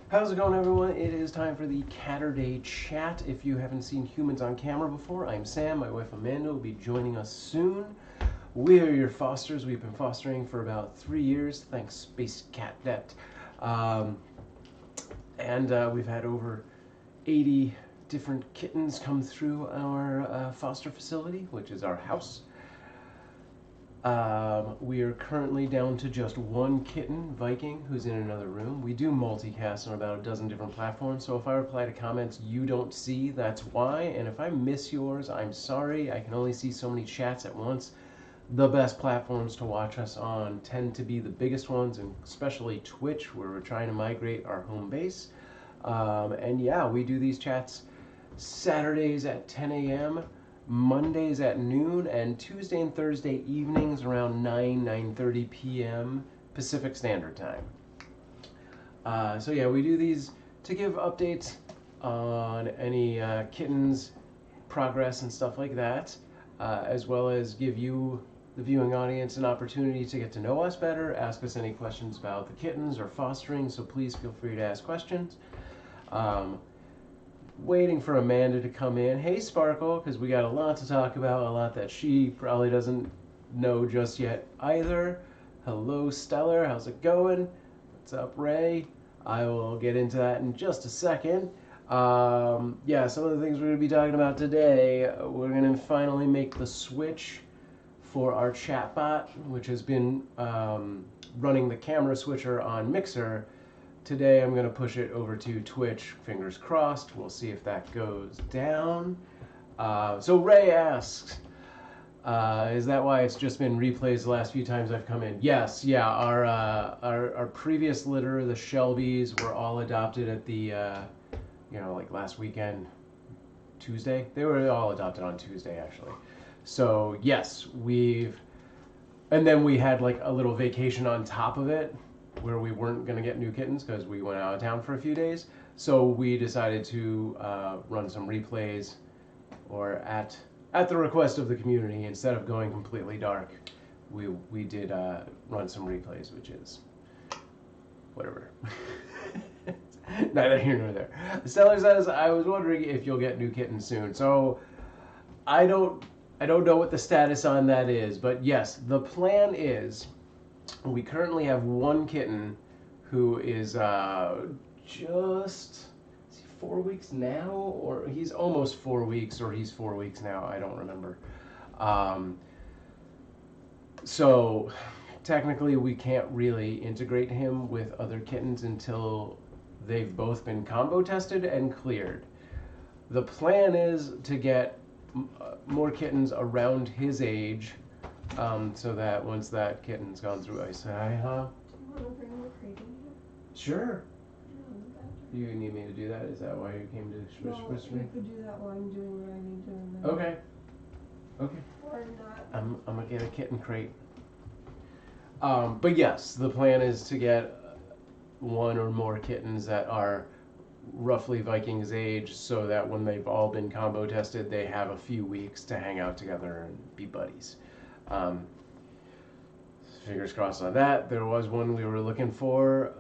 How's it going, everyone? It is time for the Caturday chat. If you haven't seen humans on camera before, I'm Sam. My wife Amanda will be joining us soon. We are your fosters. We've been fostering for about 3 years. Thanks, Space Cat Debt. We've had over 80 different kittens come through our foster facility, which is our house. We are currently down to just one kitten, Viking, who's in another room. We do multicast on about a dozen different platforms, so if I reply to comments you don't see, that's why. And if I miss yours, I'm sorry. I can only see so many chats at once. The best platforms to watch us on tend to be the biggest ones, and especially Twitch, where we're trying to migrate our home base. And yeah, we do these chats Saturdays at 10 a.m., Mondays at noon, and Tuesday and Thursday evenings around 9:30 p.m. Pacific Standard Time. So yeah, we do these to give updates on any kittens progress and stuff like that, as well as give you, the viewing audience, an opportunity to get to know us better, ask us any questions about the kittens or fostering, so please feel free to ask questions. Waiting for Amanda to come in. Hey, Sparkle, because we got a lot to talk about, a lot that she probably doesn't know just yet either. Hello, Stellar. How's it going? What's up, Ray? I will get into that in just a second. Yeah, some of the things we're going to be talking about today, we're going to finally make the switch for our chatbot, which has been running the camera switcher on Mixer. Today I'm going to push it over to Twitch, fingers crossed. We'll see if that goes down. So Ray asks, is that why it's just been replays the last few times I've come in? Yes, yeah, our previous litter, the Shelbys, were all adopted at the, like last weekend, Tuesday. They were all adopted on Tuesday, actually. So yes, and then we had like a little vacation on top of it, where we weren't going to get new kittens because we went out of town for a few days. So we decided to run some replays, or at the request of the community, instead of going completely dark, we did run some replays, which is whatever. Neither here nor there. Stellar says, I was wondering if you'll get new kittens soon. So I don't know what the status on that is, but yes, the plan is, we currently have one kitten who is just 4 weeks now, or he's almost 4 weeks, or he's 4 weeks now, I don't remember. So technically we can't really integrate him with other kittens until they've both been combo tested and cleared. The plan is to get more kittens around his age, so that once that kitten's gone through ice, huh? Do you want to bring the crate in here? Sure. Yeah, You need me to do that? Is that why you came to Swiss me? you could do that while I'm doing what I need to. And then Okay. Okay. Or not. I'm gonna get a kitten crate. But yes, the plan is to get one or more kittens that are roughly Viking's age, so that when they've all been combo tested, they have a few weeks to hang out together and be buddies. Fingers crossed on that. There was one we were looking for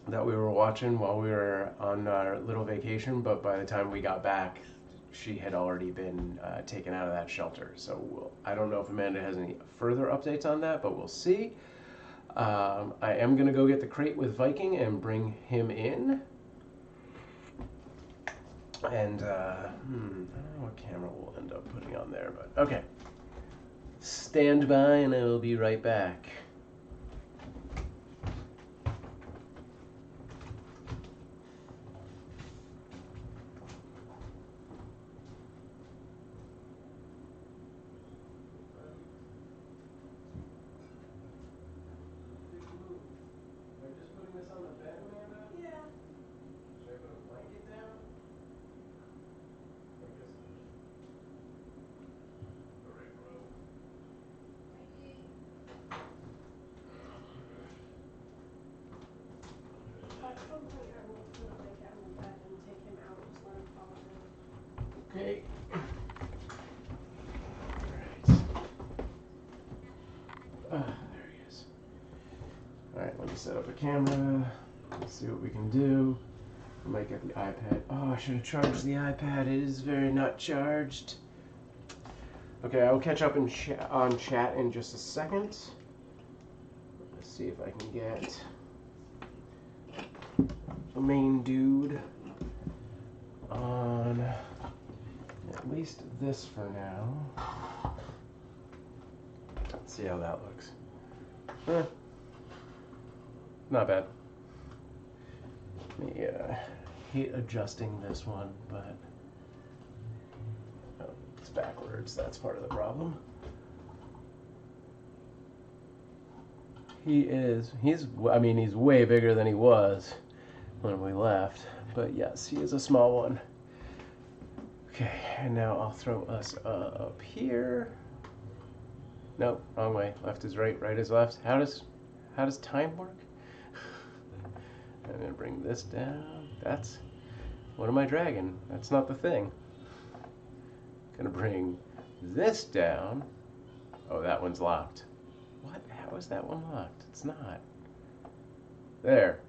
that we were watching while we were on our little vacation, but by the time we got back, she had already been taken out of that shelter. So I don't know if Amanda has any further updates on that, but we'll see. I am going to go get the crate with Viking and bring him in. And I don't know what camera we'll end up putting on there, but okay. Stand by and I will be right back. Okay. Alright. There he is. Alright, let me set up a camera. Let's see what we can do. I might get the iPad. Oh, I should have charged the iPad. It is very not charged. Okay, I will catch up on chat in just a second. Let's see if I can get the main dude on at least this for now. Let's see how that looks. Not bad. Yeah, hate adjusting this one, but oh, it's backwards. That's part of the problem. He's way bigger than he was when we left, but yes, he is a small one. Okay, and now I'll throw us up here. Nope, wrong way. Left is right, right is left. How does time work? I'm gonna bring this down. What am I dragging? That's not the thing. Gonna bring this down. Oh, that one's locked. What? How is that one locked? It's not. There.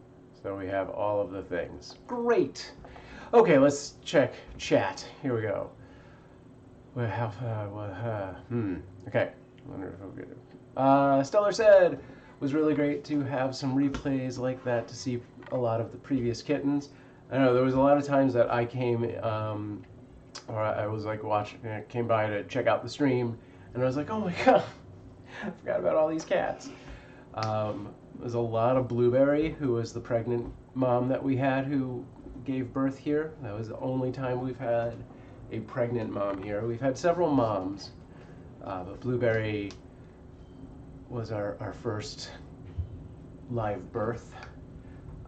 So we have all of the things. Great. Okay, let's check chat. Here we go. Okay. I wonder if we'll get it. Stellar said, was really great to have some replays like that to see a lot of the previous kittens. I know there was a lot of times that I came, or I was like came by to check out the stream, and I was like, oh my god, I forgot about all these cats. There's a lot of Blueberry, who was the pregnant mom that we had who gave birth here. That was the only time we've had a pregnant mom here. We've had several moms, but Blueberry was our first live birth.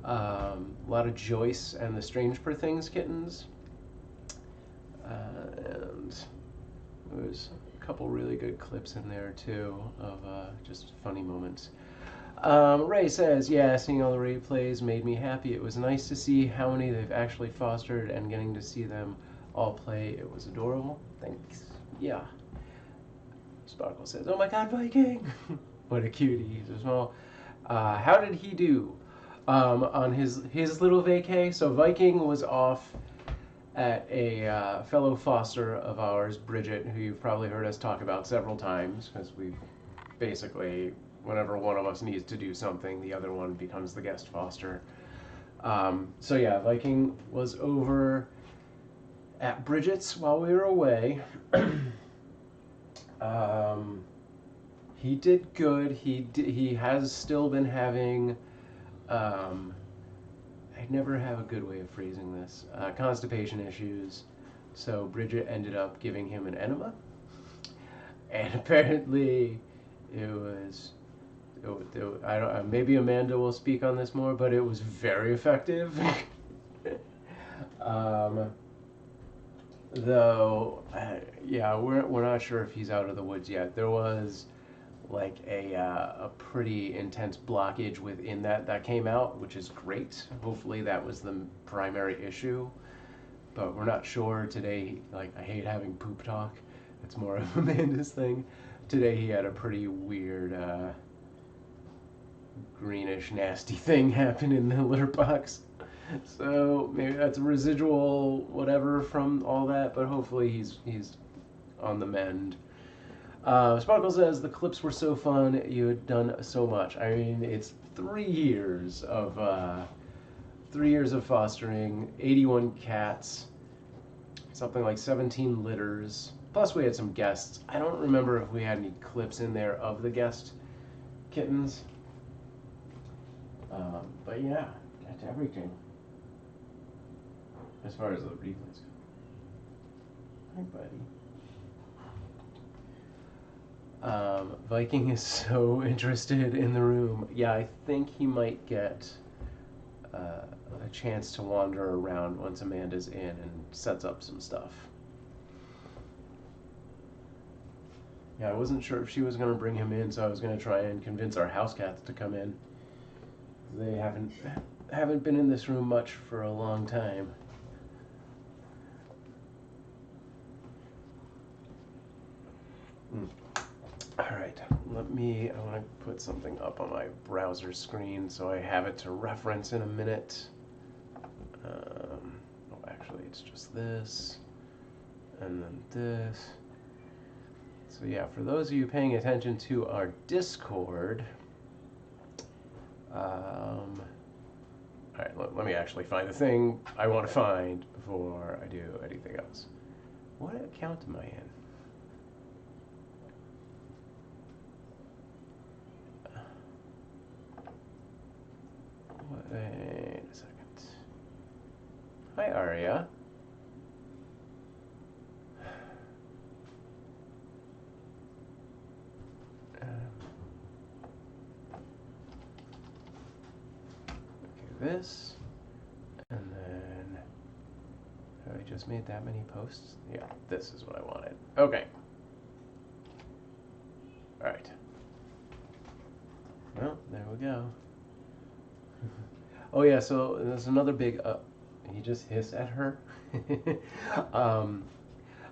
A lot of Joyce and the Strange Per Things kittens. And there's a couple really good clips in there too of just funny moments. Ray says, yeah, seeing all the replays made me happy. It was nice to see how many they've actually fostered and getting to see them all play. It was adorable. Thanks. Yeah. Sparkle says, oh my god, Viking! What a cutie. He's so small. How did he do on his little vacay? So Viking was off at a fellow foster of ours, Bridget, who you've probably heard us talk about several times, because we basically, whenever one of us needs to do something, the other one becomes the guest foster. So yeah, Viking was over at Bridget's while we were away. He did good. He has still been having, I never have a good way of phrasing this, constipation issues. So Bridget ended up giving him an enema, and apparently it was, I don't, maybe Amanda will speak on this more, but it was very effective. Though, yeah, we're not sure if he's out of the woods yet. There was like a pretty intense blockage within that came out, which is great. Hopefully that was the primary issue, but we're not sure today. Like, I hate having poop talk. It's more of Amanda's thing. Today he had a pretty weird greenish nasty thing happen in the litter box. So maybe that's a residual whatever from all that, but hopefully he's on the mend. Sparkle says, the clips were so fun, you had done so much. I mean, it's 3 years of fostering, 81 cats, something like 17 litters, plus we had some guests. I don't remember if we had any clips in there of the guest kittens. But yeah, that's everything. As far as the replays go. Hi, buddy. Viking is so interested in the room. Yeah, I think he might get a chance to wander around once Amanda's in and sets up some stuff. Yeah, I wasn't sure if she was going to bring him in, so I was going to try and convince our house cats to come in. They haven't been in this room much for a long time. Alright, I want to put something up on my browser screen so I have it to reference in a minute. Actually, it's just this, and then this. So yeah, for those of you paying attention to our Discord, alright, let me actually find the thing I want to find before I do anything else. What account am I in? Wait a second. Hi, Arya. This, and then have I just made that many posts? Yeah, this is what I wanted. Okay. All right. Well, there we go. Oh yeah, so there's another big. He just hissed at her.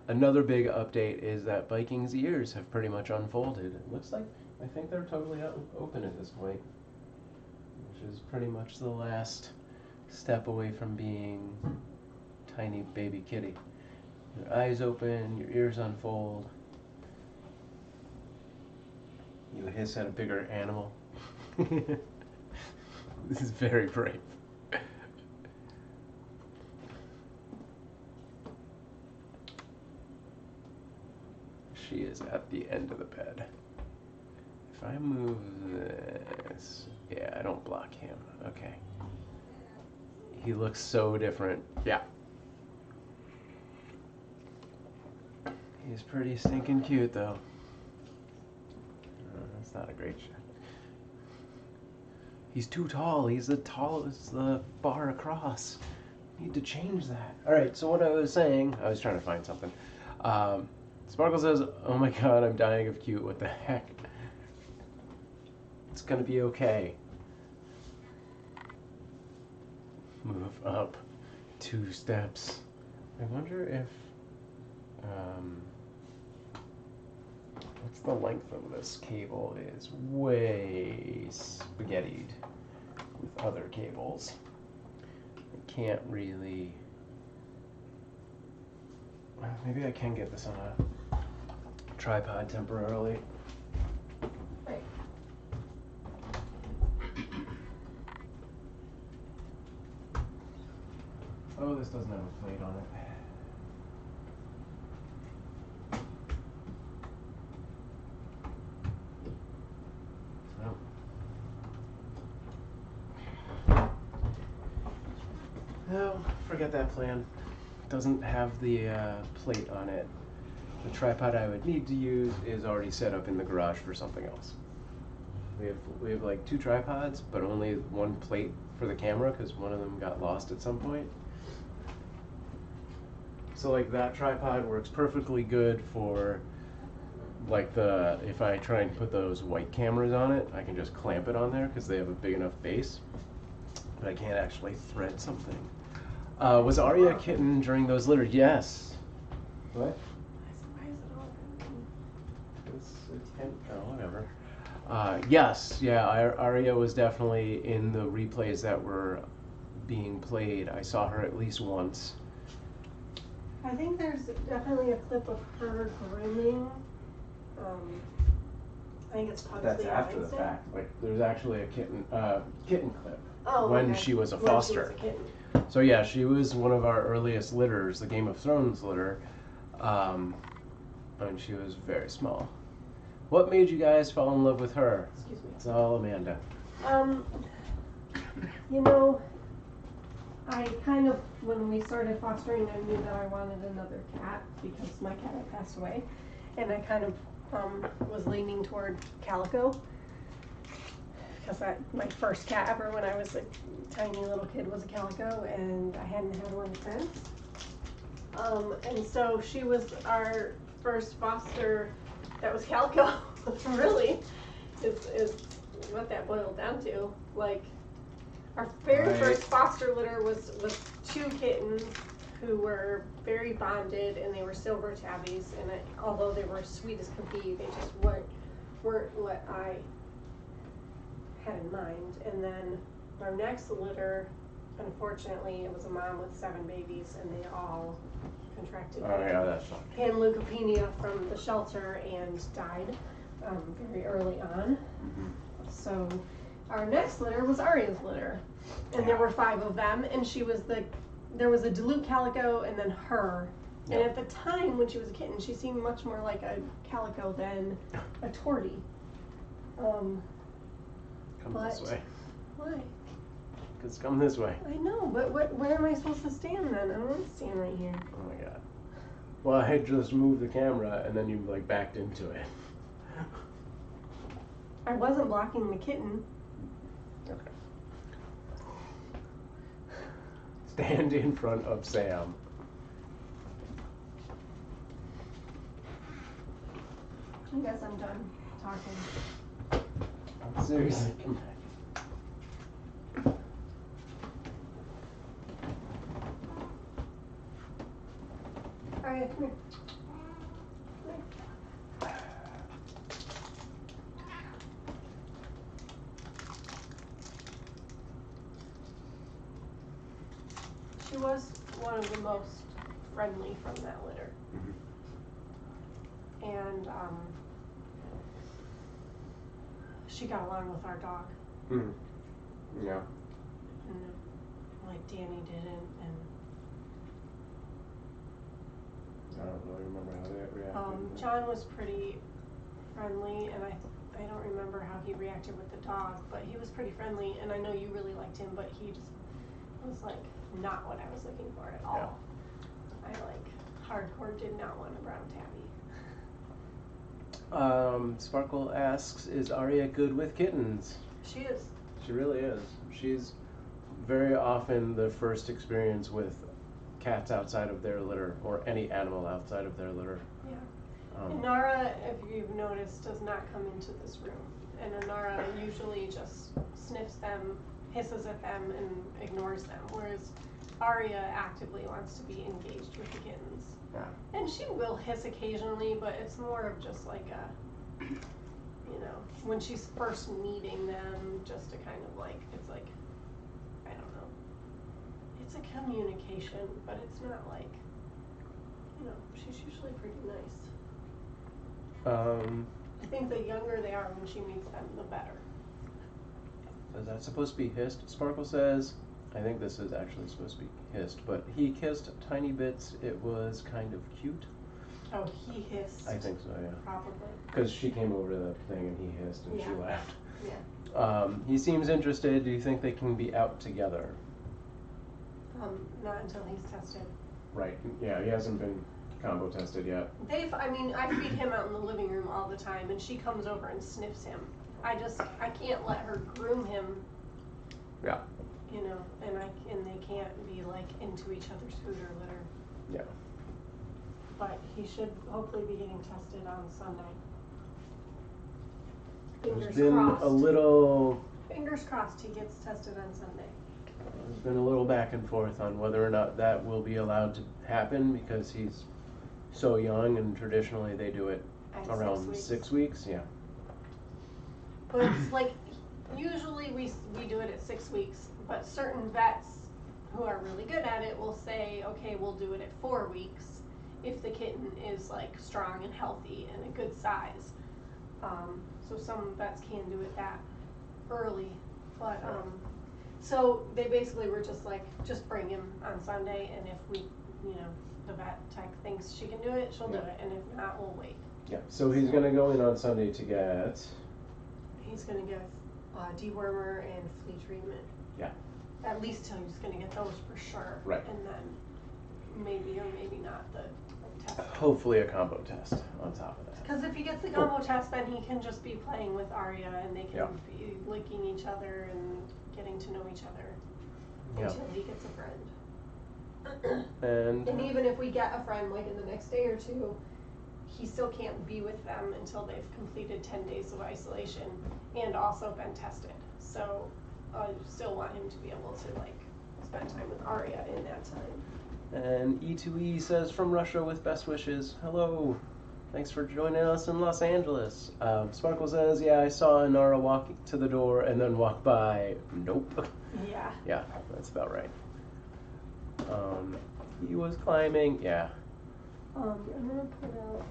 Another big update is that Viking's ears have pretty much unfolded. It looks like I think they're totally open at this point, which is pretty much the last step away from being tiny baby kitty. Your eyes open, your ears unfold. You hiss at a bigger animal. This is very brave. She is at the end of the bed. If I move this, yeah, I don't block him. Okay. He looks so different. Yeah. He's pretty stinking cute, though. That's not a great shot. He's too tall. He's the tallest the bar across. Need to change that. All right, so what I was saying, I was trying to find something. Sparkle says, "Oh my God, I'm dying of cute. What the heck? It's gonna be okay." Move up 2 steps. I wonder if what's the length of this cable is way spaghettied with other cables. I can't really. Maybe I can get this on a tripod temporarily. Right. Oh, this doesn't have a plate on it. No, forget that plan. Doesn't have the plate on it. The tripod I would need to use is already set up in the garage for something else. We have like 2 tripods, but only 1 plate for the camera because one of them got lost at some point. So like that tripod works perfectly good for like if I try and put those white cameras on it, I can just clamp it on there because they have a big enough base. But I can't actually thread something. Was Arya a kitten during those litters? Yes. What? Why is it all open? Oh, whatever. Yes, yeah, Arya was definitely in the replays that were being played. I saw her at least once. I think there's definitely a clip of her grooming. I think it's probably That's after the fact. Like, there's actually a kitten clip when she was a when foster. She was a kitten. So yeah, she was one of our earliest litters, the Game of Thrones litter, and she was very small. What made you guys fall in love with her? Excuse me. It's all Amanda. You know, I kind of, when we started fostering, I knew that I wanted another cat because my cat had passed away, and I kind of was leaning toward Calico because my first cat ever when I was a tiny little kid was a Calico, and I hadn't had one since. And so she was our first foster that was Calico. Really, is what that boiled down to. Like, our very first foster litter was 2 kittens who were very bonded, and they were silver tabbies, and although they were sweet as could be, they just weren't weren't what I had in mind. And then our next litter, unfortunately, it was a mom with 7 babies, and they all contracted that sucked. hand leukopenia from the shelter and died very early on. Mm-hmm. So our next litter was Arya's litter, and there were 5 of them, and there was a Duluth calico and then her. Yeah. And at the time when she was a kitten, she seemed much more like a calico than a tortie. Come this way. Why? Because come this way. I know, but where am I supposed to stand then? I don't want to stand right here. Oh my god. Well, I just moved the camera and then you like backed into it. I wasn't blocking the kitten. Okay. Stand in front of Sam. I guess I'm done talking. Seriously, come back. Alright, come here. She was one of the most friendly from that litter. Mm-hmm. And she got along with our dog. Mm-hmm. Yeah. And like Danny didn't, and I don't really remember how they reacted. John was pretty friendly, and I don't remember how he reacted with the dog, but he was pretty friendly, and I know you really liked him, but he just was like not what I was looking for at all. Yeah. I like hardcore did not want a brown tabby. Sparkle asks, is Arya good with kittens? She is. She really is. She's very often the first experience with cats outside of their litter, or any animal outside of their litter. Yeah. Inara, if you've noticed, does not come into this room. And Inara usually just sniffs them, hisses at them, and ignores them. Whereas Arya actively wants to be engaged with the kittens. Yeah. And she will hiss occasionally, but it's more of just like a, you know, when she's first meeting them, just to kind of like, it's like, I don't know. It's a communication, but it's not like, you know, she's usually pretty nice. I think the younger they are when she meets them, the better. Is that supposed to be hissed? Sparkle says, I think this is actually supposed to be hissed, but he kissed tiny bits. It was kind of cute. Oh, he hissed. I think so, yeah. Probably. Because she came over to the thing and he hissed and she laughed. Yeah. He seems interested. Do you think they can be out together? Not until he's tested. Right. Yeah, he hasn't been combo tested yet. I feed him out in the living room all the time, and she comes over and sniffs him. I can't let her groom him. Yeah. You know, and they can't be like into each other's food or litter. Yeah. But he should hopefully be getting tested on Sunday. There's been a little. Fingers crossed he gets tested on Sunday. There's been a little back and forth on whether or not that will be allowed to happen because he's so young, and traditionally they do it around 6 weeks. Yeah. But it's like, usually we do it at 6 weeks, but certain vets who are really good at it will say, okay, we'll do it at 4 weeks if the kitten is like strong and healthy and a good size. So some vets can do it that early, but so they basically were just like, just bring him on Sunday, and if we, you know, the vet tech thinks she can do it, she'll do it, and if not, we'll wait. Yeah, so he's going to go in on Sunday to get... He's going to get dewormer and flea treatment. Yeah. At least till he's going to get those for sure. Right. And then maybe or maybe not the test. Hopefully a combo test on top of that. Because if he gets the combo test, then he can just be playing with Arya, and they can be licking each other and getting to know each other until he gets a friend. And even if we get a friend like in the next day or two, he still can't be with them until they've completed 10 days of isolation and also been tested. So I still want him to be able to like spend time with Arya in that time. And E2E says, from Russia with best wishes. Hello. Thanks for joining us in Los Angeles. Sparkle says, yeah, I saw Inara walk to the door and then walk by. Nope. Yeah. Yeah, that's about right. He was climbing. Yeah. I'm gonna put out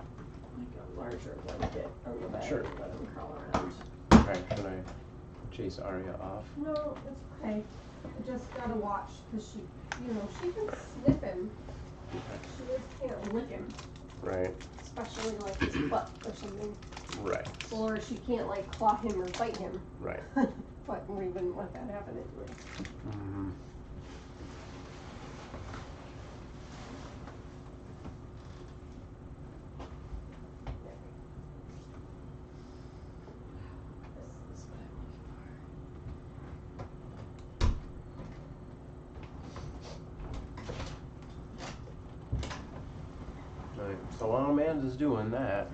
like a larger blanket on the bed Sure. and let him crawl around. Alright, can I chase Arya off? No, it's okay. I just gotta watch because she can sniff him. She just can't lick him, Right. especially like his butt or something. Right. Or she can't like claw him or bite him. Right. But we wouldn't let that happen anyway. Mm-hmm. This is what I'm Right. So while Amanda's doing that,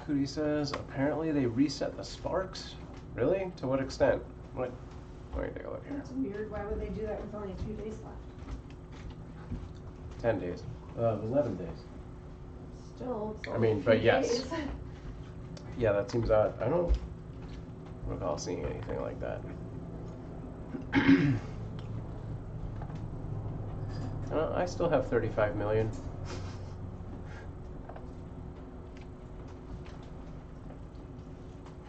Cootie says apparently they reset the sparks. Really? To what extent? What? Let me take a look here. That's weird. Why would they do that with only a few days left? 10 days. 11 days. Still, it's I only mean, a but few yes. days. Yeah, that seems odd. I don't recall seeing anything like that. I still have 35 million.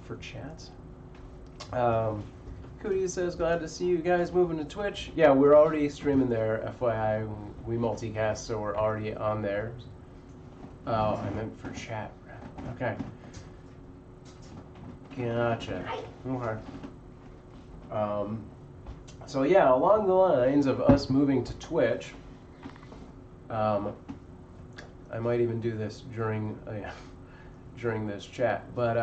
For chats. Cootiez says, glad to see you guys moving to Twitch. Yeah, we're already streaming there, FYI. We multicast, so we're already on there. Oh, I meant for chat. Okay. Gotcha. Okay. So yeah, along the lines of us moving to Twitch, I might even do this during this chat, but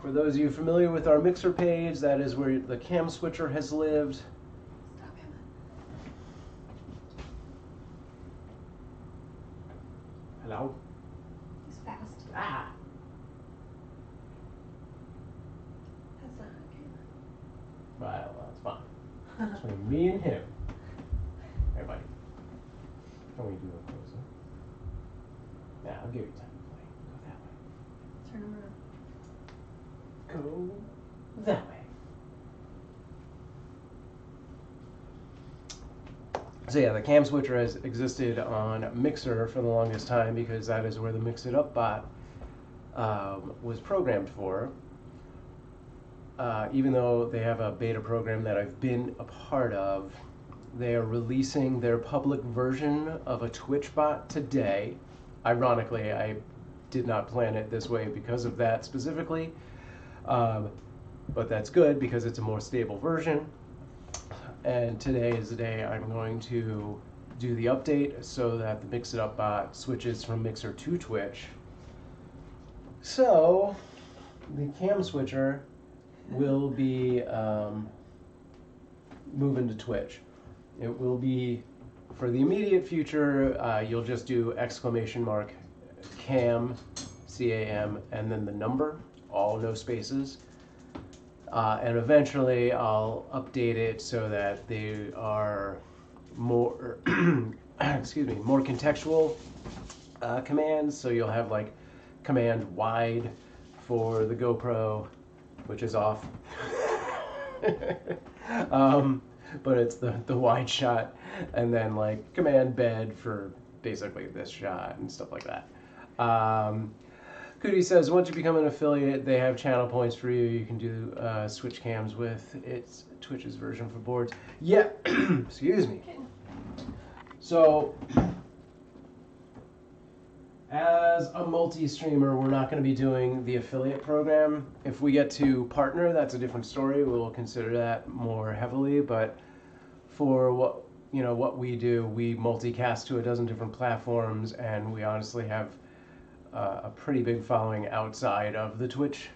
for those of you familiar with our Mixer page, that is where the cam switcher has lived. Stop him. Hello? He's fast. Ah! That's not okay. Well, that's fine. Between me and him. Hey, buddy. Can we do a close-up? Yeah, I'll give you time to play. Go that way. Turn him around. Go that way. So yeah, the cam switcher has existed on Mixer for the longest time because that is where the Mix It Up bot was programmed for. Even though they have a beta program that I've been a part of, they are releasing their public version of a Twitch bot today. Ironically, I did not plan it this way because of that specifically. But that's good because it's a more stable version. And today is the day I'm going to do the update so that the Mix It Up bot switches from Mixer to Twitch. So the cam switcher will be moving to Twitch. It will be, for the immediate future, you'll just do !cam, C-A-M, and then the number, all no spaces. And eventually I'll update it so that they are more, excuse me, more contextual commands. So you'll have like command wide for the GoPro, which is off. But it's the wide shot, and then like command bed for basically this shot and stuff like that. Cootie says, once you become an affiliate, they have channel points for you. You can do switch cams with. It's Twitch's version for boards. Yeah, excuse me. So, as a multi-streamer, we're not going to be doing the affiliate program. If we get to partner, that's a different story. We'll consider that more heavily. But for what we do, we multicast to a dozen different platforms, and we honestly have a pretty big following outside of the Twitch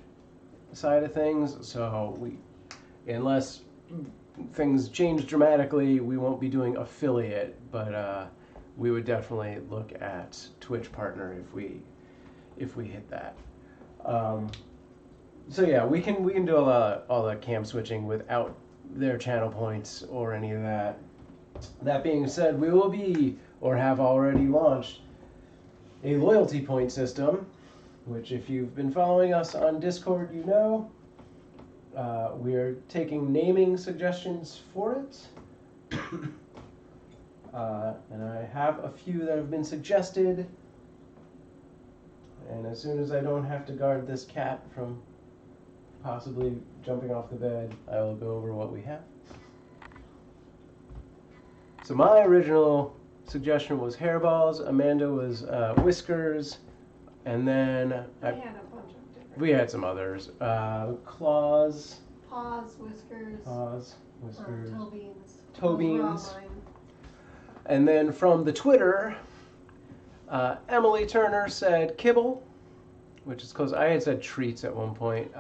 side of things. So unless things change dramatically, we won't be doing affiliate, but we would definitely look at Twitch partner if we hit that. So yeah, we can do all the cam switching without their channel points or any of that. That being said, we will be, or have already launched, a loyalty point system, which if you've been following us on Discord, you know. We're taking naming suggestions for it. And I have a few that have been suggested. And as soon as I don't have to guard this cat from possibly jumping off the bed, I will go over what we have. So my original suggestion was hairballs, Amanda was whiskers, and then I had a bunch of different. we had some others. Claws. Paws, whiskers. Paws, whiskers. Toe beans. Toe Those were all beans. mine. And then from the Twitter, Emily Turner said kibble, which is close. I had said treats at one point.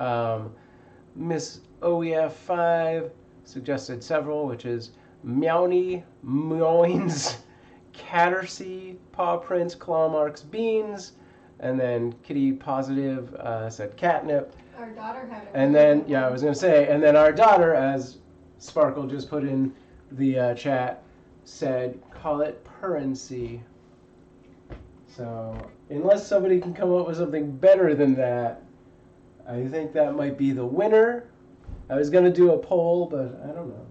Miss OEF5 suggested several, which is Meowny, Moins, Caturday, paw prints, claw marks, beans, and then Kitty Positive said catnip. Our daughter had it. And then, yeah, I was going to say, and then our daughter, as Sparkle just put in the chat, said call it Purrency. So, unless somebody can come up with something better than that, I think that might be the winner. I was going to do a poll, but I don't know.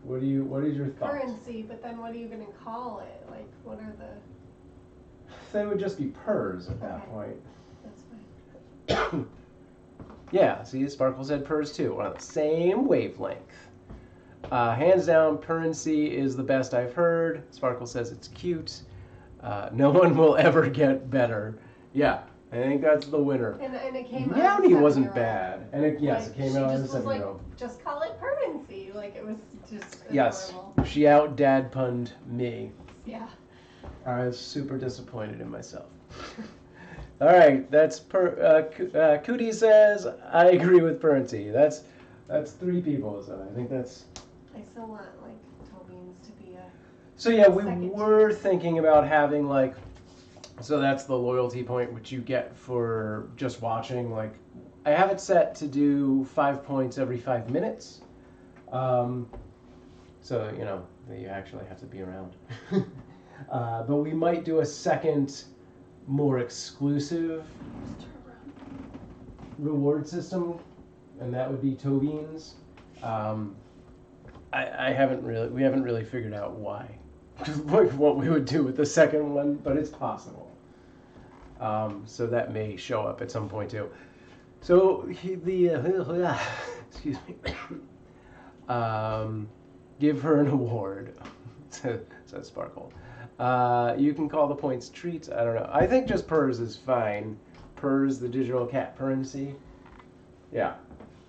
What is your thought? Currency, but then what are you going to call it? Like, what are the... They would just be purrs at that Okay. point. That's fine. Yeah, see, Sparkle said purrs too. We're on the same wavelength. Hands down, Purrency is the best I've heard. Sparkle says it's cute. No one will ever get better. Yeah, I think that's the winner. And it came out. Meowny wasn't bad. And it came out as a She just was like, 7-year-old. just call it Purrency. Like, it was just Yes, adorable. she out dad punned me. Yeah. I was super disappointed in myself. All right, that's Cootiez says I agree with Purrency. That's 3 people, so I think that's. I still want, like, toe beans to be a... So yeah, we Second were tier. thinking about having like, so that's the loyalty point which you get for just watching. Like, I have it set to do 5 points every 5 minutes. So you know you actually have to be around. But we might do a second, more exclusive reward system, and that would be toe beans. We haven't really figured out why, what we would do with the second one, but it's possible. So that may show up at some point too. So excuse me. Give her an award, says Sparkle. You can call the points treats. I don't know. I think just purrs is fine. Purrs, the digital cat Purrency. Yeah.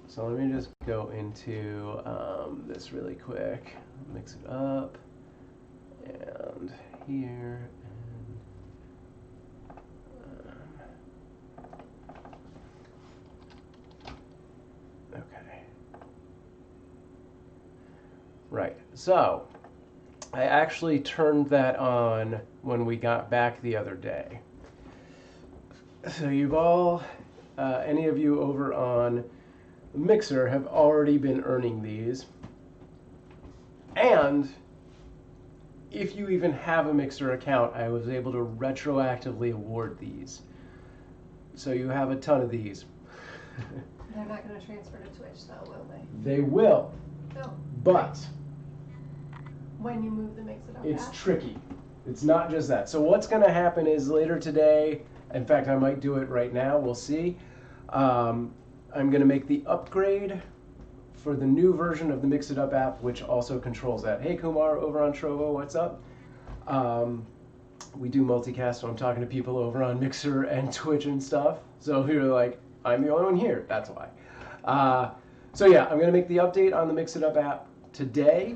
So let me just go into this really quick. Mix it up. And here. Okay. Right. So I actually turned that on when we got back the other day. So you've all, any of you over on Mixer have already been earning these. And if you even have a Mixer account, I was able to retroactively award these. So you have a ton of these. They're not going to transfer to Twitch, though, will they? They will, No. but When you move the Mix It Up it's app? tricky. It's not just that. So what's going to happen is later today, in fact, I might do it right now. We'll see. I'm going to make the upgrade for the new version of the Mix It Up app, which also controls that. Hey, Kumar, over on Trovo, what's up? We do multicast, so I'm talking to people over on Mixer and Twitch and stuff. So you're like, I'm the only one here. That's why. So yeah, I'm going to make the update on the Mix It Up app today.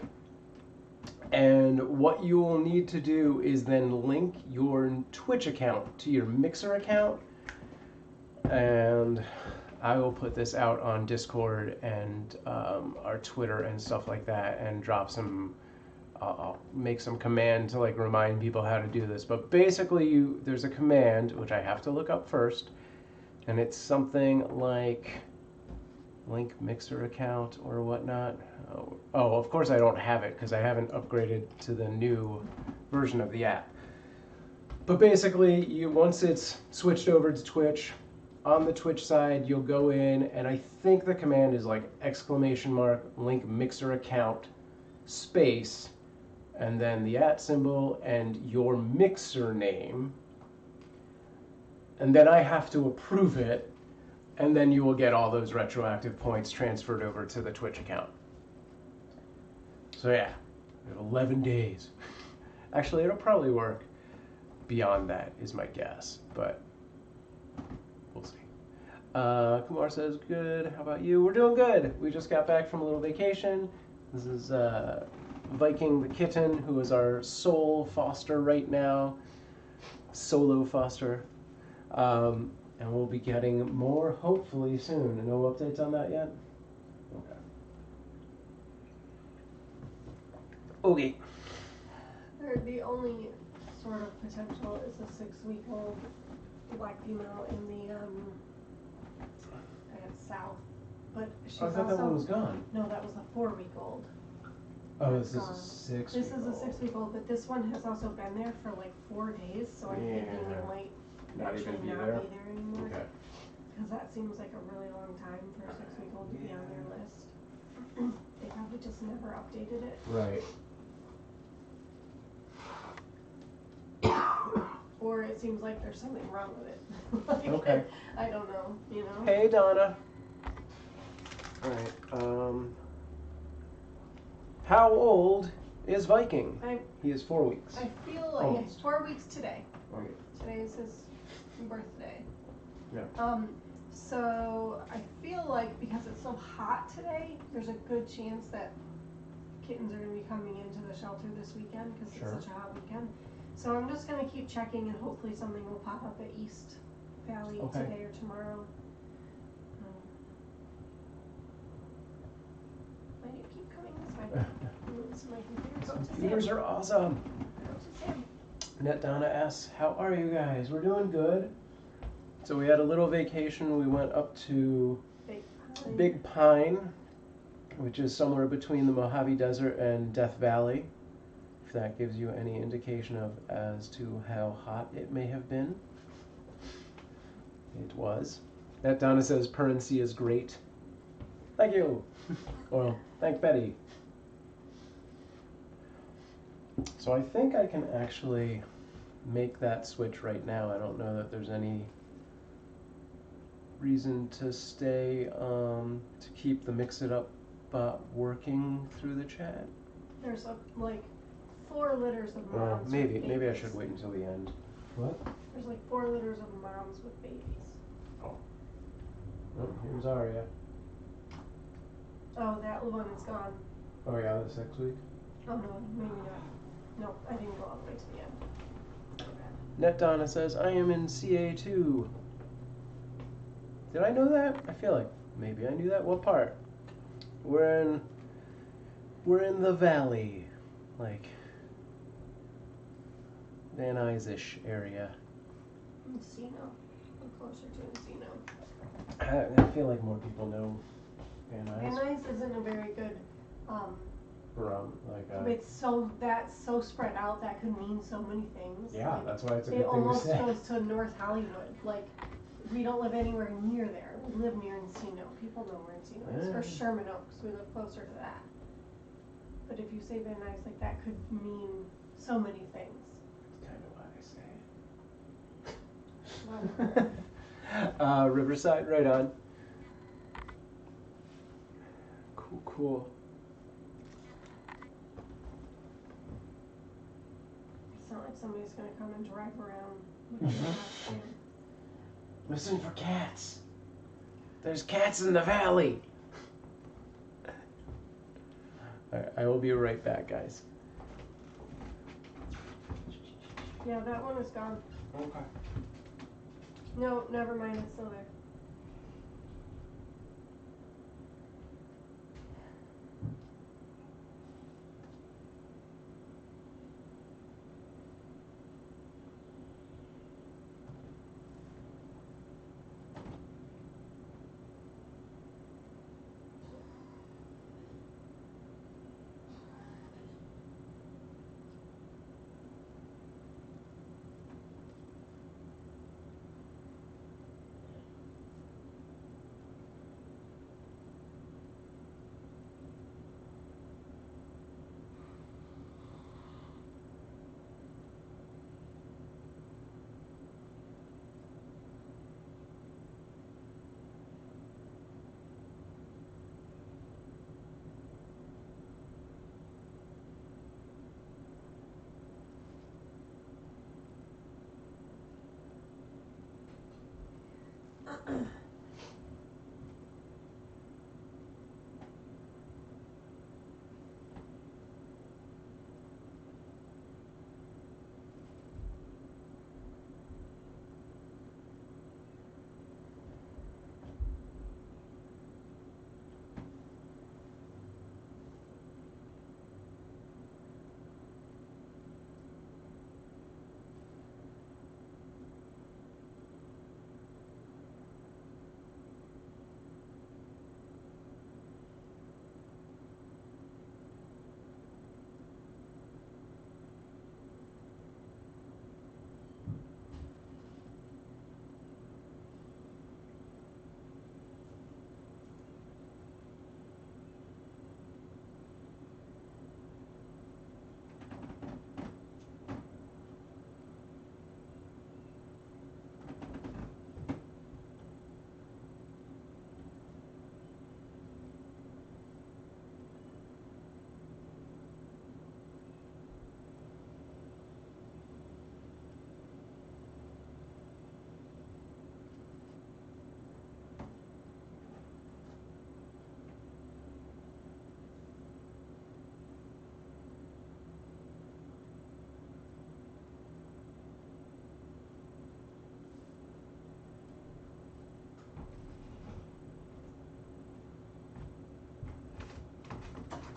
And what you will need to do is then link your Twitch account to your Mixer account. And I will put this out on Discord and our Twitter and stuff like that, and drop some. I'll make some command to like remind people how to do this. But basically, there's a command which I have to look up first, and it's something like link Mixer account or whatnot. Oh, of course I don't have it because I haven't upgraded to the new version of the app. But basically, once it's switched over to Twitch, on the Twitch side, you'll go in, and I think the command is like ! link mixer account space, and then the @ symbol and your mixer name. And then I have to approve it, and then you will get all those retroactive points transferred over to the Twitch account. So yeah, we have 11 days. Actually, it'll probably work beyond that, is my guess, but we'll see. Kumar says, good. How about you? We're doing good. We just got back from a little vacation. This is Viking the kitten, who is our sole foster right now. Solo foster. And we'll be getting more hopefully soon. No updates on that yet? Okay. The only sort of potential is a 6-week-old black female in the south, but she's I thought that one was gone. No, that was a 4-week-old. Oh, this is a 6-week-old. This is a 6-week-old, but this one has also been there for like 4 days, so I'm thinking it might not actually even be not there. be there anymore. Okay. Because that seems like a really long time for a 6-week-old to be on their list. They probably just never updated it. Right. Or it seems like there's something wrong with it. Like, Okay. I don't know, you know? Hey, Donna. Alright, how old is Viking? He is 4 weeks. I feel like it's 4 weeks today. Okay. Today is his birthday. Yeah. So I feel like because it's so hot today, there's a good chance that kittens are going to be coming into the shelter this weekend because it's such a hot weekend. So I'm just going to keep checking and hopefully something will pop up at East Valley today or tomorrow. Why do you keep coming this way? My computer. Computers are awesome. Go to Sam. Net Donna asks, how are you guys? We're doing good. So we had a little vacation. We went up to Big Pine, which is somewhere between the Mojave Desert and Death Valley. If that gives you any indication of as to how hot it may have been. It was. Net Donna says Purrency is great. Thank you. Well, thank Betty. So I think I can actually make that switch right now. I don't know that there's any reason to stay to keep the Mix It Up bot working through the chat. There's like 4 litters of moms. Maybe I should wait until the end. What? There's like 4 litters of moms with babies. Oh, here's Arya. Oh, that one is gone. Oh yeah, the 6 week. Oh no, maybe not. No, I didn't go all the way to the end. Net Donna says, I am in CA2. Did I know that? I feel like maybe I knew that. What part? We're in the valley, like Van Nuys-ish area. Encino. I'm closer to Encino. I feel like more people know Van Nuys. Van Nuys isn't a very good it's that's so spread out that could mean so many things. Yeah, like, that's why it's a good it thing almost to say. goes to North Hollywood. Like we don't live anywhere near there. We live near Encino. People know where Encino is. Or Sherman Oaks. We live closer to that. But if you say Van Nuys, like that could mean so many things. That's kind of why I say it. Riverside, right on. Cool. It's not like somebody's gonna come and drive around with a cat. Listen for cats. There's cats in the valley. Alright, I will be right back, guys. Yeah, that one is gone. Okay. No, never mind. It's still there.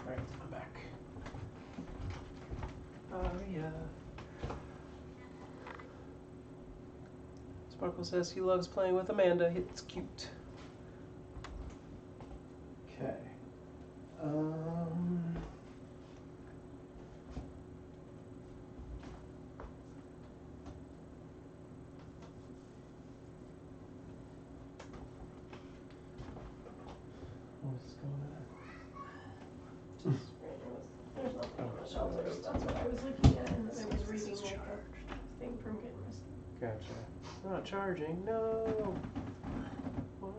Alright, I'm back. Arya. Sparkle says he loves playing with Amanda. It's cute. Okay. What's going on? Just there's nothing on the shelters. That's what I was looking at, and then I was reading like a thing from Kitten Rescue. Gotcha. Not charging. No. Why?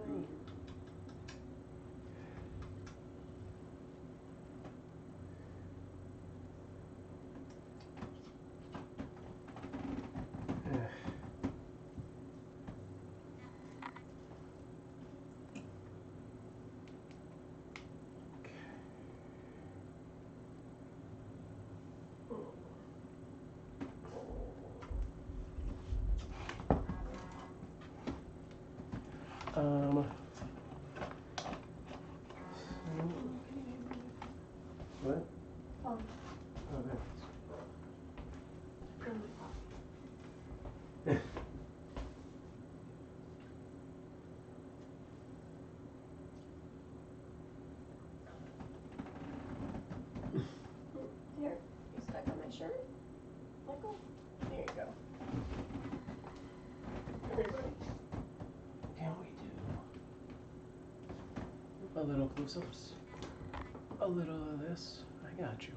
What? Oh. Oh, there. Here, you stuck on my shirt? Michael? There you go. Everybody. Can we do a little close-ups? A little of this. I got you.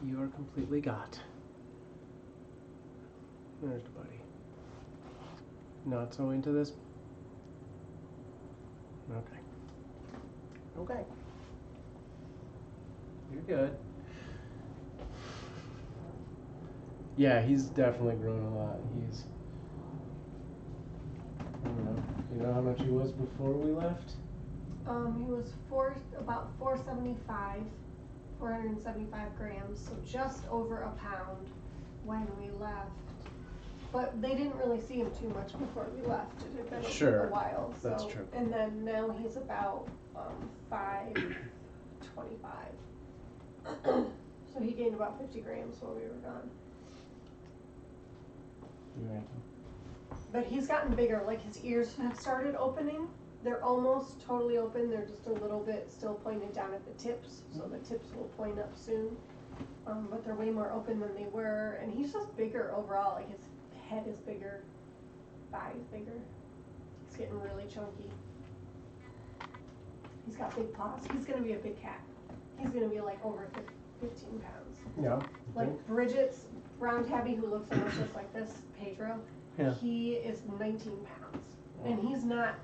You are completely got. There's the buddy. Not so into this? Okay. Okay. You're good. Yeah, he's definitely grown a lot. He's, I don't know. You know how much he was before we left? He was about 475 grams, so just over a pound when we left. But they didn't really see him too much before we left. It had been Sure, a while. So. That's true. And then now he's about 525. So he gained about 50 grams while we were gone. You're right. But he's gotten bigger. Like his ears have started opening. They're almost totally open. They're just a little bit still pointed down at the tips. So the tips will point up soon. But they're way more open than they were. And he's just bigger overall. Like his head is bigger. Thighs bigger. He's getting really chunky. He's got big paws. He's going to be a big cat. He's going to be like over 15 pounds. Yeah. Like Bridget's brown tabby, who looks almost just like this, Pedro, Yeah. he is 19 pounds. And he's not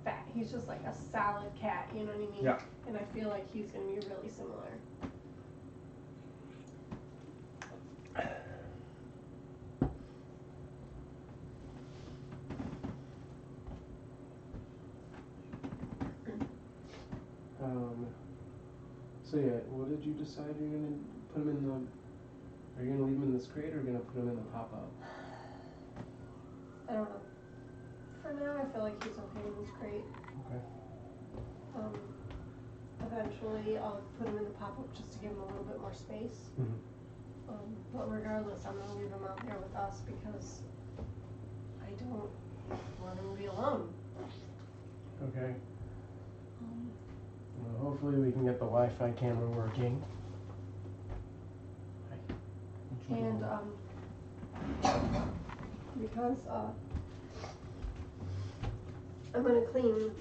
fat. He's just like a solid cat, you know what I mean? Yeah. And I feel like he's going to be really similar. So yeah, what did you decide you're gonna put him in the? Are you gonna leave him in this crate or are you gonna put him in the pop-up? I don't know. For now, I feel like he's okay in this crate. Okay. Eventually, I'll put him in the pop-up just to give him a little bit more space. Mm-hmm. But regardless, I'm gonna leave him out there with us because I don't want him to be alone. Okay. Well, hopefully we can get the Wi-Fi camera working. And because I'm gonna clean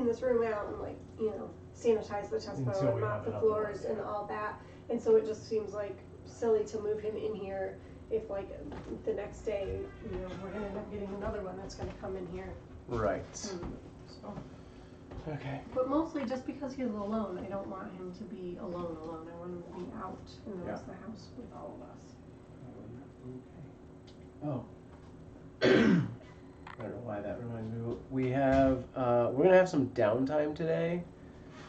this room out and, like, you know, sanitize the test Until photo we and have mop the it up floors there, and yeah. all that. And so it just seems like silly to move him in here if, like, the next day, you know, we're gonna end up getting another one that's gonna come in here. Right. So, Okay. but mostly just because he's alone, I don't want him to be alone. I want him to be out in the rest of the house with all of us. Okay. Oh. I don't know why that reminds me. We have, we're gonna have some downtime today.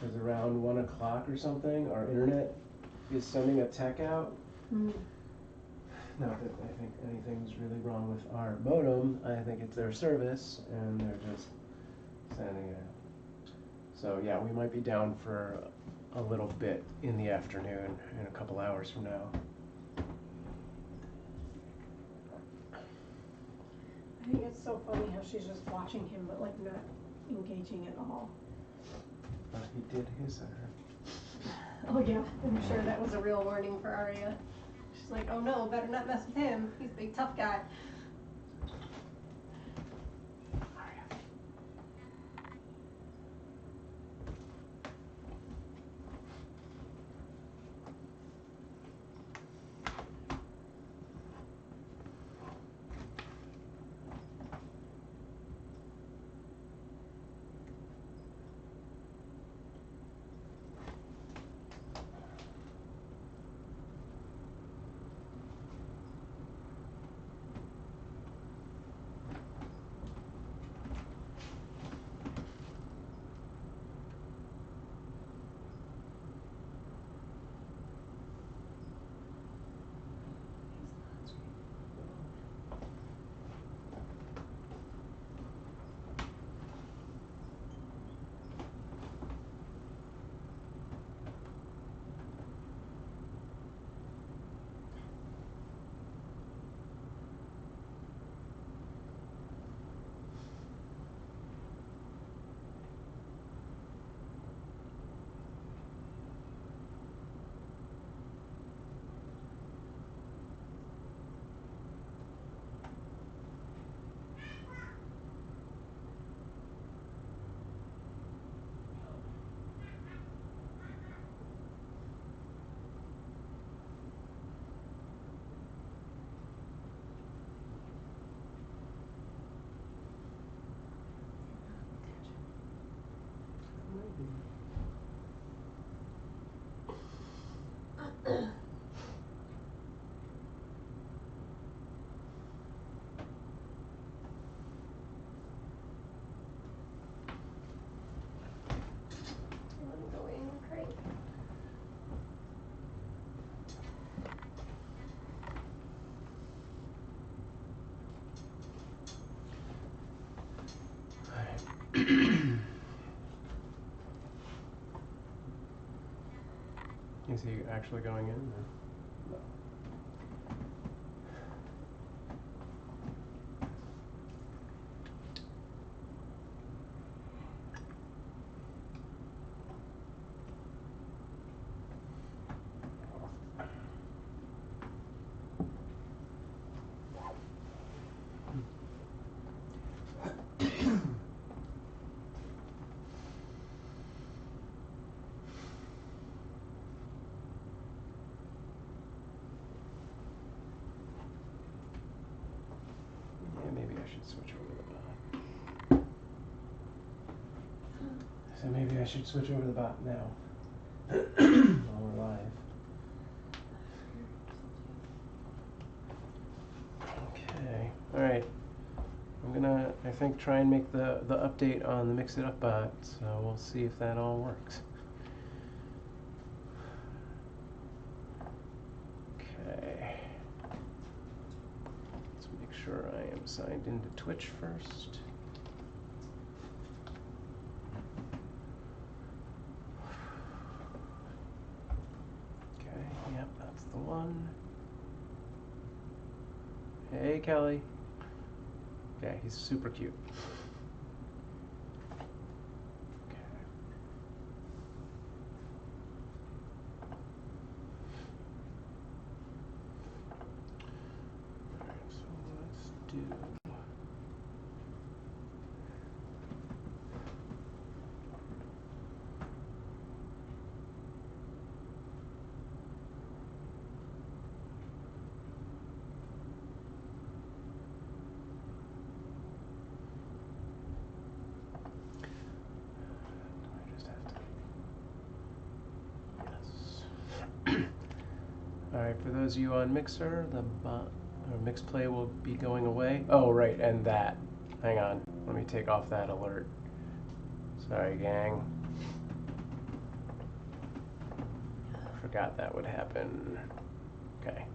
It's around 1 o'clock or something. Our internet is sending a tech out. Mm. Not that I think anything's really wrong with our modem. I think it's their service, and they're just sending it out. So yeah, we might be down for a little bit in the afternoon, in a couple hours from now. I think it's so funny how she's just watching him, but, like, not engaging at all. But he did hiss at her. Oh yeah, I'm sure that was a real warning for Arya. She's like, oh no, better not mess with him. He's a big tough guy. Is he actually going in? Or? No. Maybe I should switch over the bot. So maybe I should switch over the bot now. While we're live. Okay. Alright. I'm gonna, I think, try and make the update on the Mix It Up bot, so we'll see if that all works. sure I am signed into Twitch first. Okay, yep, that's the one. Hey, Kelly. Okay, he's super cute. Alright, for those of you on Mixer, the Mix Play will be going away. Oh, right, and that. Hang on, let me take off that alert. Sorry, gang. Forgot that would happen. Okay.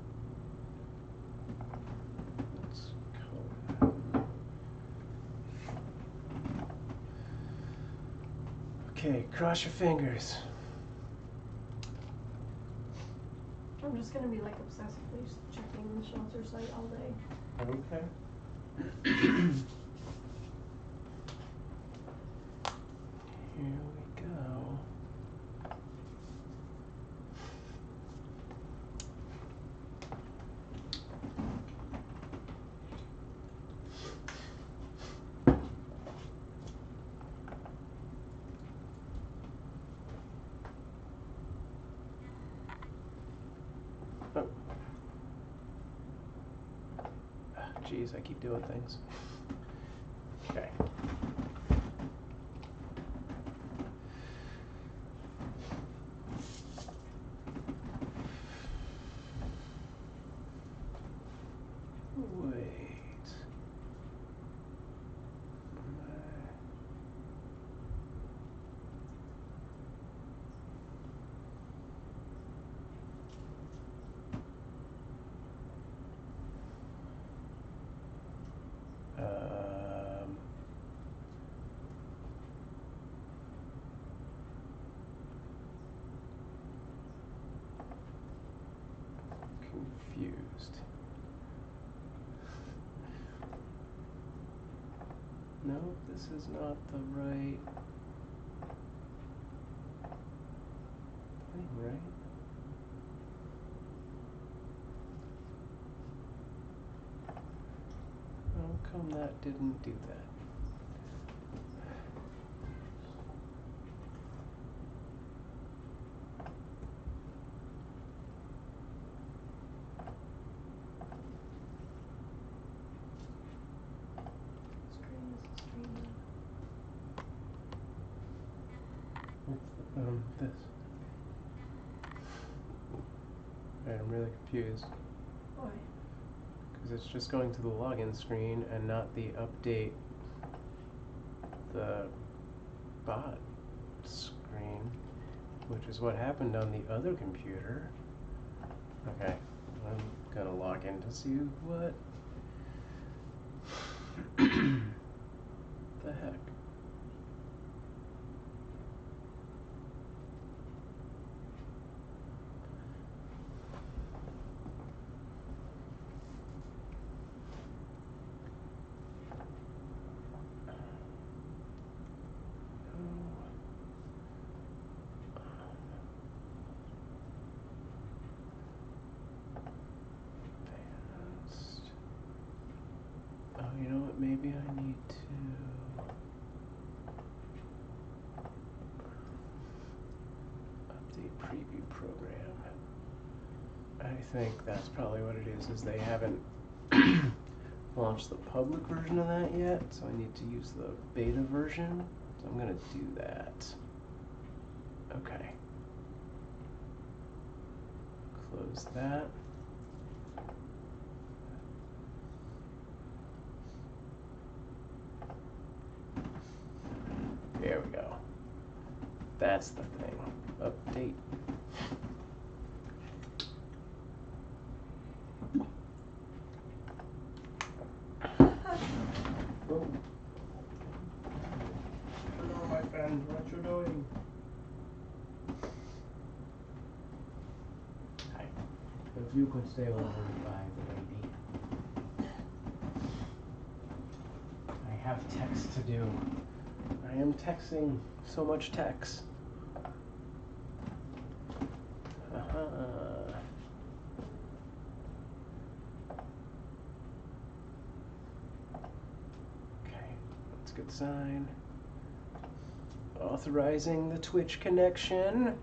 Let's go. Okay, cross your fingers. I'm just gonna be like obsessively checking the shelter site all day. Okay. Here we go. Oh. Jeez, I keep doing things. Okay. Wait. Confused. No, this is not the right thing, right? How come that didn't do that? This. Right, I'm really confused. Why? Because it's just going to the login screen and not the update the bot screen, which is what happened on the other computer. Okay, I'm gonna log in to see what the heck. Oh, you know what? Maybe I need to update preview program. I think that's probably what it is they haven't launched the public version of that yet, so I need to use the beta version. So I'm gonna do that. Okay. Close that. There we go. That's the thing. Update. you could stay over by the lady. I have text to do. I am texting so much text. Okay, that's a good sign. Authorizing the Twitch connection.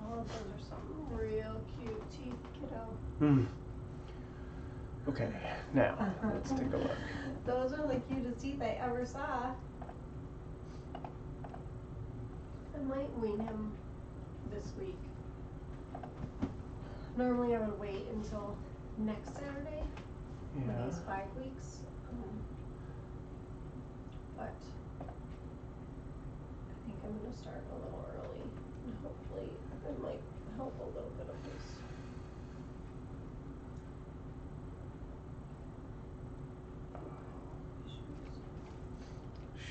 Oh, those are some real cute teeth, kiddo. Okay, now let's take a look. Those are the cutest teeth I ever saw. I might wean him this week. Normally I would wait until next Saturday when he's 5 weeks. But I think I'm going to start a little early. And hopefully it might help a little bit of this.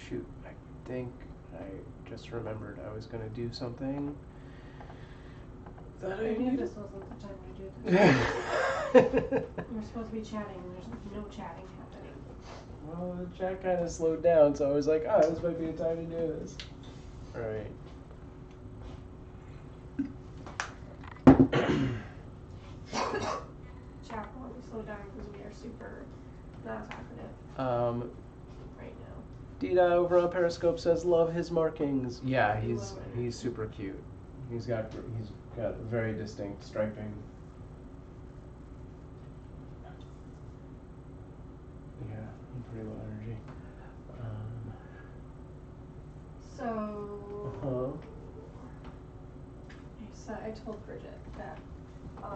Shoot, I think I just remembered I was going to do something that I Maybe need. this wasn't the time to do this. We're supposed to be chatting and there's no chatting happening. Well, the chat kind of slowed down, so I was like, oh, this might be a time to do this. Alright. Chat will only slow down because we are super not talkative right now. Dita over on Periscope says, love his markings. Yeah, he's super cute. He's got very distinct striping. Yeah, pretty low energy. So I told Bridget that I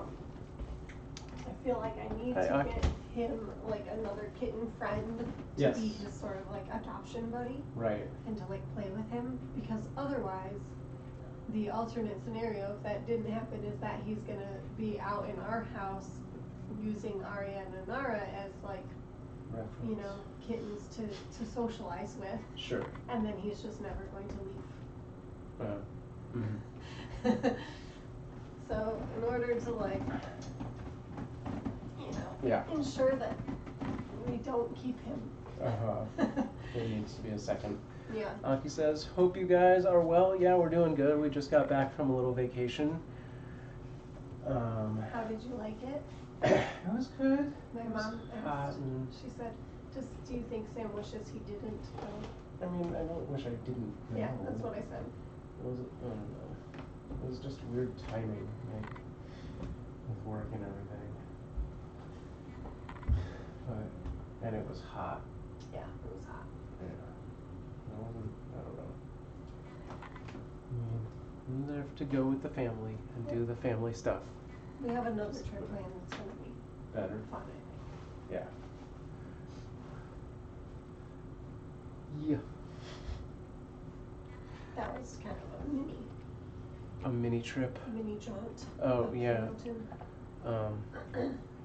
feel like I need to get him like another kitten friend to be his sort of like adoption buddy. Right. And to like play with him, because otherwise the alternate scenario, if that didn't happen, is that he's gonna be out in our house using Arya and Anara as like reference. You know, kittens to socialize with. Sure. And then he's just never going to leave. So in order to like, you know, ensure that we don't keep him. There needs to be a second. Yeah. Aki says, hope you guys are well. Yeah, we're doing good. We just got back from a little vacation. How did you like it? It was good. My mom asked, she said, do you think Sam wishes he didn't go? I mean, I don't wish I didn't go. Yeah, that's what I said. It was, I don't know. It was just weird timing, like, with work and everything. And it was hot. Yeah, it was hot. Yeah. I don't know. I'm there to go with the family and do the family stuff. We have another trip planned that's going to be better. Fun, I think. Yeah. Yeah. That was kind of a mini trip. A mini jaunt. Oh, yeah.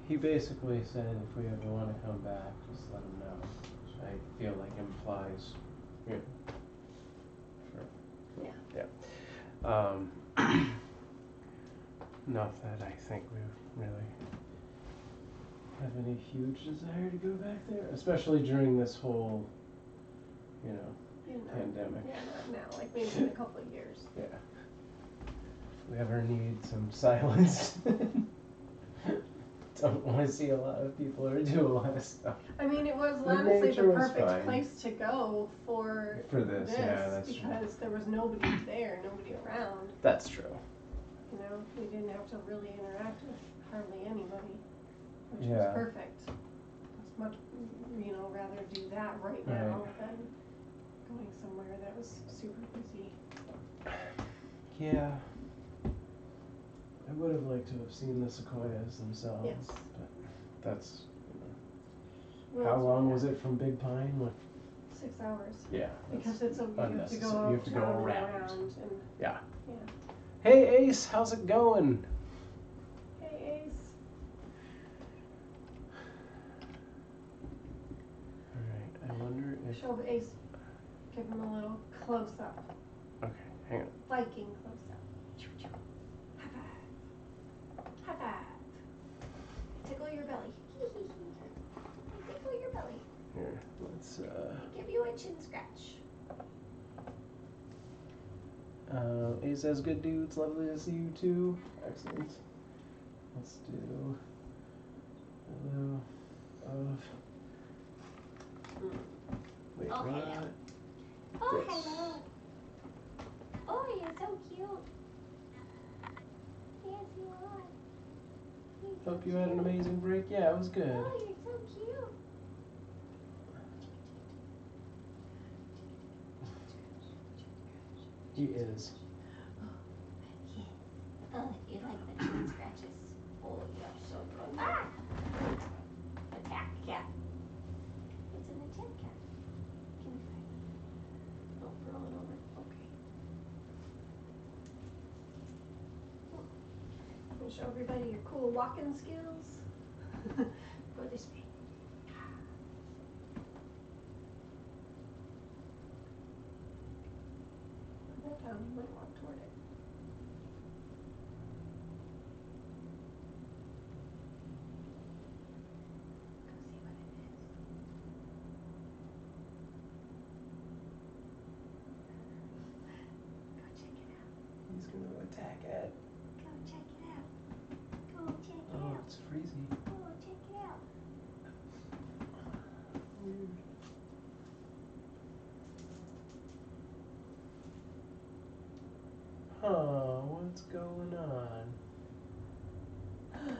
He basically said if we ever want to come back, just let him know. Which I feel like implies, yeah. Sure. Yeah. Yeah. Not that I think we really have any huge desire to go back there, especially during this whole, pandemic. Yeah, not now, like maybe in a couple of years. Yeah. If we ever need some silence. Don't want to see a lot of people or do a lot of stuff. I mean, it was honestly the perfect place to go for this. Yeah, that's because true. there was nobody there, nobody around. That's true. You know, we didn't have to really interact with hardly anybody, which Yeah. was perfect. It's much, rather do that right now than going somewhere that was super busy. Yeah. I would have liked to have seen the sequoias themselves. Yes. But that's, how long was it from Big Pine? 6 hours. Yeah. Because you have to go around. and Yeah. Hey Ace, how's it going? show Ace. Give him a little close up. Okay, hang on. Viking close up. High five. High five. Tickle your belly. Tickle your belly. Here, let's Give you a chin scratch. Ace has good dudes, lovely to see you too. Excellent. Let's do hello of wait, Oh, what? hello. Oh, This. hello. Oh, you're so cute. Yes, you are. You're so Hope you had an cute. amazing break. Yeah, it was good. Oh, you're so cute. He is. Oh, you like the chin scratches. Oh, you're so good. Ah! Attack cat. It's an attack cat. Give me 5. Oh, rolling over. Okay. I'm gonna show everybody your cool walking skills. Go this way. Put that down. You might walk toward it. He's gonna attack it. Go check it out. Go check it Oh, out. it's freezing. Go check it out. Weird. Huh, what's going on?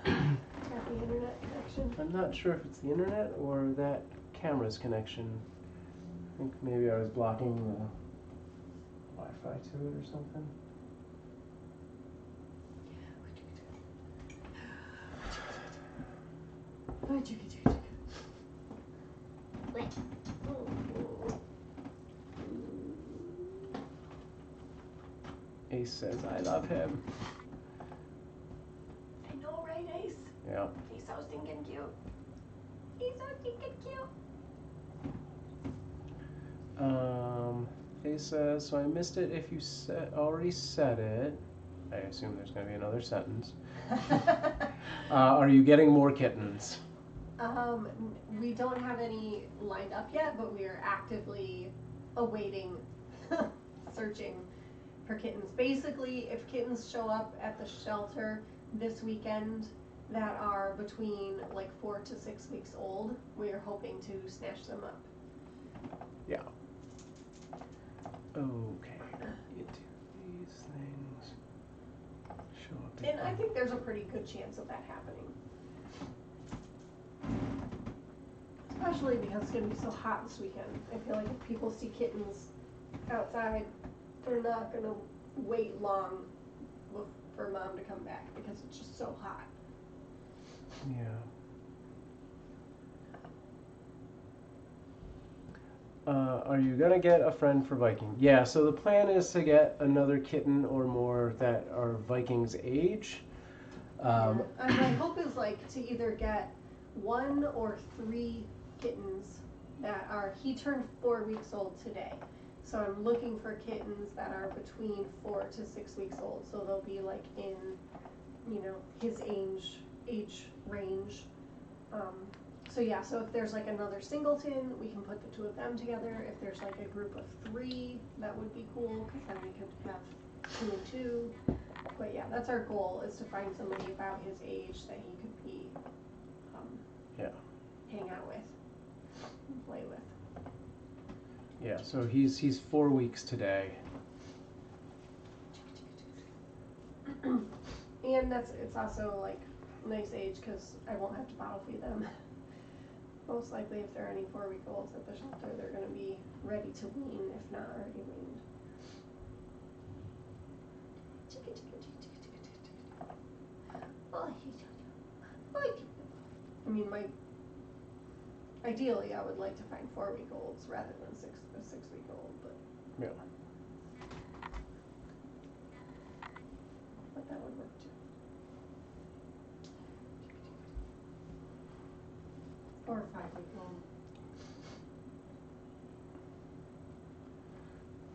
Got the internet connection. I'm not sure if it's the internet or that camera's connection. I think maybe I was blocking the Wi-Fi to it or something. Ace says, I love him. I know, right, Ace? Yeah. He's so stinking cute. He's so stinking cute. Ace says, so I missed it if you already said it. I assume there's going to be another sentence. Are you getting more kittens? We don't have any lined up yet, but we are actively awaiting, searching for kittens. Basically, if kittens show up at the shelter this weekend that are between like 4 to 6 weeks old, we are hoping to snatch them up. Yeah. Okay. You do these things. Show up. And I think there's a pretty good chance of that happening. Especially because it's going to be so hot this weekend. I feel like if people see kittens outside, they're not going to wait long for mom to come back because it's just so hot. Yeah. Are you gonna get a friend for Viking? Yeah, so the plan is to get another kitten or more that are Viking's age. And my hope is like to either get 1 or 3 kittens that are, he turned 4 weeks old today. So I'm looking for kittens that are between 4 to 6 weeks old. So they'll be like in, his age range. So yeah, so if there's like another singleton, we can put the 2 of them together. If there's like a group of 3, that would be cool, because then we could have 2 and 2. But yeah, that's our goal, is to find somebody about his age that he could be, hang out with and play with. Yeah, so he's 4 weeks today. And it's also like a nice age because I won't have to bottle feed them. Most likely, if there are any 4-week-olds at the shelter, they're going to be ready to wean, if not already weaned. I mean, ideally, I would like to find 4-week-olds rather than a 6-week-old, but Yeah. that would work too. Or a 5-week-old.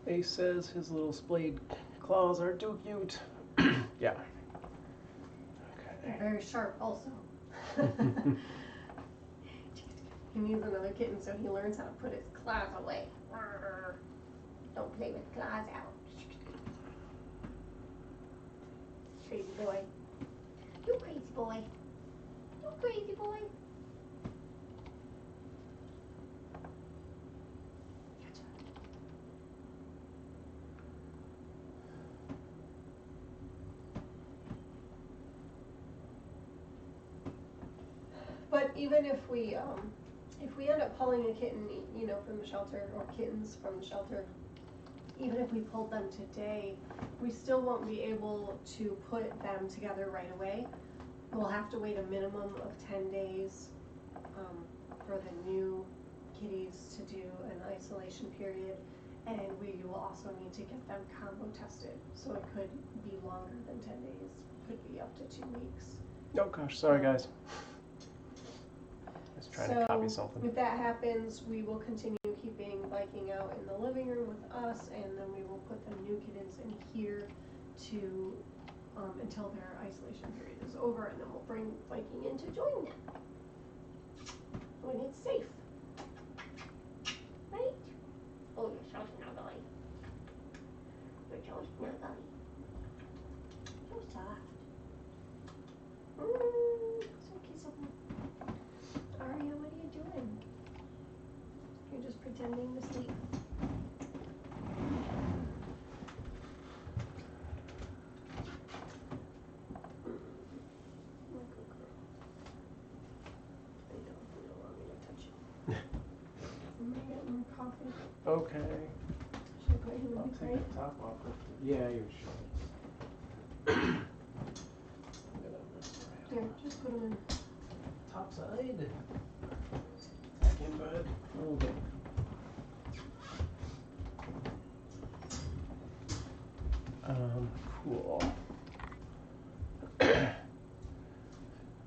Ace says his little splayed claws are too cute. Yeah. They're very sharp also. He needs another kitten so he learns how to put his claws away. Don't play with claws out. Crazy boy. You crazy boy. You crazy boy. But even if we end up pulling a kitten, you know, from the shelter, or kittens from the shelter, even if we pulled them today, we still won't be able to put them together right away. We'll have to wait a minimum of 10 days for the new kitties to do an isolation period, and we will also need to get them combo tested. So it could be longer than 10 days, could be up to 2 weeks. Oh gosh, sorry guys. Just trying to copy So something. if that happens, we will continue keeping Viking out in the living room with us, and then we will put the new kittens in here to until their isolation period is over, and then we'll bring Viking in to join them when it's safe. Right? Oh, you're so snuggly. You're so snuggly. So soft. So kissable. Arya, what are you doing? You're just pretending to sleep. Coffee. Okay. Should I put him in I'll the take crate? the top off. Yeah, you should. Here, just put him in. Top side. Back in, bud. Okay. Cool.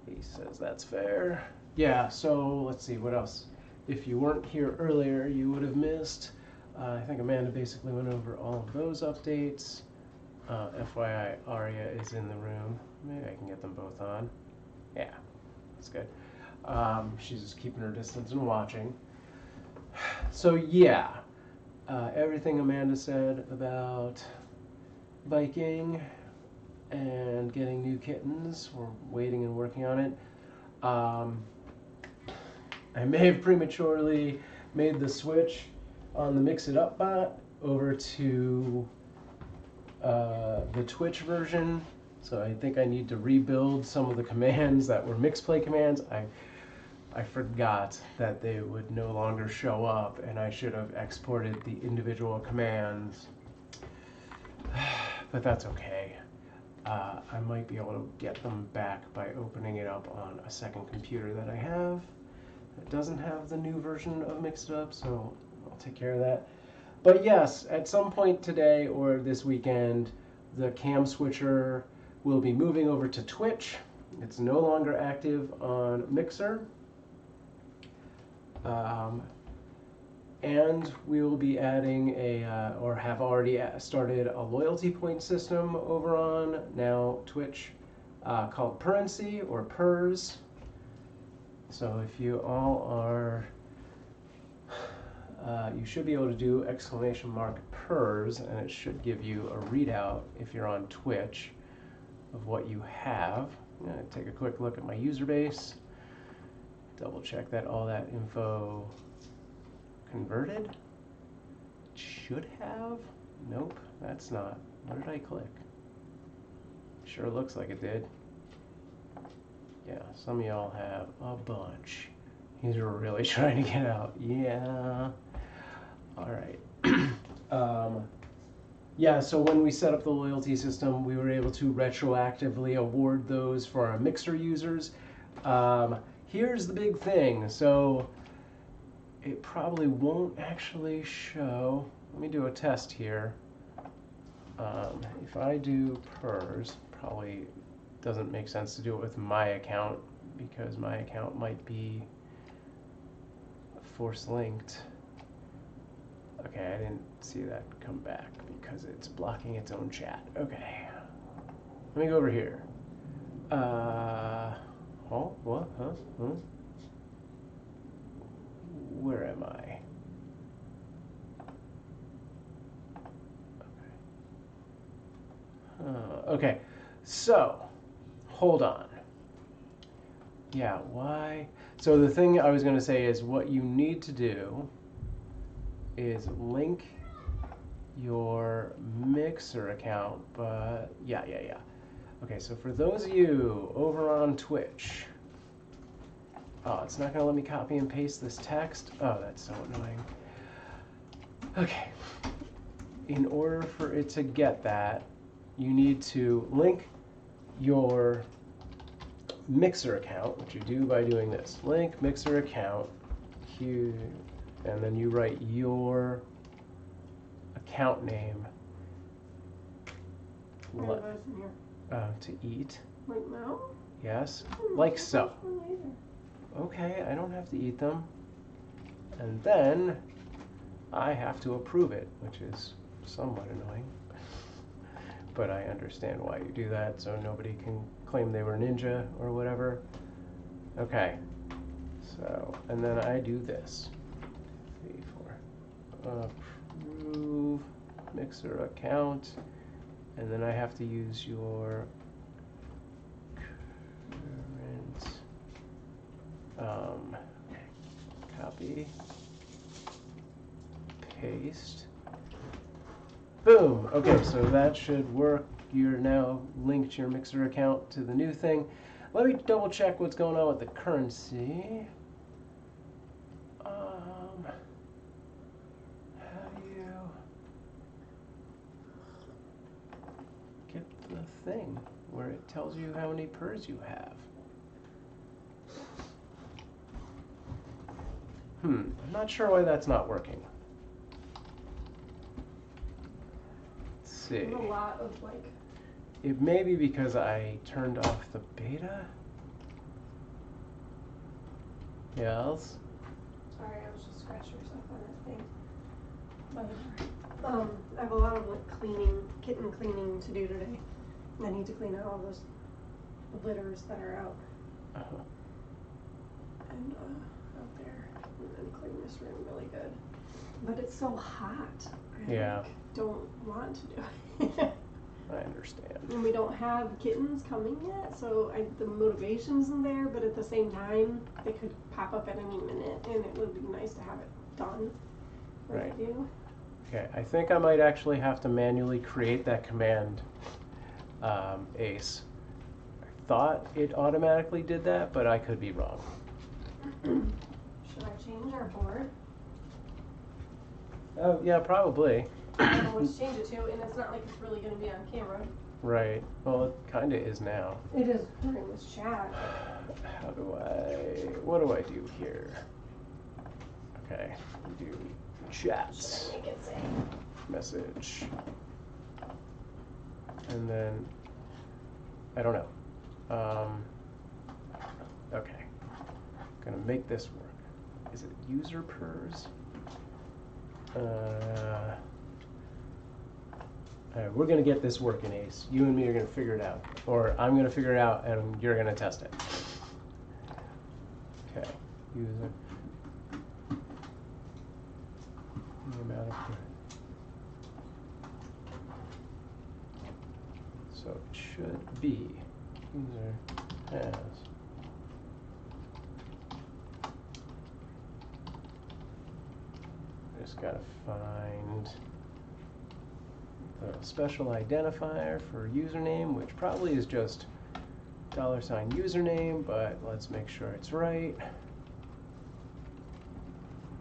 He says that's fair. Yeah, so let's see, what else? If you weren't here earlier, you would have missed. I think Amanda basically went over all of those updates. FYI, Arya is in the room. Maybe I can get them both on. Yeah, that's good. She's just keeping her distance and watching. So yeah, everything Amanda said about Viking and getting new kittens, we're waiting and working on it. I may have prematurely made the switch on the Mix It Up bot over to the Twitch version, so I think I need to rebuild some of the commands that were mixplay commands. I forgot that they would no longer show up, and I should have exported the individual commands, but that's okay. I might be able to get them back by opening it up on a second computer that I have. It doesn't have the new version of Mix It Up, so I'll take care of that. But yes, at some point today or this weekend, the cam switcher will be moving over to Twitch. It's no longer active on Mixer. And we will be adding or have already started a loyalty point system over on now Twitch called Purrency or Purrs. So if you all are, you should be able to do !Purrs, and it should give you a readout if you're on Twitch of what you have. I'm going to take a quick look at my user base, double check that all that info converted. Should have. Nope, that's not. What did I click? Sure looks like it did. Yeah, some of y'all have a bunch. He's really trying to get out. Yeah. All right. Yeah, so when we set up the loyalty system, we were able to retroactively award those for our Mixer users. Here's the big thing. So it probably won't actually show. Let me do a test here. If I do Purrs, probably doesn't make sense to do it with my account because my account might be force linked. Okay, I didn't see that come back because it's blocking its own chat. Okay. Let me go over here. Oh, what? Huh? Huh? Where am I? Okay, so, hold on. Yeah, why? So the thing I was going to say is what you need to do is link your Mixer account, but yeah. Okay, so for those of you over on Twitch, oh, it's not going to let me copy and paste this text? Oh, that's so annoying. Okay, in order for it to get that, you need to link your Mixer account, which you do by doing this. Link Mixer account here, and then you write your account name to eat. Right now? Yes, like so. Okay, I don't have to eat them. And then I have to approve it, which is somewhat annoying. But I understand why you do that, so nobody can claim they were ninja or whatever. Okay, so, and then I do this. 3, 4. Approve Mixer account, and then I have to use your current, copy, paste. Boom! Okay, so that should work. You're now linked your Mixer account to the new thing. Let me double check what's going on with the currency. How do you get the thing where it tells you how many purrs you have? I'm not sure why that's not working. See. There's a lot of like. It may be because I turned off the beta. Yes. Sorry, I was just scratching yourself on that thing. But I have a lot of like kitten cleaning to do today. I need to clean out all those litters that are out. And out there, and then clean this room really good. But it's so hot. I don't want to do it. I understand. And we don't have kittens coming yet, so the motivation's in there, but at the same time, they could pop up at any minute, and it would be nice to have it done. Right. I do. Okay, I think I might actually have to manually create that command, Ace. I thought it automatically did that, but I could be wrong. Should I change our board? Oh, yeah, probably. I don't know what to change it to, and it's not like it's really going to be on camera. Right. Well, it kind of is now. It is during this chat. What do I do here? Okay, do chats. Should I make it say? Message. And then, I don't know. Okay. Gonna make this work. Is it user purrs? Alright, we're gonna get this working, Ace. You and me are gonna figure it out. Or I'm gonna figure it out and you're gonna test it. Okay. User. The amount of so it should be user has just gotta find the special identifier for username, which probably is just $username, but let's make sure it's right.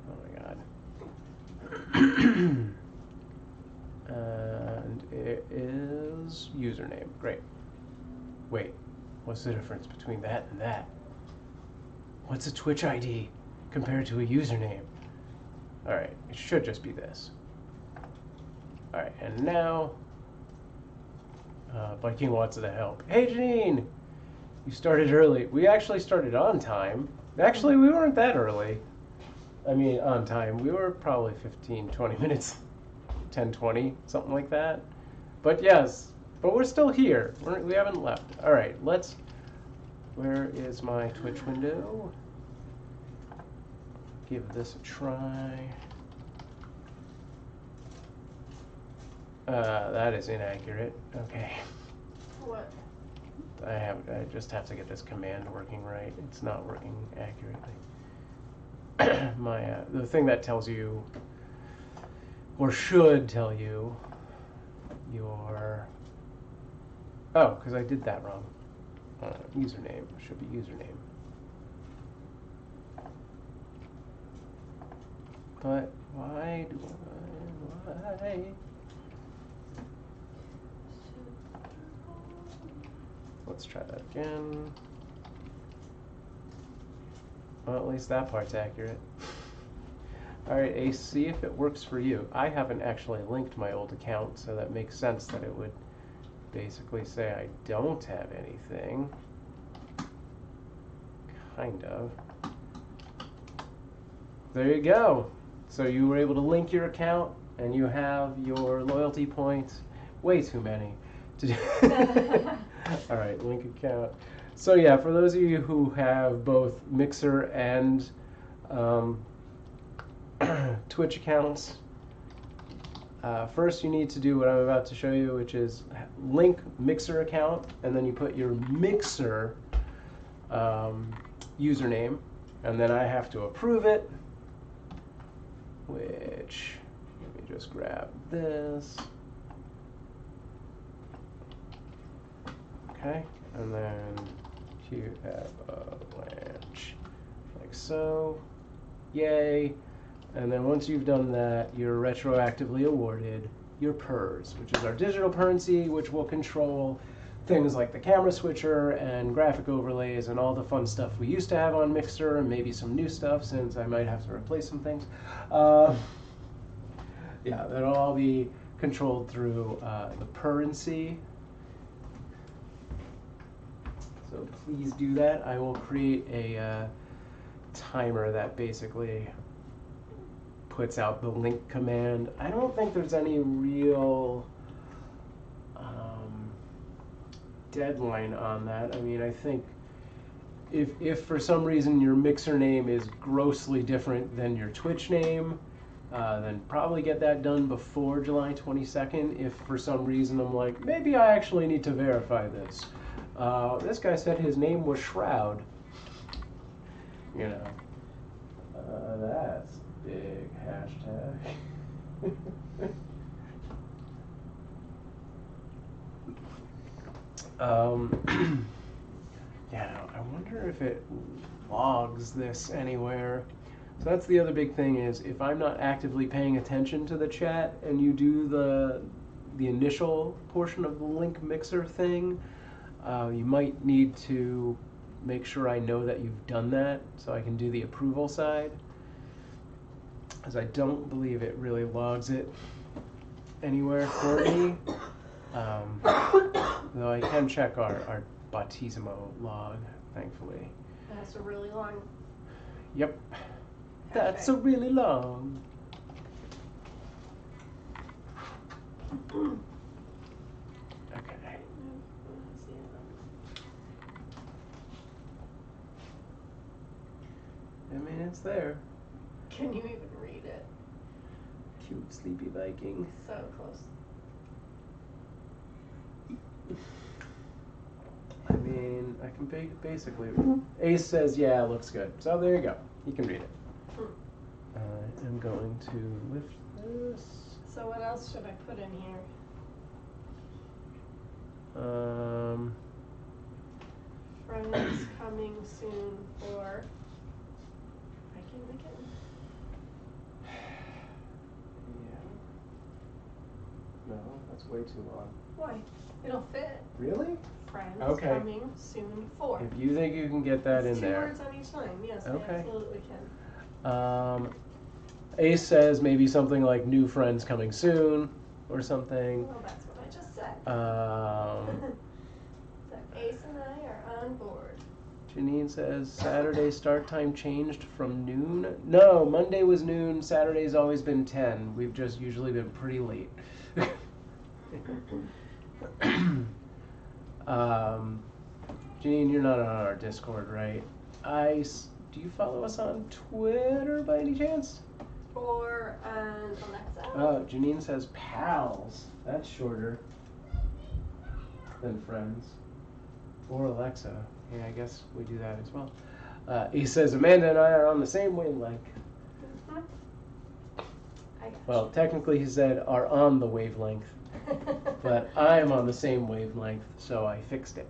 Oh my god. And it is username. Great. Wait, what's the difference between that and that? What's a Twitch ID compared to a username? Alright, it should just be this. Alright, and now Viking wants to help. Hey Jeannine! You started early. We actually started on time. Actually, we weren't that early. I mean, on time. We were probably 15, 20 minutes, 10, 20, something like that. But yes, but we're still here. We haven't left. All right, let's. Where is my Twitch window? Give this a try. That is inaccurate. Okay. What? I just have to get this command working right. It's not working accurately. The thing that tells you, or should tell you, your. Oh, because I did that wrong. Username should be username. But why do why? Let's try that again. Well, at least that part's accurate. Alright, Ace, see if it works for you. I haven't actually linked my old account, so that makes sense that it would basically say I don't have anything. Kind of. There you go. So you were able to link your account, and you have your loyalty points. Way too many. Alright, link account. So yeah, for those of you who have both Mixer and Twitch accounts, first you need to do what I'm about to show you, which is link Mixer account, and then you put your Mixer username, and then I have to approve it, which, let me just grab this. Okay, and then you have a branch like so. Yay. And then once you've done that, you're retroactively awarded your PURs, which is our digital currency, which will control things like the camera switcher and graphic overlays and all the fun stuff we used to have on Mixer, and maybe some new stuff since I might have to replace some things. Yeah, that'll all be controlled through the Purrency. So please do that. I will create a timer that basically puts out the link command. I don't think there's any real deadline on that. I mean, I think if for some reason your Mixer name is grossly different than your Twitch name, then probably get that done before July 22nd. If for some reason I'm like, maybe I actually need to verify this. This guy said his name was Shroud. You know, that's big hashtag. Yeah, I wonder if it logs this anywhere. So that's the other big thing is if I'm not actively paying attention to the chat and you do the initial portion of the link Mixer thing, you might need to make sure I know that you've done that so I can do the approval side, because I don't believe it really logs it anywhere for me. Though I can check our Bautismo log, thankfully. That's a really long. Yep. That's a really long. Okay. I mean, it's there. Can you even read it? Cute, sleepy Viking. So close. I mean, I can basically. Ace says, yeah, it looks good. So there you go. You can read it. I am going to lift this. So what else should I put in here? Friends coming soon for Viking the Kitten. Yeah. No, that's way too long. Why? It'll fit. Really? Friends Okay. coming soon for. If you think you can get that It's in two there. words on each line. Yes, Okay. I absolutely can. Ace says maybe something like new friends coming soon or something. Well, that's what I just said. Um, So Ace and I are on board. Jeannine says Saturday start time changed from noon. No, Monday was noon. Saturday's always been 10. We've just usually been pretty late. Jeannine, you're not on our Discord, right? Do you follow us on Twitter by any chance? Or Alexa. Oh, Jeannine says pals. That's shorter than friends. Or Alexa. Yeah, I guess we do that as well. He says Amanda and I are on the same wavelength. Well, technically he said are on the wavelength, but I'm on the same wavelength, so I fixed it.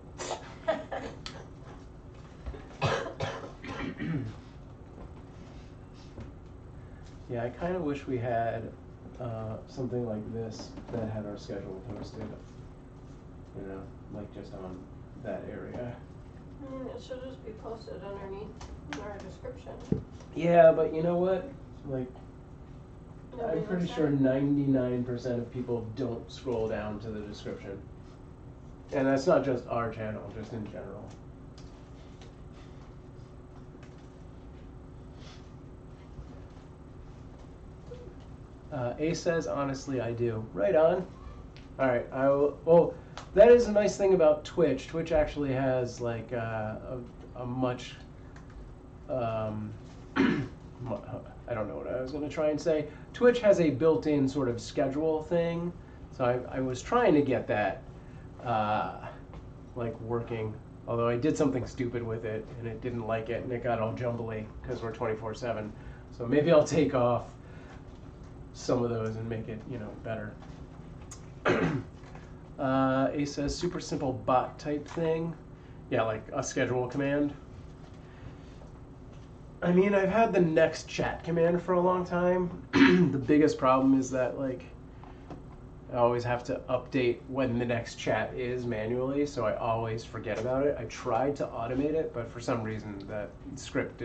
Yeah, I kind of wish we had something like this that had our schedule posted, you know, like just on that area. It should just be posted underneath in our description. Yeah, but you know what? Like, Nobody I'm pretty looks at sure it. 99% of people don't scroll down to the description. And that's not just our channel, just in general. A says, honestly, I do. Right on. All right. Well, that is a nice thing about Twitch. Twitch actually has like a much. I don't know what I was going to try and say. Twitch has a built-in sort of schedule thing. So I was trying to get that like working. Although I did something stupid with it and it didn't like it and it got all jumbly because we're 24/7. So maybe I'll take off some of those and make it, you know, better. A says super simple bot type thing. Yeah, like a schedule command. I mean, I've had the next chat command for a long time. The biggest problem is that, like, I always have to update when the next chat is manually, so I always forget about it. I tried to automate it, but for some reason that script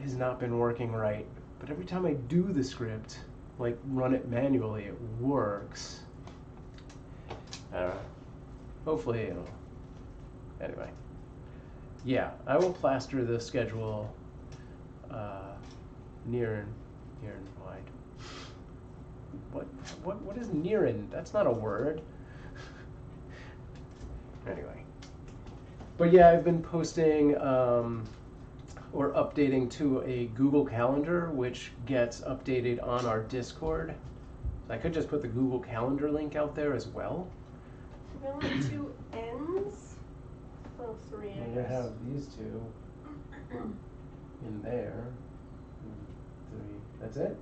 has not been working right. But every time I do the script, like run it manually, it works. I don't know. Hopefully it'll. Anyway. Yeah, I will plaster the schedule near and wide. What is near and? That's not a word. Anyway. But yeah, I've been posting or updating to a Google Calendar, which gets updated on our Discord. I could just put the Google Calendar link out there as well. We only have 2 N's. Oh, 3 I'm N's. gonna have these two in there. 3. That's it?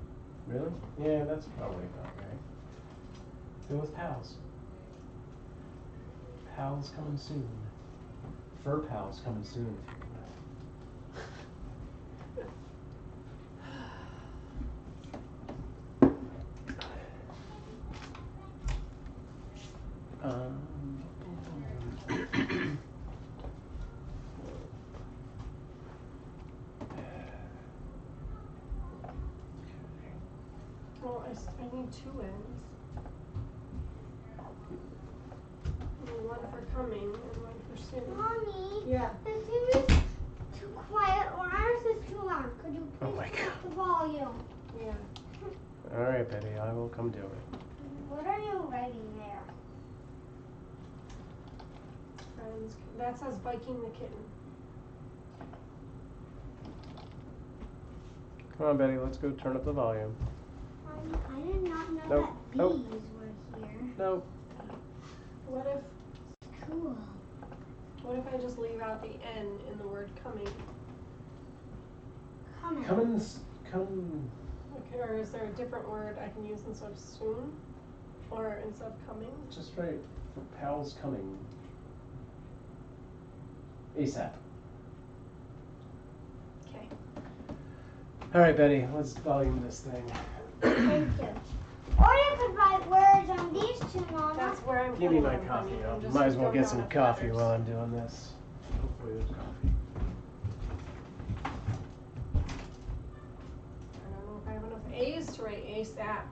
Really? Yeah, that's probably about right. Go with pals. Pals coming soon. Fur pals coming soon. Well, I need 2 N's. One for coming and one for soon. Mommy, Yeah. the TV is too quiet or ours is too loud. Could you Oh please my cut God. the volume? Yeah. All right, Betty, I will come do it. What are you writing there? Friends. That says Viking the kitten. Come on, Betty, let's go turn up the volume. I did not know Nope. that Nope. bees were here. Nope. What if Cool. I just leave out the N in the word coming? Come Come. Okay, or is there a different word I can use instead of soon? Or instead of coming? Just write for pals coming. ASAP. Okay. All right, Betty, let's volume this thing. Thank you. Or you could write words on these two, Mama. That's where I'm Give me my putting them, coffee. honey. I I'm just might as well going get some out of coffee letters. while I'm doing this. Hopefully there's coffee. I don't know if I have enough A's to write ASAP.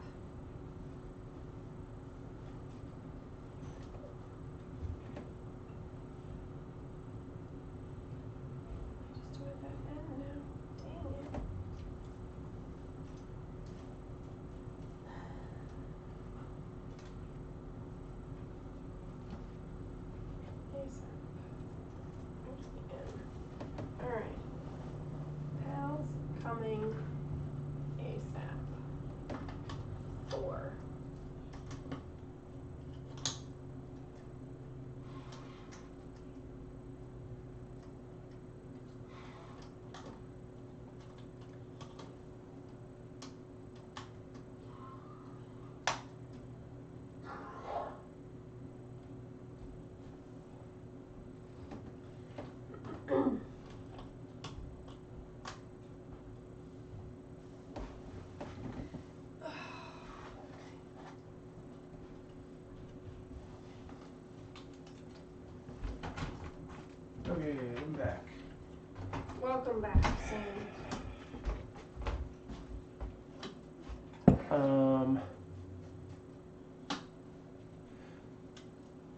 Okay, I'm back. Welcome back, Sam.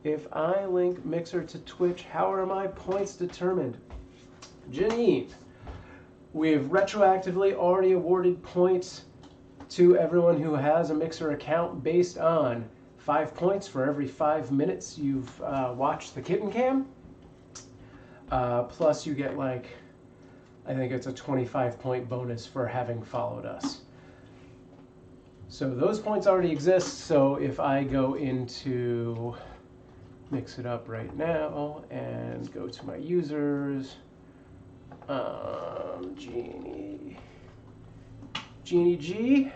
If I link Mixer to Twitch, how are my points determined? Jeannine, we've retroactively already awarded points to everyone who has a Mixer account based on 5 points for every 5 minutes you've watched the Kitten Cam. Plus you get like, I think it's a 25-point bonus for having followed us. So those points already exist, so if I go into Mix It Up right now and go to my users, Jeannine G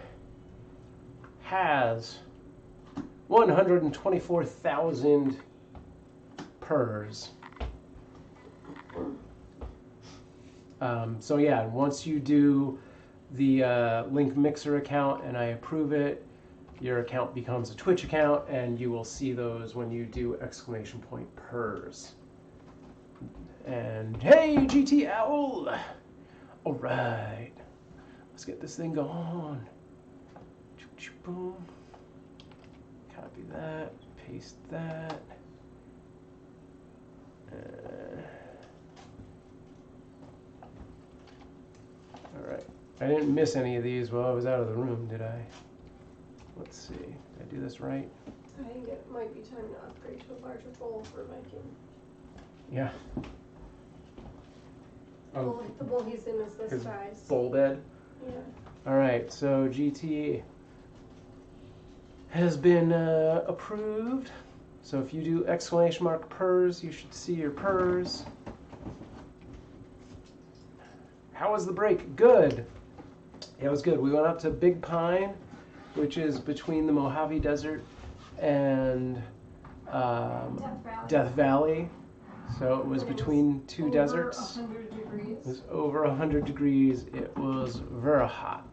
has 124,000 purrs. So yeah, once you do the Link Mixer account and I approve it, your account becomes a Twitch account, and you will see those when you do ! purrs. And hey, GT Owl! All right, let's get this thing going. Boom. Copy that, paste that. All right. I didn't miss any of these while I was out of the room, did I? Let's see. Did I do this right? I think it might be time to upgrade to a larger bowl for Viking. Yeah. The bowl he's in is this His size. bowl bed. Yeah. All right. So GT has been approved. So if you do ! purrs, you should see your purrs. How was the break? Good. Yeah, it was good. We went up to Big Pine, which is between the Mojave Desert and Death Valley. So it was between two deserts. 100 degrees. It was over 100 degrees. It was very hot.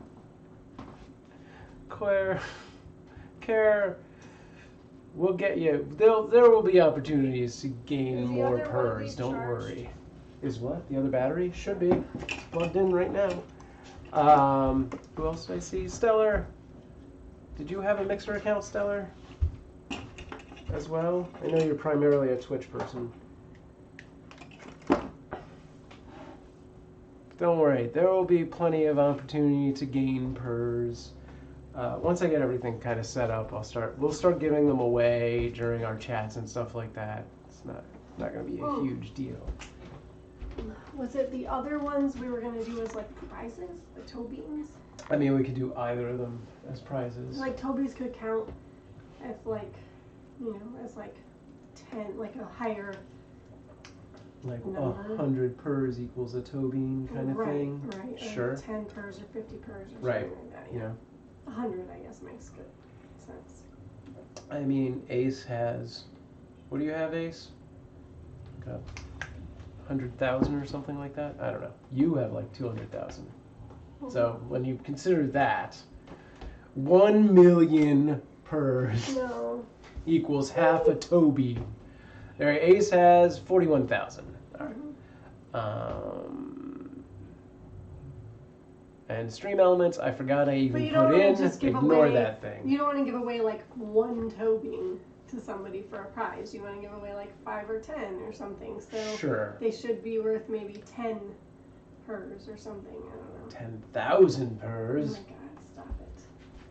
Care, we'll get you. There will be opportunities to gain more purrs. Don't worry. Is what? The other battery? Should be. It's plugged in right now. Who else did I see? Stellar. Did you have a Mixer account, Stellar? As well? I know you're primarily a Twitch person. Don't worry. There will be plenty of opportunity to gain purrs. Once I get everything kind of set up, we'll start giving them away during our chats and stuff like that. It's not going to be a huge deal. Was it the other ones we were going to do as like prizes? The Tobies? I mean, we could do either of them as prizes. Like Tobies could count as like, as like 10, like a higher Like number. 100 purrs equals a Tobin kind of thing. Right. Sure. 10 purrs or 50 purrs or Right. something like that. Yeah. 100, I guess, makes good sense. I mean, Ace has. What do you have, Ace? Got 100,000 or something like that? I don't know. You have like 200,000. So when you consider that, 1 million purrs equals half a Toby. There, Ace has 41,000. All right. And Stream Elements, I forgot I even put in. Ignore that thing. You don't want to give away like 1 Tobin to somebody for a prize. You want to give away like 5 or 10 or something. So Sure. they should be worth maybe 10 purrs or something. I don't know. 10,000 purrs. Oh my god, stop it.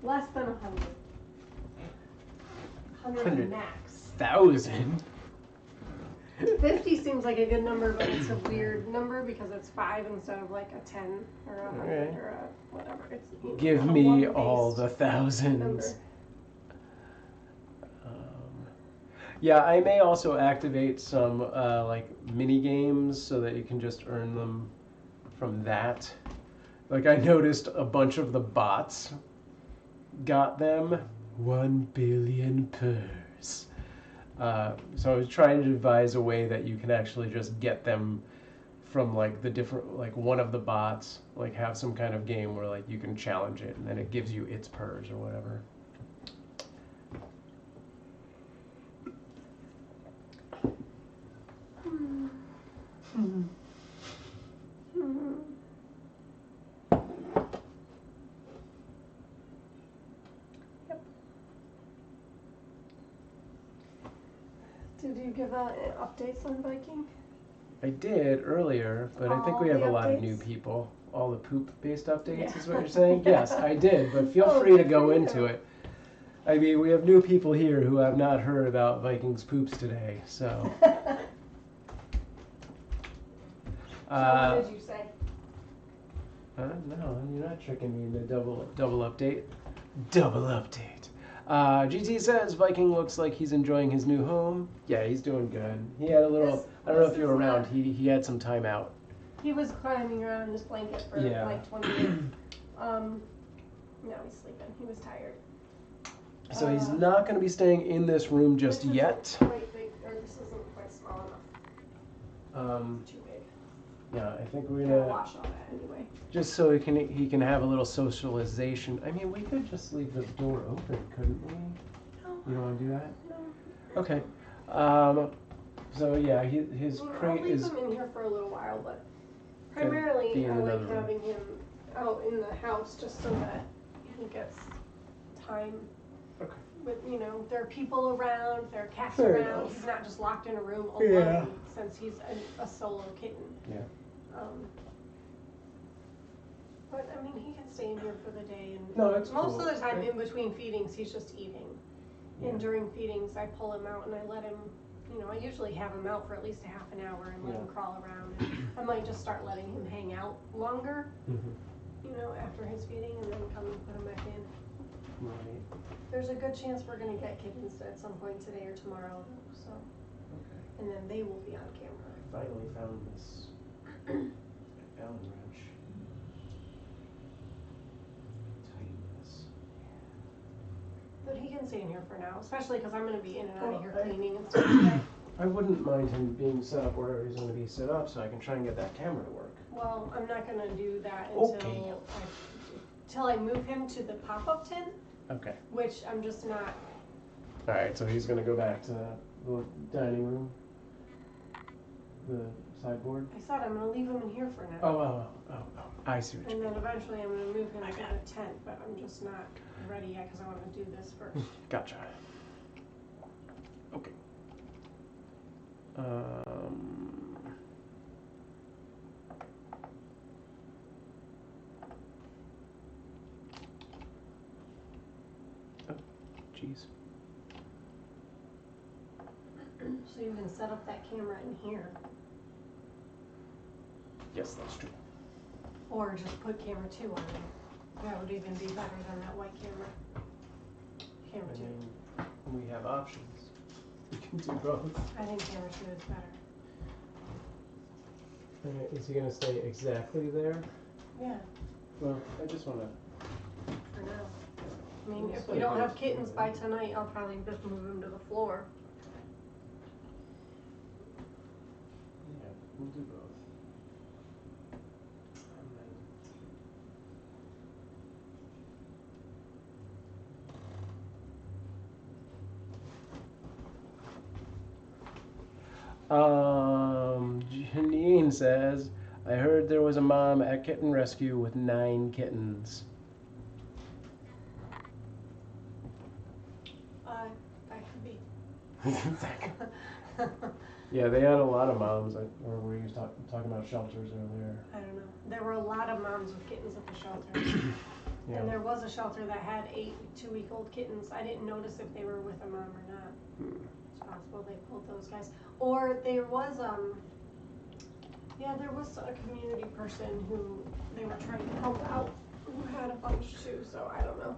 Less than 100. 100 max. 1,000? 50 seems like a good number, but it's a weird number because it's 5 instead of like a 10 or a 100 or a whatever. It's, Give me all the thousands. number. Yeah, I may also activate some like mini games so that you can just earn them from that. Like I noticed a bunch of the bots got them 1 billion purrs. So I was trying to devise a way that you can actually just get them from like the different, like one of the bots, like have some kind of game where like you can challenge it and then it gives you its purrs or whatever. Did you give out updates on Viking? I did earlier, but I think we have a lot of new updates? people. All the poop-based updates Yeah. is what you're saying? Yes, I did, but feel Oh, free to good go for you. into it. I mean, we have new people here who have not heard about Viking's poops today, so. What did you say? No, you're not tricking me into double update. Double update. GT says Viking looks like he's enjoying his new home. Yeah, he's doing good. He had a little, I don't know if you were around, he had some time out. He was climbing around his blanket for Yeah. like 20 minutes. Now he's sleeping. He was tired. So he's not going to be staying in this room just This yet. isn't quite big, or this isn't quite small enough. Too big. Yeah, I think we're Gonna gonna wash all that anyway. just so he can have a little socialization. I mean, we could just leave the door open, couldn't we? No. You don't want to do that? No. Okay. So yeah, his crate I'll leave is him in here for a little while, but Gonna primarily be in I like another room. having him out in the house just so that he gets time. Okay. With, there are people around, there are cats Fair around. enough. He's not just locked in a room alone Yeah. since he's a solo kitten. Yeah. But I mean, he can stay in here for the day, and No, it's most cool. of the time in between feedings, he's just eating. Yeah. And during feedings, I pull him out and I let him. I usually have him out for at least a half an hour and let him crawl around. And I might just start letting him hang out longer, after his feeding, and then come and put him back in. Right. There's a good chance we're gonna get kittens at some point today or tomorrow, so. Okay. And then they will be on camera. I finally found this Allen wrench. Tighten this. But he can stay in here for now, especially because I'm gonna be in and out Well, of here I- cleaning and stuff today. I wouldn't mind him being set up wherever he's going to be set up, so I can try and get that camera to work. Well, I'm not gonna do that Okay. until I move him to the pop-up tin, Okay. which I'm just not. All right, so he's going to go back to the dining room, the sideboard. I said I'm gonna leave him in here for now. Oh, I see what you And mean. then eventually I'm gonna move him I to got the tent, but I'm just not ready yet because I want to do this first. Gotcha. Okay. Oh, jeez. So you can set up that camera in here, Yes, that's true. or just put camera 2 on it. That would even be better than that white camera. Camera I 2. mean, we have options. We can do both. I think camera 2 is better. Is he going to stay exactly there? Yeah, Well, I just want to. for now. I mean, if we don't have kittens by tonight, I'll probably just move him to the floor. Yeah, we'll do both. Jeannine says, I heard there was a mom at Kitten Rescue with 9 kittens. That could be. Yeah, they had a lot of moms. Or were you talking about shelters earlier? I don't know. There were a lot of moms with kittens at the shelter. Yeah. And there was a shelter that had 8 2-week-old kittens. I didn't notice if they were with a mom or not. It's possible they pulled those guys. Or there was there was a community person who they were trying to help out who had a bunch too, so I don't know.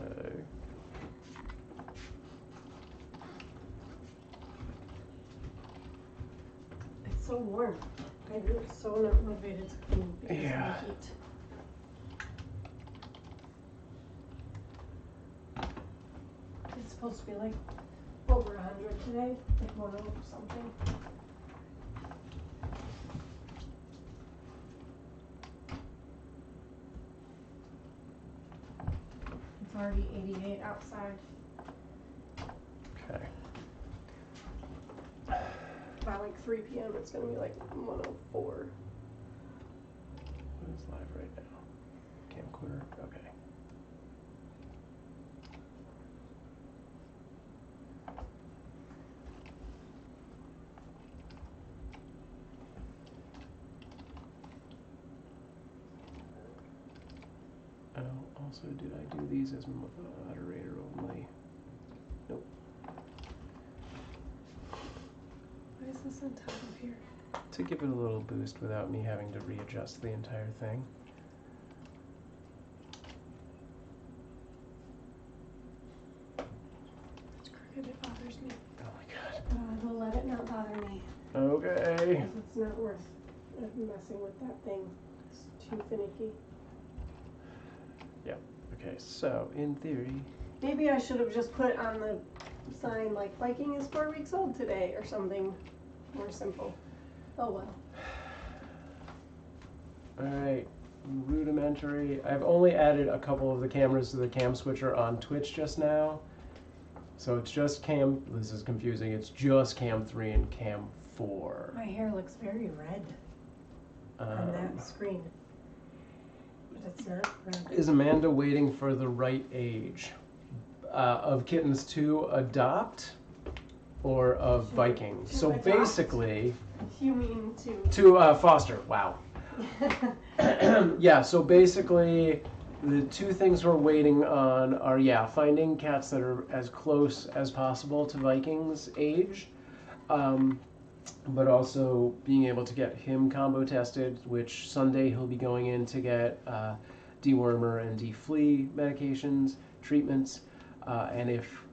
Okay. It's so warm. I'm so not motivated to clean because Yeah. of the heat. supposed to be like over 100 today, like 100 something. It's already 88 outside. Okay. By like 3 p.m. it's gonna be like 104. What is live right now? Camcorder? Okay. Oh, also, did I do these as moderator only? Nope. Why is this on top of here? To give it a little boost without me having to readjust the entire thing. It's crooked, it bothers me. Oh my god. But I will let it not bother me. Okay. Because it's not worth messing with that thing. It's too finicky. Yep. Okay, so in theory. Maybe I should have just put on the sign like Viking is 4 weeks old today or something more simple. Oh well. Alright. Rudimentary. I've only added a couple of the cameras to the cam switcher on Twitch just now. So it's just cam. This is confusing. It's just cam 3 and cam 4. My hair looks very red on that screen. But it's not red. Is Amanda waiting for the right age of kittens to adopt or of Vikings? To So adopt? basically, You mean to foster. Wow. Yeah, so basically the two things we're waiting on are, yeah, finding cats that are as close as possible to Vikings age, but also being able to get him combo tested, which Sunday he'll be going in to get dewormer and deflea medications, treatments, and if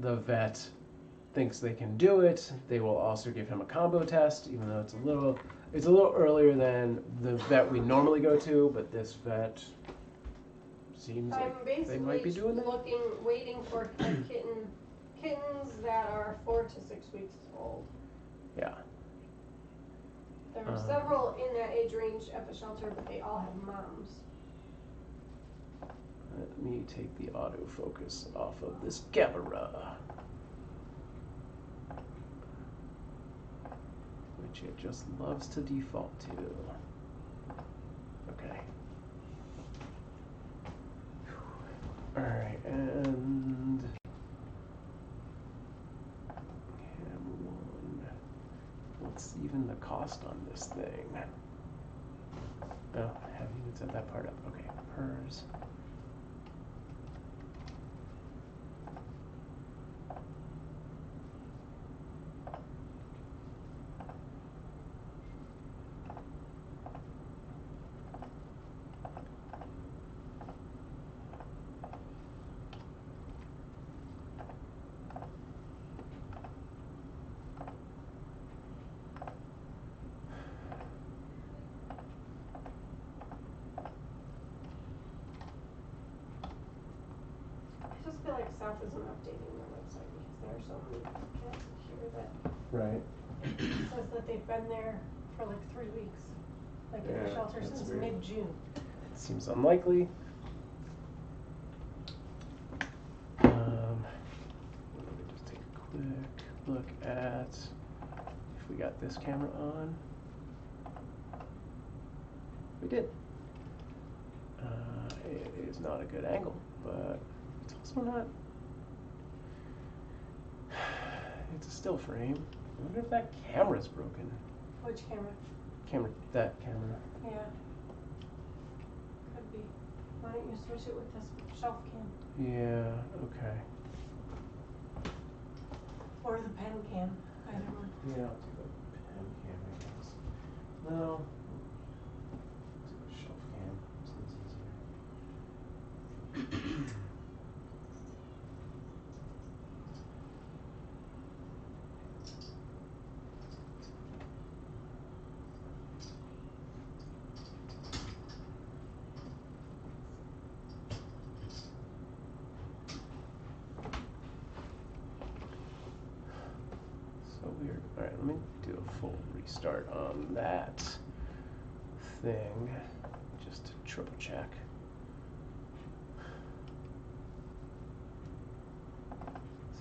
the vet thinks they can do it, they will also give him a combo test, even though it's a little earlier than the vet we normally go to, but this vet seems like they might be doing it. waiting for kittens that are 4 to 6 weeks old. Yeah. There are several in that age range at the shelter, but they all have moms. Let me take the autofocus off of this camera, which it just loves to default to. Okay. Alright, and cam 1. What's even the cost on this thing? Oh, I haven't even set that part up. Okay, PERS. I just feel like South isn't updating their website because there are so many cats here that Right. says that they've been there for like 3 weeks. Like in the Yeah, shelter that's since weird. mid-June. Seems unlikely. Let me just take a quick look at if we got this camera on. We did. It is not a good angle, but it's also not. It's a still frame. I wonder if that camera's broken. Which camera? That camera. Yeah. Could be. Why don't you switch it with this shelf cam? Yeah, okay. Or the pen cam. Either one. Yeah, I'll do the pen cam, I guess. No. Do the shelf cam. Seems easier. let me do a full restart on that thing, just to triple check.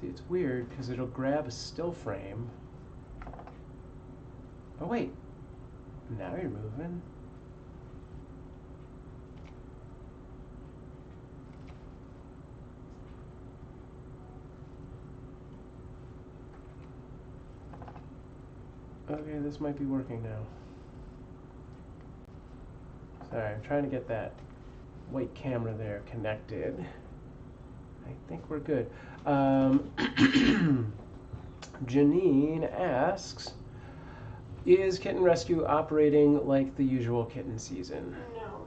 See, it's weird because it'll grab a still frame. Oh wait, now you're moving. Okay, this might be working now. Sorry, I'm trying to get that white camera there connected. I think we're good. Jeannine asks, is Kitten Rescue operating like the usual kitten season? No.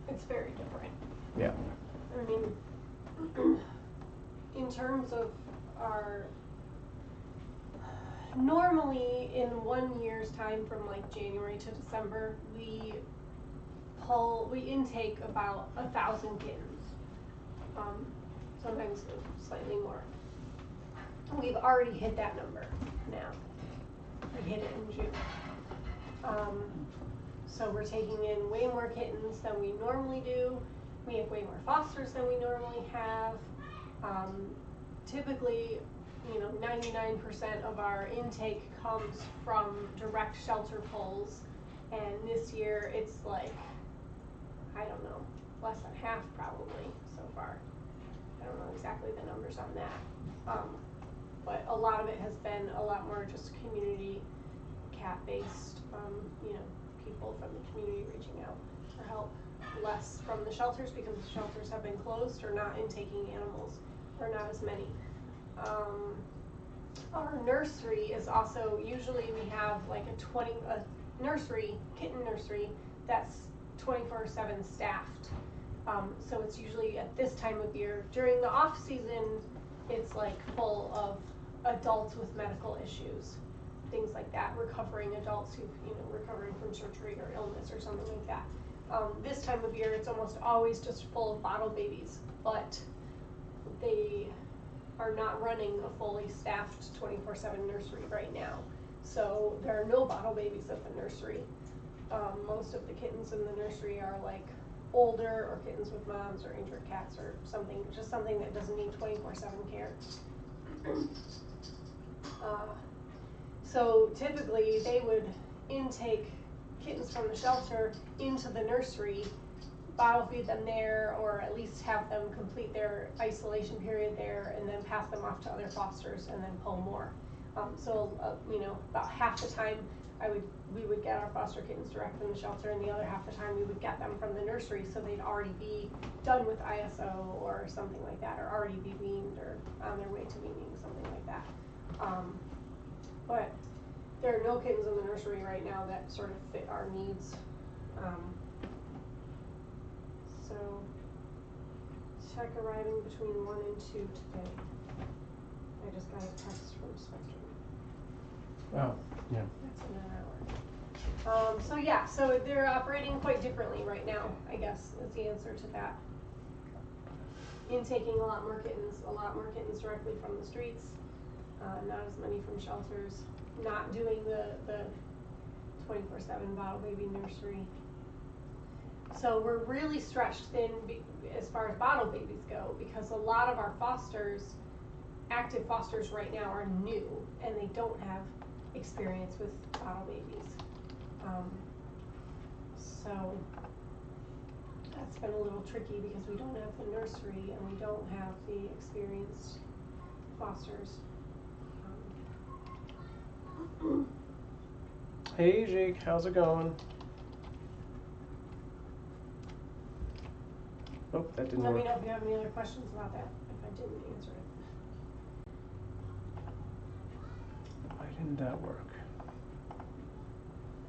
It's very different. Yeah. I mean, in terms of our, normally in 1 year's time from like January to December, we intake about 1,000 kittens. Sometimes slightly more. We've already hit that number now. We hit it in June. So we're taking in way more kittens than we normally do. We have way more fosters than we normally have. Typically, 99% of our intake comes from direct shelter pulls, and this year it's like, I don't know, less than half probably so far. I don't know exactly the numbers on that. But a lot of it has been a lot more just community cat-based, people from the community reaching out for help, less from the shelters because the shelters have been closed or not intaking animals, or not as many. Our nursery is also, usually we have like a kitten nursery that's 24/7 staffed. So it's usually at this time of year. During the off season, it's like full of adults with medical issues, things like that, recovering adults who, recovering from surgery or illness or something like that. This time of year, it's almost always just full of bottle babies, but they are not running a fully staffed 24/7 nursery right now. So there are no bottle babies at the nursery. Most of the kittens in the nursery are like older, or kittens with moms, or injured cats, or something, just something that doesn't need 24/7 care. So typically they would intake kittens from the shelter into the nursery, bottle feed them there, or at least have them complete their isolation period there, and then pass them off to other fosters and then pull more. About half the time we would get our foster kittens direct from the shelter, and the other half the time we would get them from the nursery, so they'd already be done with ISO or something like that, or already be weaned or on their way to weaning, something like that. But there are no kittens in the nursery right now that sort of fit our needs. So check arriving between 1 and 2 today. I just got a text from Spectrum. Oh, yeah. That's in an hour. So they're operating quite differently right now, I guess, is the answer to that. Intaking a lot more kittens directly from the streets, not as many from shelters, not doing the 24/7 bottle baby nursery. So we're really stretched thin as far as bottle babies go, because a lot of our fosters, active fosters right now, are new and they don't have experience with bottle babies. So that's been a little tricky because we don't have the nursery and we don't have the experienced fosters. Hey Jake, how's it going? Oh, that didn't Let work. me know if you have any other questions about that, if I didn't answer it. Why didn't that work?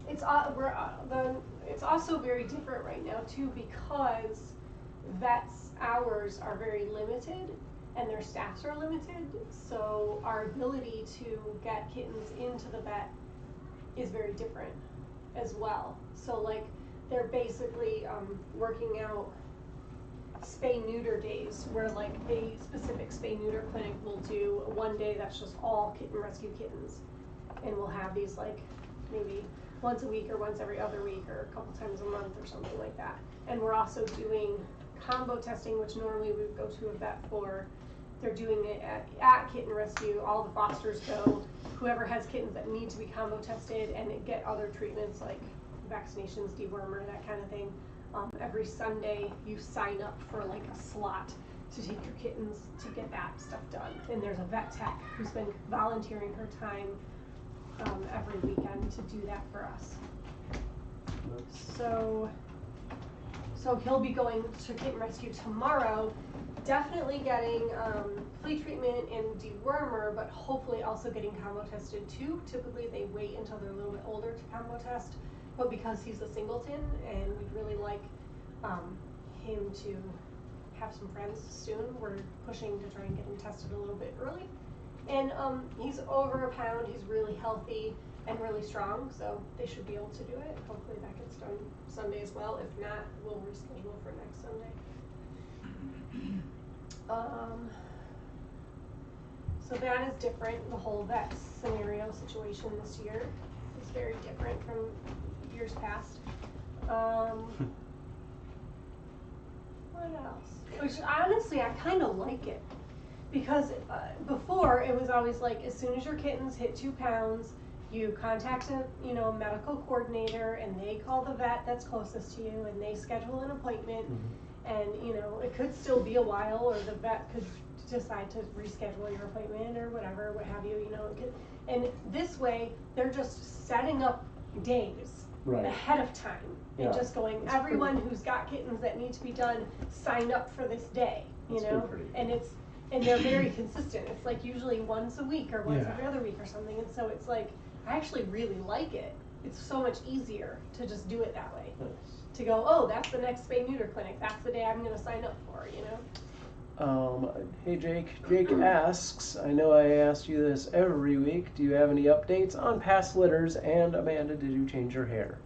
It's also very different right now too, because vets' hours are very limited and their staffs are limited. So our ability to get kittens into the vet is very different as well. So like they're basically working out spay-neuter days, where like a specific spay-neuter clinic will do one day that's just all Kitten Rescue kittens. and we'll have these like maybe once a week or once every other week or a couple times a month or something like that. And we're also doing combo testing, which normally we would go to a vet for. They're doing it at Kitten Rescue. All the fosters go. Whoever has kittens that need to be combo tested and get other treatments like vaccinations, dewormer, that kind of thing. Every Sunday you sign up for like a slot to take your kittens to get that stuff done. And there's a vet tech who's been volunteering her time every weekend to do that for us. So he'll be going to Kitten Rescue tomorrow, definitely getting flea treatment and dewormer, but hopefully also getting combo tested too. Typically they wait until they're a little bit older to combo test, but because he's a singleton and we'd really like him to have some friends soon, we're pushing to try and get him tested a little bit early. And he's over a pound, he's really healthy and really strong, so they should be able to do it. Hopefully that gets done Sunday as well. If not, we'll reschedule for next Sunday. So that is different. The whole vet scenario situation this year is very different from years past. What else? Which honestly, I kind of like it. Because before, it was always like, as soon as your kittens hit 2 pounds, you contact a medical coordinator, and they call the vet that's closest to you, and they schedule an appointment. And it could still be a while, or the vet could decide to reschedule your appointment or whatever, what have you. And this way, they're just setting up days ahead of time, and just going, everyone who's got kittens that need to be done, sign up for this day. And they're very consistent. It's like usually once a week or once every other week or something. And so it's like, I actually really like it. It's so much easier to just do it that way. Nice. To go, oh, that's the next spay neuter clinic. That's the day I'm going to sign up for, Hey Jake. Jake asks, I know I asked you this every week, do you have any updates on past litters? And Amanda, did you change your hair?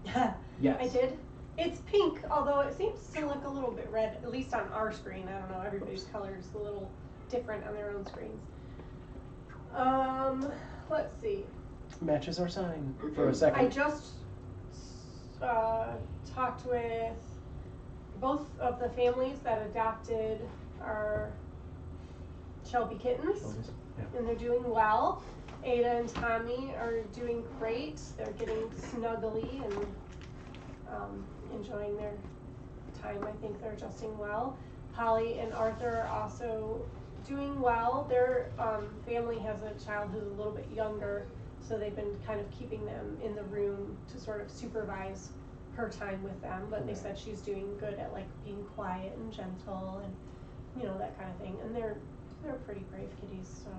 Yes. I did. It's pink, although it seems to look a little bit red, at least on our screen. I don't know, everybody's color is a little different on their own screens. Let's see. Matches our sign for a second. I just talked with both of the families that adopted our Shelby kittens, and they're doing well. Ada and Tommy are doing great. They're getting snuggly and enjoying their time. I think they're adjusting well. Polly and Arthur are also doing well. Their family has a child who's a little bit younger, so they've been kind of keeping them in the room to sort of supervise her time with them. But they said she's doing good at like being quiet and gentle and that kind of thing. And they're pretty brave kitties. So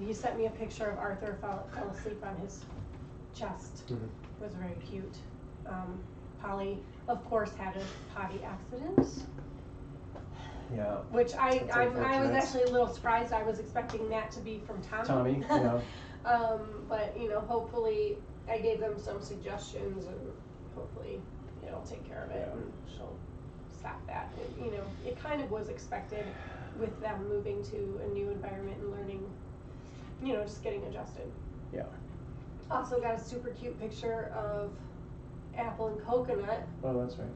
he sent me a picture of Arthur fell asleep on his chest. It was very cute. Polly, of course, had a potty accident. Yeah. Which I was actually a little surprised. I was expecting that to be from Tommy. But hopefully I gave them some suggestions, and hopefully I'll take care of it and she'll stop that. It kind of was expected with them moving to a new environment and learning, just getting adjusted. Yeah. Also got a super cute picture of Apple and Coconut. Oh, that's right.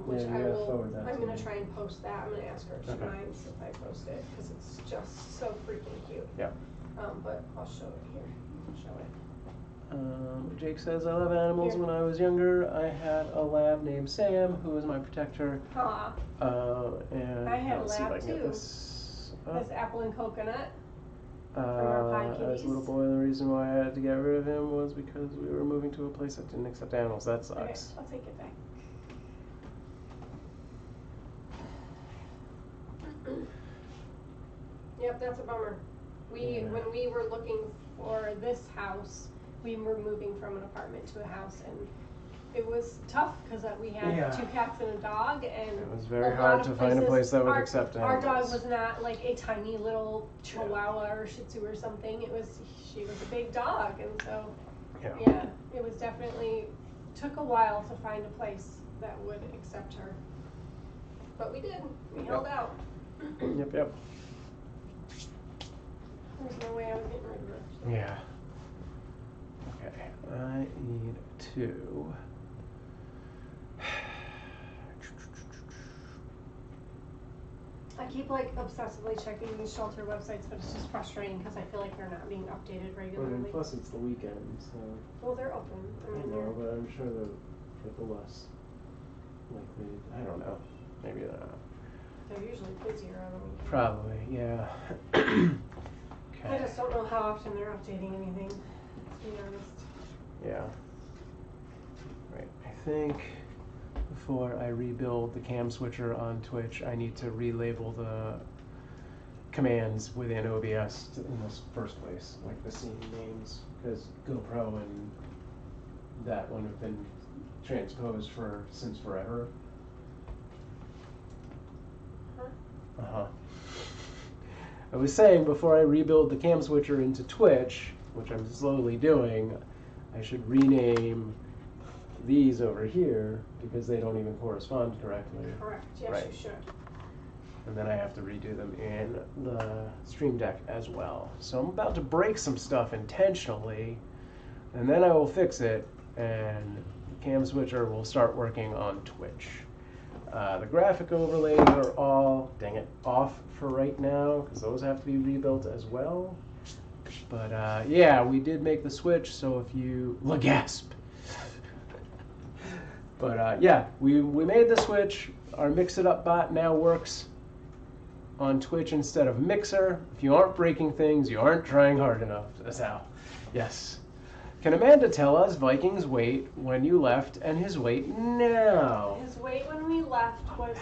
Which I'm going to try and post that. I'm going to ask her if she minds if I post it, because it's just so freaking cute. Yeah. But I'll show it here. Show it. Jake says, I love animals. When I was younger, I had a lab named Sam, who was my protector. Aw. And I had a lab too. That's Apple and Coconut. As a little boy, the reason why I had to get rid of him was because we were moving to a place that didn't accept animals. That sucks. Okay, I'll take it back. Yep, that's a bummer. When we were looking for this house, we were moving from an apartment to a house, and it was tough because we had 2 cats and a dog, and it was very hard to find a place that would accept animals. Our dog was not like a tiny little Chihuahua or Shih Tzu or something. She was a big dog, and so it was definitely took a while to find a place that would accept her, but we did. We held out. Yep. There's no way I was getting rid of her. Yeah. Okay, I need to. I keep like obsessively checking these shelter websites, but it's just frustrating because I feel like they're not being updated regularly. Plus, it's the weekend, so. Well, they're open. I know, but I'm sure they're less likely. I don't know. Maybe they're not. They're usually busier on the weekend. Probably, yeah. I just don't know how often they're updating anything, to be honest. Yeah. Right. I think before I rebuild the cam switcher on Twitch, I need to relabel the commands within OBS in this first place, like the scene names, because GoPro and that one have been transposed since forever. Uh-huh. I was saying before I rebuild the cam switcher into Twitch, which I'm slowly doing, I should rename these over here because they don't even correspond correctly. Correct, yes, Right. You should. And then I have to redo them in the Stream Deck as well. So I'm about to break some stuff intentionally, and then I will fix it, and the cam switcher will start working on Twitch. The graphic overlays are all, dang it, off for right now, because those have to be rebuilt as well. But yeah, we did make the switch, so if you, gasp. But yeah, we made the switch. Our Mix It Up bot now works on Twitch instead of Mixer. If you aren't breaking things, you aren't trying hard enough. That's how. Yes. Can Amanda tell us Viking's weight when you left and his weight now? His weight when we left was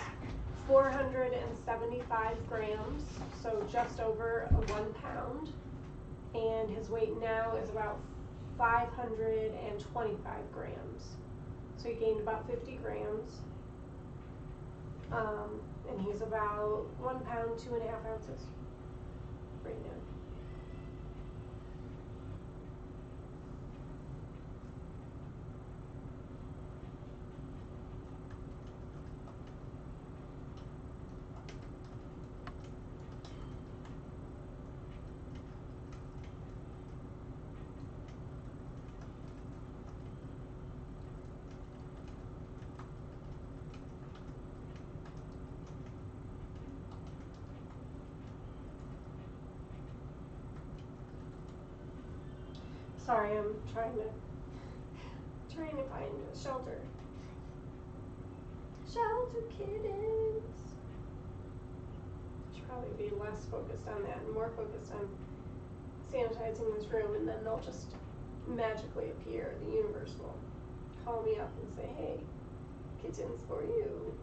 475 grams, so just over 1 pound. And his weight now is about 525 grams. So he gained about 50 grams. And he's about 1 pound, 2.5 ounces right now. Sorry, I'm trying to find a shelter. Shelter kittens. Should probably be less focused on that and more focused on sanitizing this room, and then they'll just magically appear. The universe will call me up and say, "Hey, kittens for you."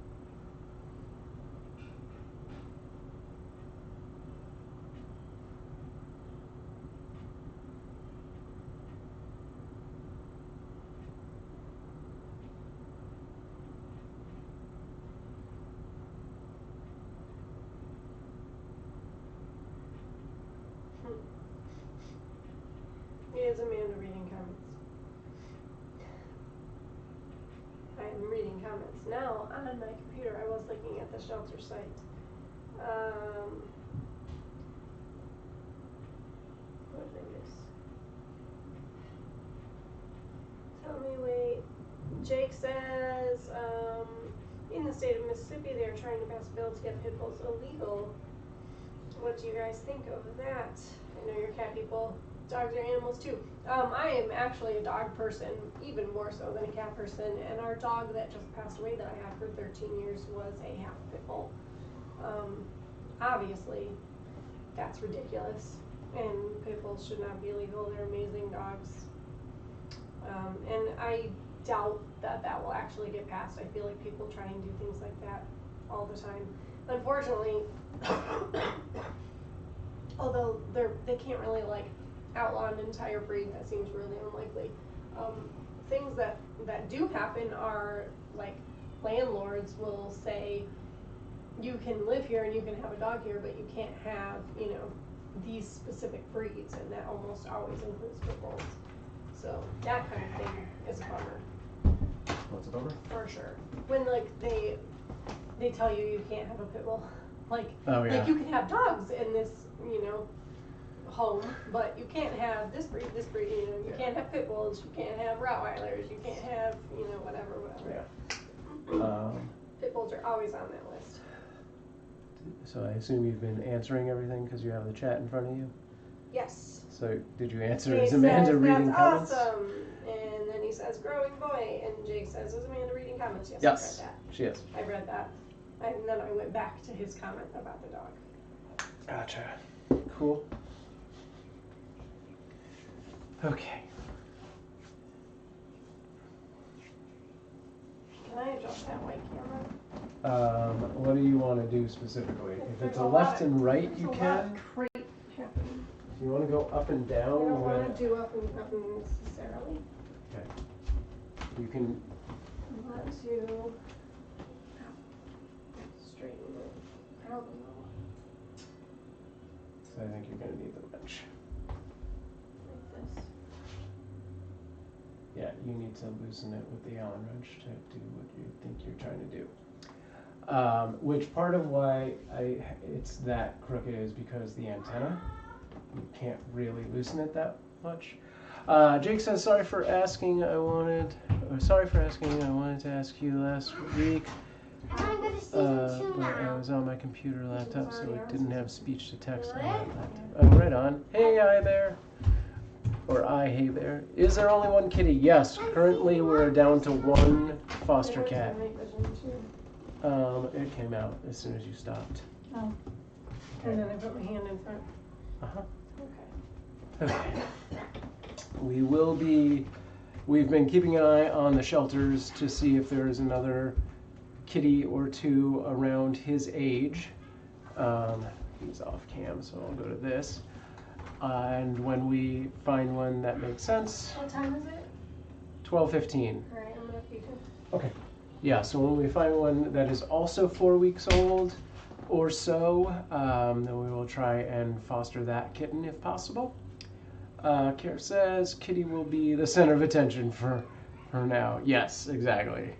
Is Amanda reading comments? I am reading comments now on my computer. I was looking at the shelter site. What did I miss? Tell me, wait. Jake says, in the state of Mississippi, they are trying to pass a bill to get pit bulls illegal. What do you guys think of that? I know you're cat people. Dogs are animals too. I am actually a dog person, even more so than a cat person, and our dog that just passed away that I had for 13 years was a half pit bull. Obviously, that's ridiculous, and pit bulls should not be illegal. They're amazing dogs. And I doubt that will actually get passed. I feel like people try and do things like that all the time. Unfortunately, although they can't really outlaw an entire breed, that seems really unlikely. Things that do happen are landlords will say you can live here and you can have a dog here, but you can't have these specific breeds, and that almost always includes pit bulls. So that kind of thing is a bummer. What's a bummer? For sure. When they tell you can't have a pit bull, oh, yeah. you can have dogs in this home, but you can't have this breed, you know, you can't have pit bulls, you can't have Rottweilers, you can't have, you know, whatever. Yeah. Pit bulls are always on that list. So I assume you've been answering everything because you have the chat in front of you? Yes. So did you answer? Jake Is Amanda says, reading that's comments? awesome. And then he says, growing boy. And Jake says, is Amanda reading comments? Yes, Yes, I read that. she is. I read that. And then I went back to his comment about the dog. Gotcha. Cool. Okay. Can I adjust that white camera? What do you want to do specifically? If There's it's a left and right, you There's a can. lot of crate happening. You want to go up and I down? don't with- want to do up and necessarily. Okay. You can. I want to straighten it. I don't know. So I think you're going to need the wrench. Like this. Yeah, you need to loosen it with the Allen wrench to do what you think you're trying to do. Which part of why it's that crooked is because the antenna, you can't really loosen it that much. Jake says, sorry for asking, I wanted to ask you last week. I'm gonna go to season 2 But I now. was on my computer laptop, so it didn't have speech to text on that Really? laptop. Oh, right on. Hey, ihaybear. Or ihaybear. Is there only one kitty? Yes. Currently, we're down to one foster Where's cat. my night vision too? It came out as soon as you stopped. Oh. And then I put my hand in front. Uh-huh. Okay. Okay. We've been keeping an eye on the shelters to see if there's another kitty or two around his age. He's off cam, so I'll go to this. And when we find one that makes sense, What time is it? 12:15. Alright, I'm gonna feed him. Okay. Yeah, so when we find one that is also 4 weeks old or so, then we will try and foster that kitten if possible. Kara says kitty will be the center of attention for her now. Yes, exactly.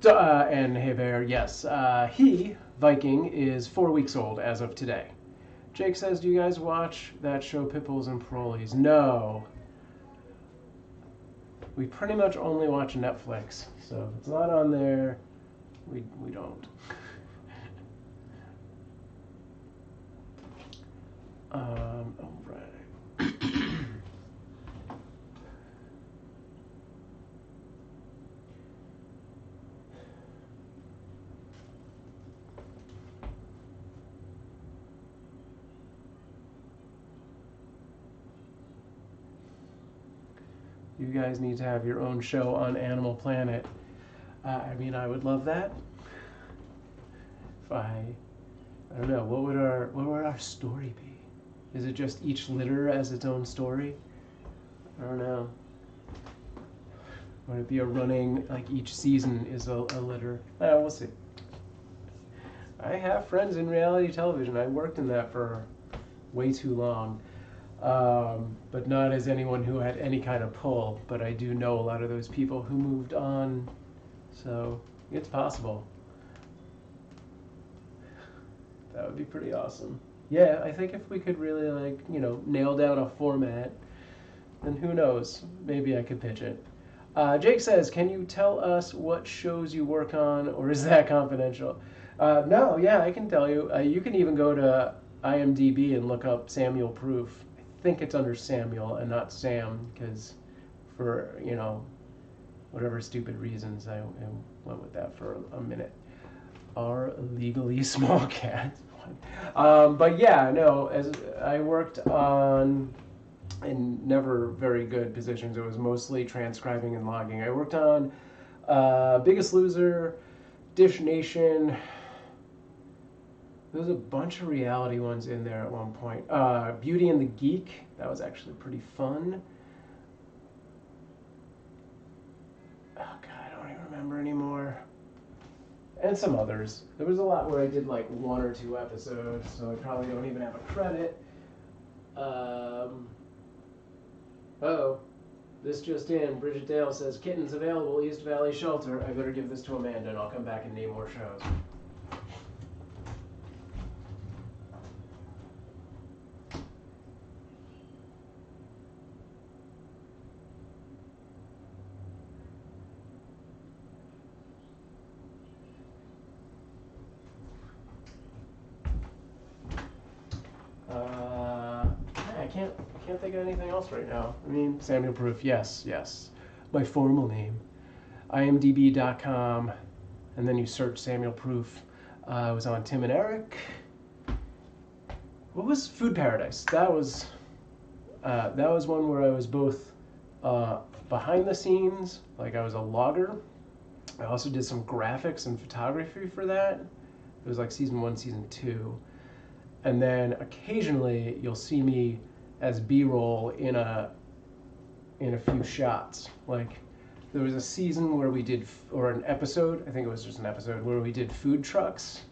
And hey bear, yes. He, Viking, is 4 weeks old as of today. Jake says, do you guys watch that show Pitbulls and Parolees? No. We pretty much only watch Netflix, so if it's not on there, we don't. All right. You guys need to have your own show on Animal Planet. I mean, I would love that. If I don't know, what would our story be? Is it just each litter as its own story? I don't know. Would it be a running, like each season is a litter? We'll see. I have friends in reality television. I worked in that for way too long. But not as anyone who had any kind of pull. But I do know a lot of those people who moved on. So it's possible. That would be pretty awesome. Yeah, I think if we could really nail down a format, then who knows? Maybe I could pitch it. Jake says, can you tell us what shows you work on, or is that confidential? No, yeah, I can tell you. You can even go to IMDb and look up Samuel Proof. I think it's under Samuel and not Sam, because for, whatever stupid reasons, I went with that for a minute. Our legally small cat. But yeah, no, as I worked on in never very good positions. It was mostly transcribing and logging. I worked on Biggest Loser, Dish Nation. There was a bunch of reality ones in there at one point. Beauty and the Geek, that was actually pretty fun. Oh god, I don't even remember anymore. And some others. There was a lot where I did like 1 or 2 episodes, so I probably don't even have a credit. Oh, this just in. Bridget Dale says, kittens available, East Valley Shelter. I better give this to Amanda and I'll come back and name more shows. can't think of anything else right now. I mean, Samuel Proof, yes. My formal name. imdb.com, and then you search Samuel Proof. I was on Tim and Eric. What was Food Paradise? That was one where I was both behind the scenes, like I was a logger. I also did some graphics and photography for that. It was like season 1, season 2. And then occasionally you'll see me as B-roll in a few shots. Like there was a season where we did, or an episode, I think it was just an episode, where we did food trucks.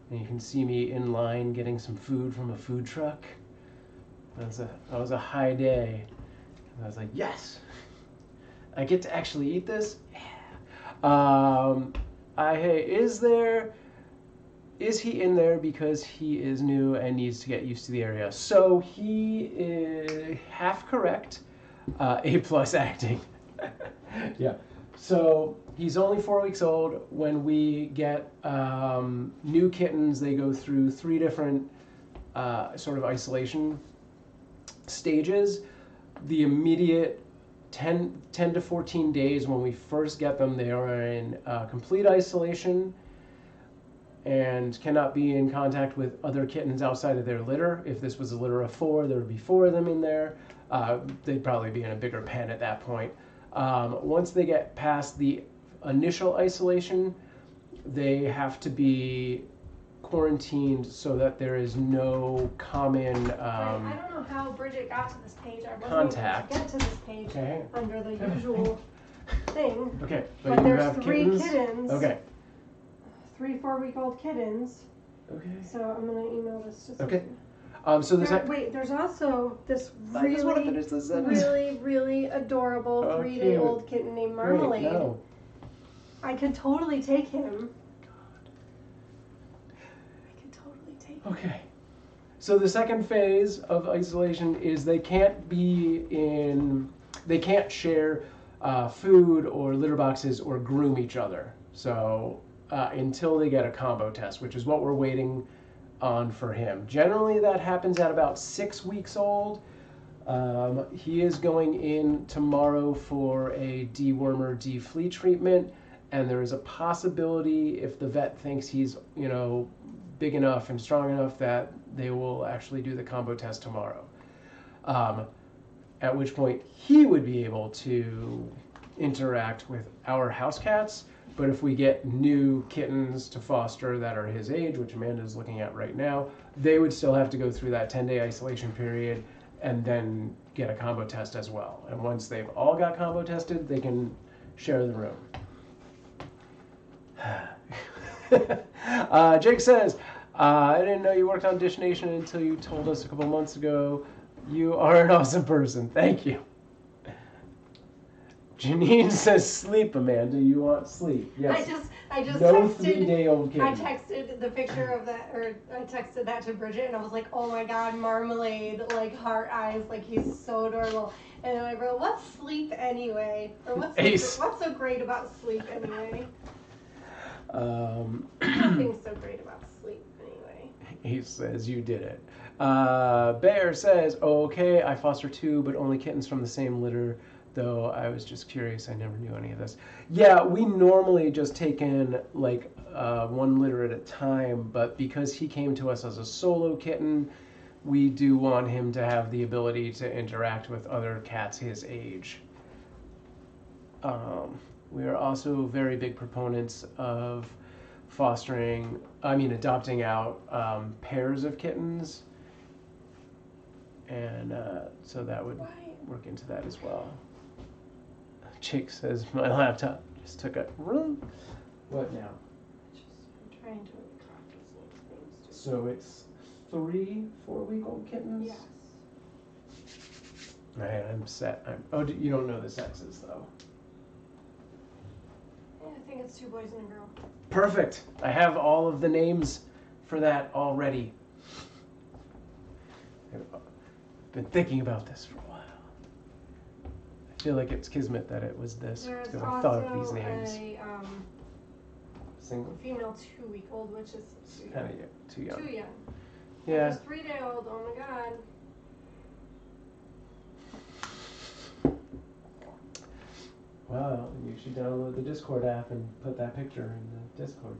And you can see me in line getting some food from a food truck. That was a high day. And I was like, yes, I get to actually eat this. Yeah. Is he in there because he is new and needs to get used to the area? So he is half correct. A+ acting. Yeah. So he's only 4 weeks old. When we get new kittens, they go through 3 different sort of isolation stages. The immediate 10 to 14 days when we first get them, they are in complete isolation and cannot be in contact with other kittens outside of their litter. If this was a litter of 4, there would be 4 of them in there. They'd probably be in a bigger pen at that point. Once they get past the initial isolation, they have to be quarantined so that there is no common I don't know how Bridget got to this page. I wasn't contact. able to get to this page Okay. under the usual thing. Okay, But you there's have 3 kittens. kittens. Okay. 3 4-week-old kittens. Okay. So I'm gonna email this to Okay. Susan. So this. Wait, there's also this I just want to really, finish this sentence. really adorable Oh, 3-day-old kitten named Marmalade. Great, no. I could totally take him. I could totally take him. Okay. So the second phase of isolation is they can't share food or litter boxes or groom each other. So until they get a combo test, which is what we're waiting on for him. Generally that happens at about 6 weeks old. He is going in tomorrow for a dewormer, deflea treatment, and there is a possibility if the vet thinks he's, big enough and strong enough that they will actually do the combo test tomorrow. At which point he would be able to interact with our house cats. But if we get new kittens to foster that are his age, which Amanda is looking at right now, they would still have to go through that 10-day isolation period and then get a combo test as well. And once they've all got combo tested, they can share the room. Jake says, I didn't know you worked on Dish Nation until you told us a couple months ago. You are an awesome person. Thank you. Janine says, sleep, Amanda. You want sleep. Yes. I just no texted, 3-day-old kitten. I texted the picture of that, or I texted that to Bridget, and I was like, oh my god, Marmalade, like heart eyes, like he's so adorable. And then I wrote, what's sleep anyway? Or what's so great about sleep anyway? Nothing's so great about sleep anyway. He says, you did it. Bear says, okay, I foster 2, but only kittens from the same litter. Though I was just curious, I never knew any of this. Yeah, we normally just take in like 1 litter at a time, but because he came to us as a solo kitten, we do want him to have the ability to interact with other cats his age. We are also very big proponents of adopting out pairs of kittens, and so that would work into that as well. Jake says, my laptop just took a room. What now? I'm trying to copy some things. So it's 3 4-week-old kittens? Yes. All right, I'm set. You don't know the sexes, though. Yeah, I think it's 2 boys and a girl. Perfect. I have all of the names for that already. I've been thinking about this for a while. I feel like it's kismet that it was this, There's because I thought of these also names. a Single? female 2-week-old, which is Kind of too young. too young. Yeah. There's 3-day-old. Oh my god. Wow, you should download the Discord app and put that picture in the Discord.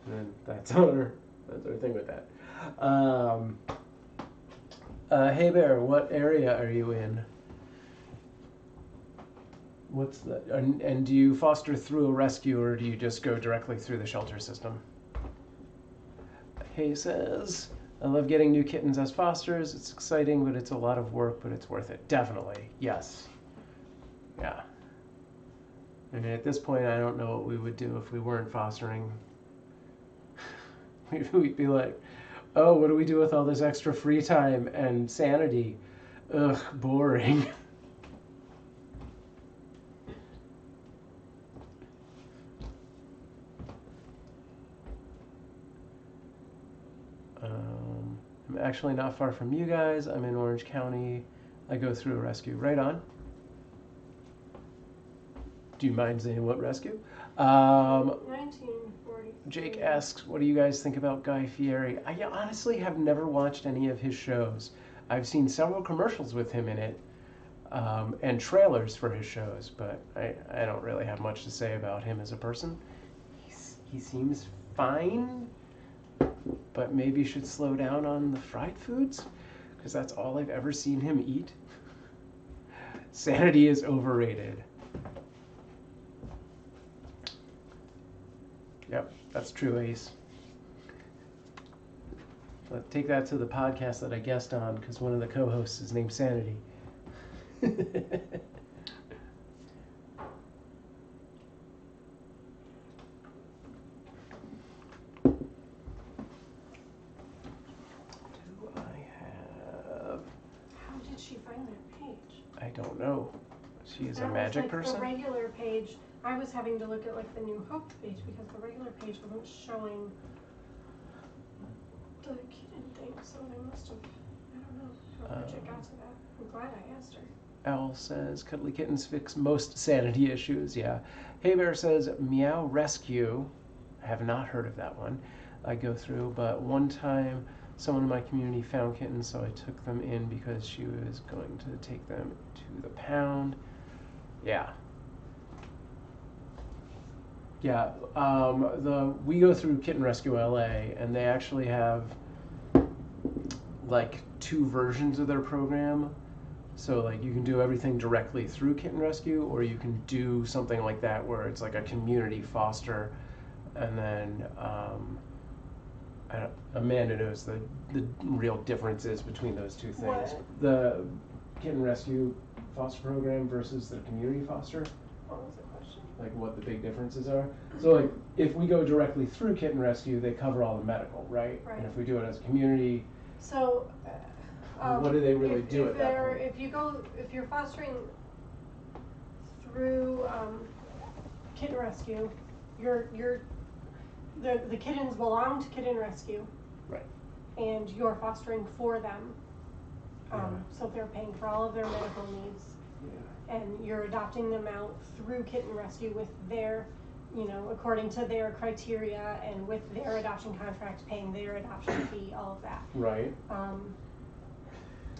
And then that's our thing with that. Hey Bear, what area are you in? What's the and do you foster through a rescue or do you just go directly through the shelter system? Hey says, I love getting new kittens as fosters. It's exciting, but it's a lot of work, but it's worth it. Definitely, yes. Yeah. I mean, at this point, I don't know what we would do if we weren't fostering. We'd be like, oh, what do we do with all this extra free time and sanity? Ugh, boring. I'm actually not far from you guys. I'm in Orange County. I go through a rescue. Right on. Do you mind saying what rescue? 1940. Jake asks, what do you guys think about Guy Fieri? I honestly have never watched any of his shows. I've seen several commercials with him in it and trailers for his shows, but I don't really have much to say about him as a person. He seems fine, but maybe should slow down on the fried foods, because that's all I've ever seen him eat. Sanity is overrated. Yep, that's true, Ace. But take that to the podcast that I guest on, because one of the co-hosts is named Sanity. Do I have... How did she find that page? I don't know. She is a That was, magic like, person? The regular page. I was having to look at like the New Hope page because the regular page wasn't showing the kitten thing, so they must have, I don't know how Bridget got to that. I'm glad I asked her. Owl says, cuddly kittens fix most sanity issues, yeah. Hey Bear says, Meow Rescue. I have not heard of that one. I go through, but one time someone in my community found kittens, so I took them in because she was going to take them to the pound. Yeah. Yeah, we go through Kitten Rescue LA, and they actually have like 2 versions of their program. So like you can do everything directly through Kitten Rescue, or you can do something like that where it's like a community foster, and then Amanda knows the real differences between those two things. What? The Kitten Rescue foster program versus the community foster. What was the question? Like what the big differences are. So like if we go directly through Kitten Rescue, they cover all the medical, right? Right. And if we do it as a community, So, what do they really do at that point? If you're fostering through Kitten Rescue, the kittens belong to Kitten Rescue. Right. And you're fostering for them. Yeah. So they're paying for all of their medical needs. Yeah. And you're adopting them out through Kitten Rescue with their, according to their criteria and with their adoption contract, paying their adoption fee, all of that. Right.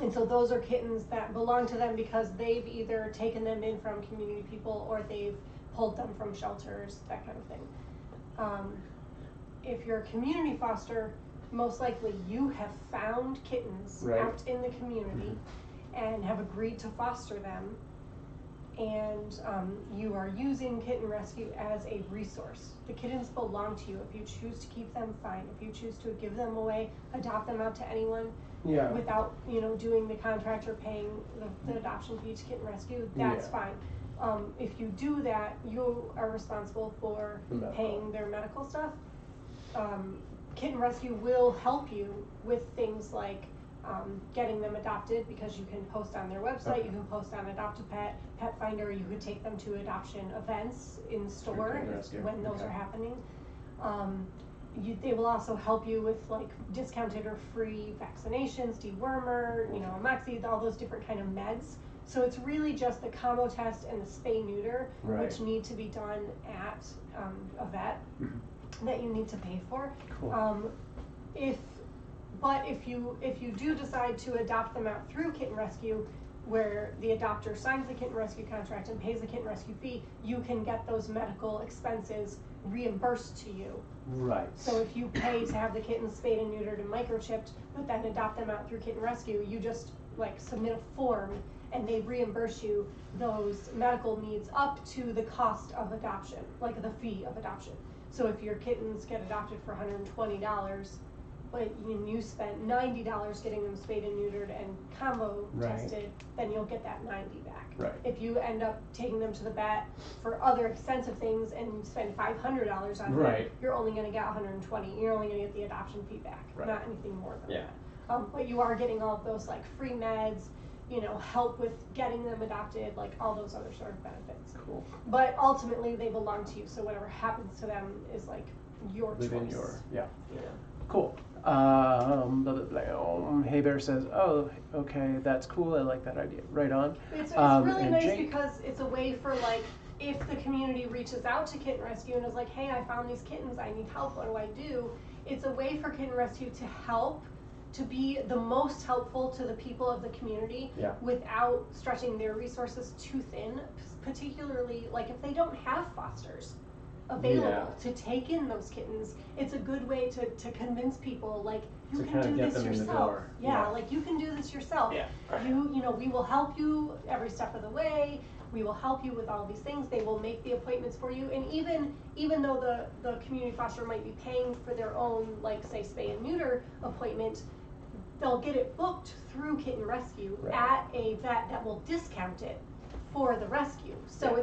And so those are kittens that belong to them because they've either taken them in from community people or they've pulled them from shelters, that kind of thing. If you're a community foster, most likely you have found kittens out in the community and have agreed to foster them, and you are using Kitten Rescue as a resource. The kittens belong to you. If you choose to keep them, fine. If you choose to give them away, adopt them out to anyone without doing the contract or paying the adoption fee to Kitten Rescue, that's fine. If you do that, you are responsible for paying their medical stuff. Kitten Rescue will help you with things like getting them adopted, because you can post on their website, you can post on Adopt a Pet, Pet Finder, you could take them to adoption events in store when those are happening. They will also help you with like discounted or free vaccinations, dewormer, Moxie, all those different kind of meds. So it's really just the combo test and the spay neuter, which need to be done at a vet that you need to pay for. Cool. If you do decide to adopt them out through Kitten Rescue, where the adopter signs the kitten rescue contract and pays the kitten rescue fee, you can get those medical expenses reimbursed to you. Right. So if you pay to have the kittens spayed and neutered and microchipped, but then adopt them out through Kitten Rescue, you just like submit a form and they reimburse you those medical needs up to the cost of adoption, like the fee of adoption. So if your kittens get adopted for $120, but you spent $90 getting them spayed and neutered and combo tested, then you'll get that $90 back. Right. If you end up taking them to the vet for other expensive things and you spend $500 on them, you're only going to get $120. You're only going to get the adoption fee back, not anything more than that. But you are getting all of those like free meds, help with getting them adopted, like all those other sort of benefits. Cool. But ultimately, they belong to you, so whatever happens to them is like your within choice. Cool. Hey Bear says, "Oh, okay, that's cool. I like that idea. Right on." It's really nice Jake, because it's a way for like if the community reaches out to Kitten Rescue and is like, "Hey, I found these kittens. I need help. What do I do?" It's a way for Kitten Rescue to help, to be the most helpful to the people of the community without stretching their resources too thin. Particularly like if they don't have fosters available to take in those kittens, it's a good way to convince people like you can do this yourself. Like you can do this yourself. We will help you every step of the way. We will help you with all these things. They will make the appointments for you. And even though the community foster might be paying for their own, like say spay and neuter appointment, they'll get it booked through Kitten Rescue at a vet that will discount it for the rescue. So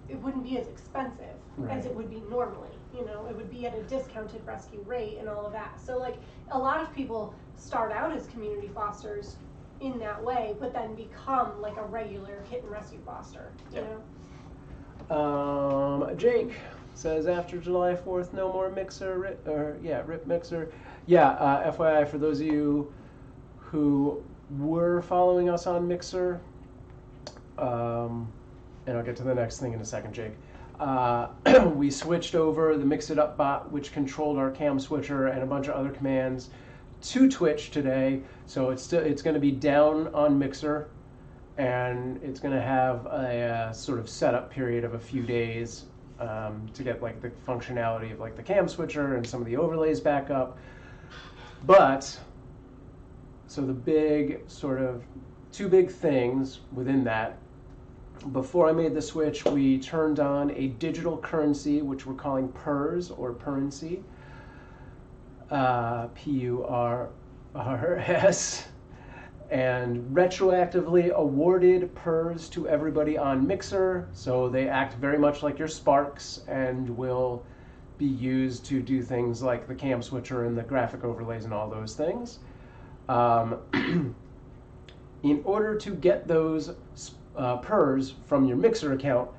it wouldn't be as expensive as it would be normally. It would be at a discounted rescue rate and all of that. So like a lot of people start out as community fosters in that way, but then become like a regular Kitten Rescue foster, Jake says after July 4th, no more mixer, rip mixer. FYI, for those of you who were following us on Mixer, and I'll get to the next thing in a second, Jake. We switched over the Mix It Up bot, which controlled our cam switcher and a bunch of other commands, to Twitch today. So it's going to be down on Mixer, and it's going to have a sort of setup period of a few days to get like the functionality of like the cam switcher and some of the overlays back up. But so the big sort of two big things within that. Before I made the switch, we turned on a digital currency, which we're calling PURS or Purrency, PURRS, and retroactively awarded PURS to everybody on Mixer. So they act very much like your Sparks and will be used to do things like the cam switcher and the graphic overlays and all those things. In order to get those PURS from your Mixer account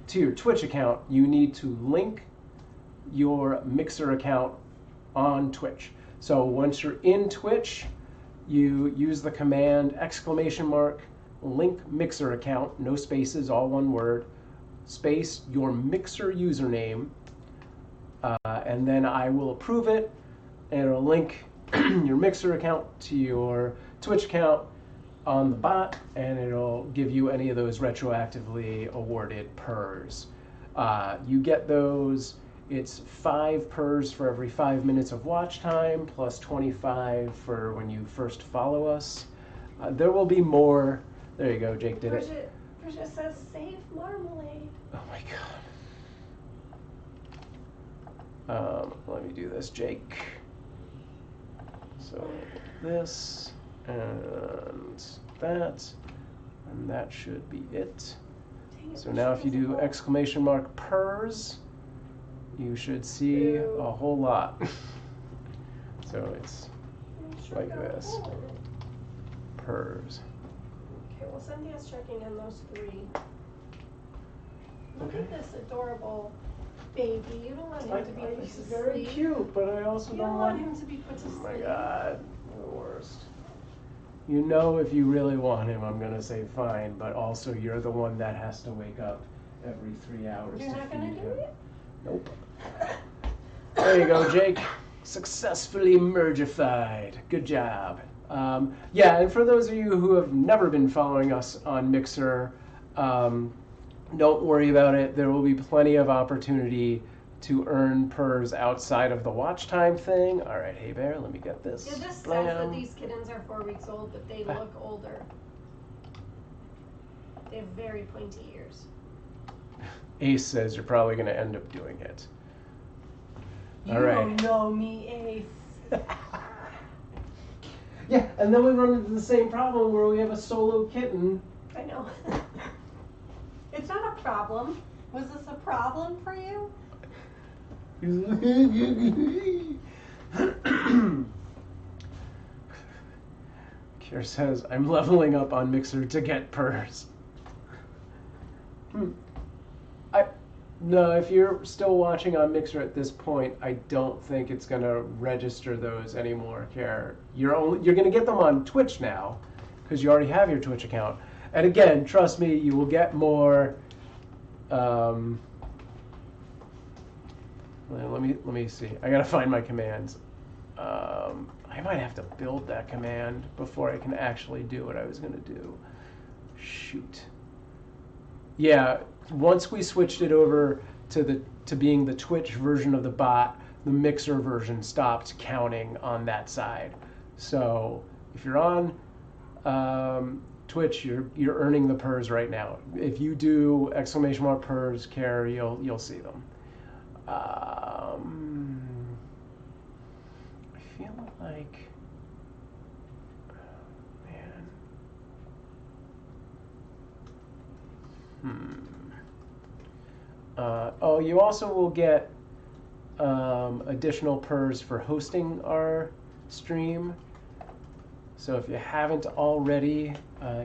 to your Twitch account, you need to link your Mixer account on Twitch. So once you're in Twitch, you use the command !link Mixer account, no spaces, all one word, space your Mixer username, and then I will approve it, and it'll link your Mixer account to your Twitch account on the bot, and it'll give you any of those retroactively awarded PURS. You get those, it's 5 PURS for every 5 minutes of watch time, plus 25 for when you first follow us. There will be more. There you go, Jake did it. Bridget says save marmalade. Oh my god. Let me do this, Jake. So this and that should be it. So now if you do !PURS, you should see a whole lot. So it's like this. PURS. Okay, well Cynthia's checking in those 3. Look at this adorable baby. You don't want him to be put to sleep. He's very cute, but I also don't want him to be put to sleep. Oh my god, the worst. You know, if you really want him, I'm gonna say fine, but also you're the one that has to wake up every 3 hours. You're not gonna do it? Nope. There you go, Jake. Successfully mergified. Good job. Yeah, and for those of you who have never been following us on Mixer, don't worry about it. There will be plenty of opportunity to earn purrs outside of the watch time thing. All right, hey bear, let me get this. It just says Blam. that these kittens are 4 weeks old, but they look older. They have very pointy ears. Ace says you're probably going to end up doing it. You All right. don't know me, Ace. Yeah, and then we run into the same problem where we have a solo kitten. I know. It's not a problem. Was this a problem for you? Kier says, I'm leveling up on Mixer to get purrs. No, if you're still watching on Mixer at this point, I don't think it's gonna register those anymore, Kier. You're gonna get them on Twitch now, because you already have your Twitch account. And again, trust me, you will get more. Let me see. I gotta find my commands. I might have to build that command before I can actually do what I was gonna do. Shoot. Yeah, once we switched it over to being the Twitch version of the bot, the Mixer version stopped counting on that side. So if you're on Twitch, you're earning the purrs right now. If you do !purrs care, you'll see them. I feel like, oh, you also will get additional purrs for hosting our stream. So if you haven't already,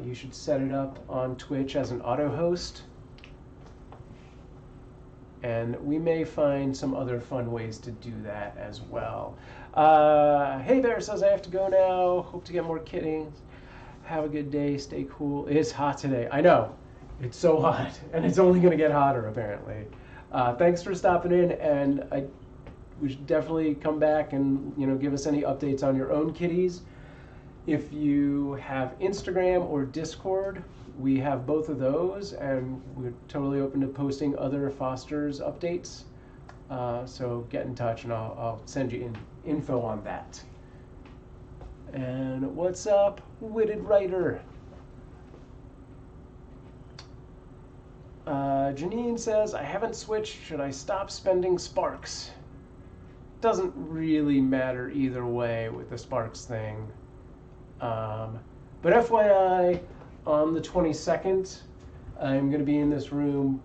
you should set it up on Twitch as an auto host. And we may find some other fun ways to do that as well. Hey Bear says I have to go now. Hope to get more kittens. Have a good day. Stay cool. It's hot today. I know. It's so hot. And it's only going to get hotter, apparently. Thanks for stopping in. And we should definitely come back and give us any updates on your own kitties. If you have Instagram or Discord, we have both of those, and we're totally open to posting other Fosters updates. So get in touch, and I'll send you info on that. And what's up, Witted Writer? Jeannine says, I haven't switched. Should I stop spending sparks? Doesn't really matter either way with the sparks thing. But FYI, on the 22nd, I'm going to be in this room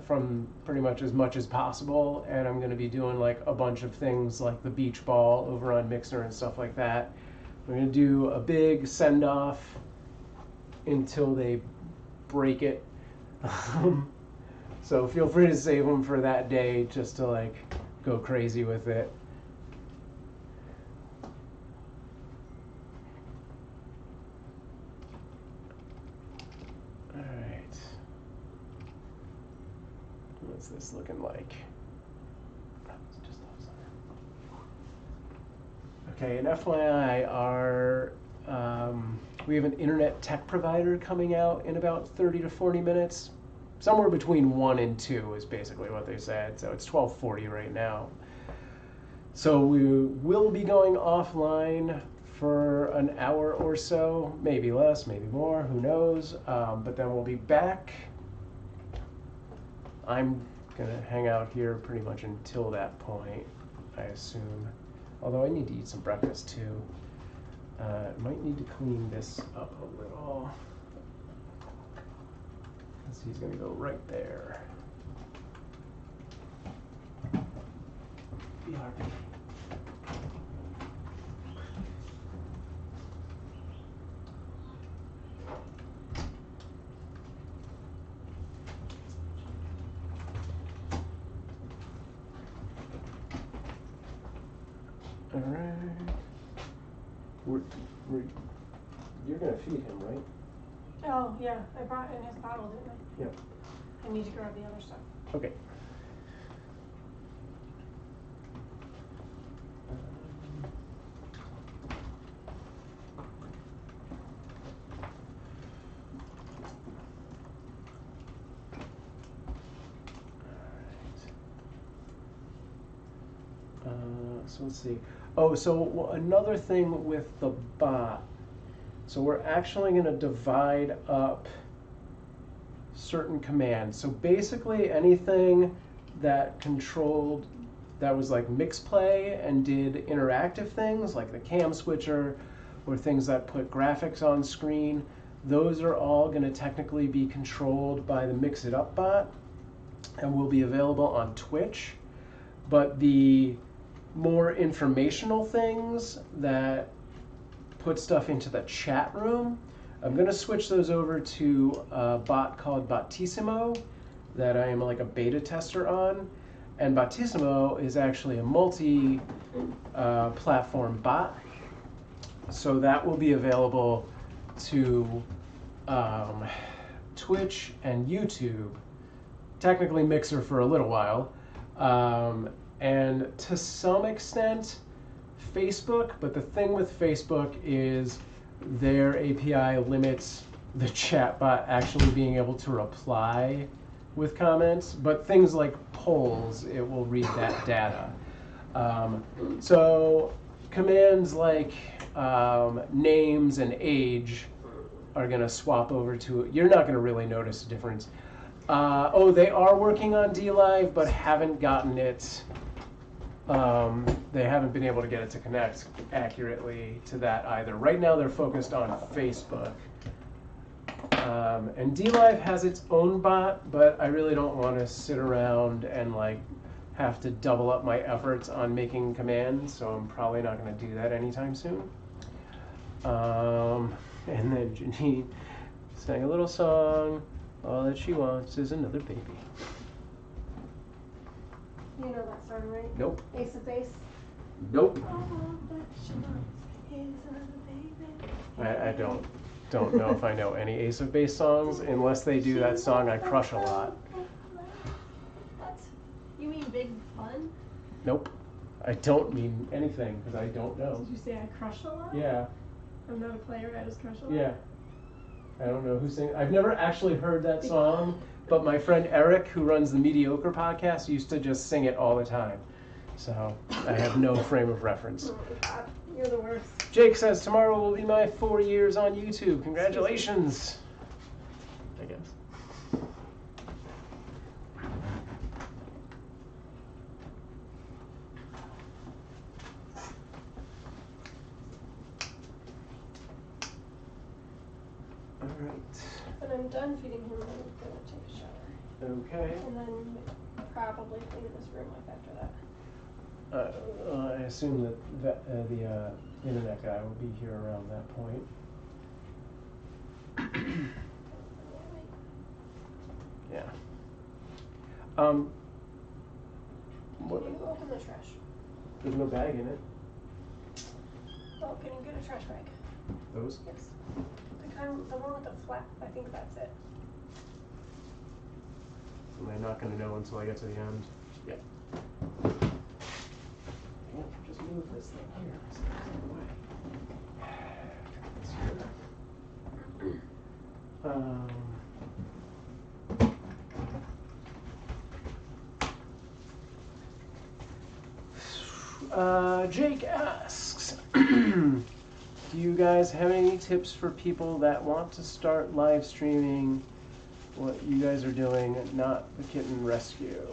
from pretty much as possible, and I'm going to be doing like a bunch of things like the beach ball over on Mixer and stuff like that. We're going to do a big send-off until they break it. So feel free to save them for that day just to like go crazy with it. What's this looking like? Okay, and FYI, we have an internet tech provider coming out in about 30 to 40 minutes. Somewhere between 1 and 2 is basically what they said. So it's 12:40 right now. So we will be going offline for an hour or so, maybe less, maybe more, who knows. But then we'll be back. I'm going to hang out here pretty much until that point, I assume. Although I need to eat some breakfast too. Might need to clean this up a little. He's going to go right there. BRB. All right. You're going to feed him, right? Oh, yeah. I brought in his bottle, didn't I? Yep. I need to grab the other stuff. Okay. So let's see. Oh, so another thing with the bot. So we're actually going to divide up certain commands. So basically anything that controlled, that was like mix play and did interactive things like the cam switcher or things that put graphics on screen, those are all going to technically be controlled by the Mix It Up bot and will be available on Twitch. But the more informational things that put stuff into the chat room, I'm going to switch those over to a bot called Bottissimo that I am like a beta tester on. And Bottissimo is actually a multi-platform bot. So that will be available to Twitch and YouTube, technically Mixer for a little while, and to some extent Facebook, but the thing with Facebook is their API limits the chatbot actually being able to reply with comments, but things like polls, it will read that data. So commands like names and age are going to swap over to it. You're not going to really notice a difference. Oh, they are working on DLive, but haven't gotten it. They haven't been able to get it to connect accurately to that either. Right now they're focused on Facebook. And DLive has its own bot, but I really don't want to sit around and like have to double up my efforts on making commands, so I'm probably not going to do that anytime soon. And then Jeannine sang a little song. All that she wants is another baby. You know that song, right? Nope. Ace of Base? Nope. All that she wants is another baby. I don't know if I know any Ace of Base songs unless they do that song I Crush a Lot. What? You mean Big Fun? Nope. I don't mean anything because I don't know. Did you say I crush a lot? Yeah. I'm not a player, I just crush a lot? Yeah. I don't know who sings. I've never actually heard that song, but my friend Eric, who runs the Mediocre podcast, used to just sing it all the time. So I have no frame of reference. Oh my god, you're the worst. Jake says tomorrow will be my 4 years on YouTube. Congratulations. I guess. All right. When I'm done feeding him, I'm gonna take a shower. Okay. And then probably clean this room up after that. I assume that the internet guy will be here around that point. Yeah. What? Can you open the trash? There's no bag in it. Oh, can you get a trash bag? Those? Yes. The one with the flap, I think that's it. Am I not going to know until I get to the end? Yep. Just move this thing here. So it's in the way. Jake asks, do you guys have any tips for people that want to start live streaming what you guys are doing, not the Kitten Rescue?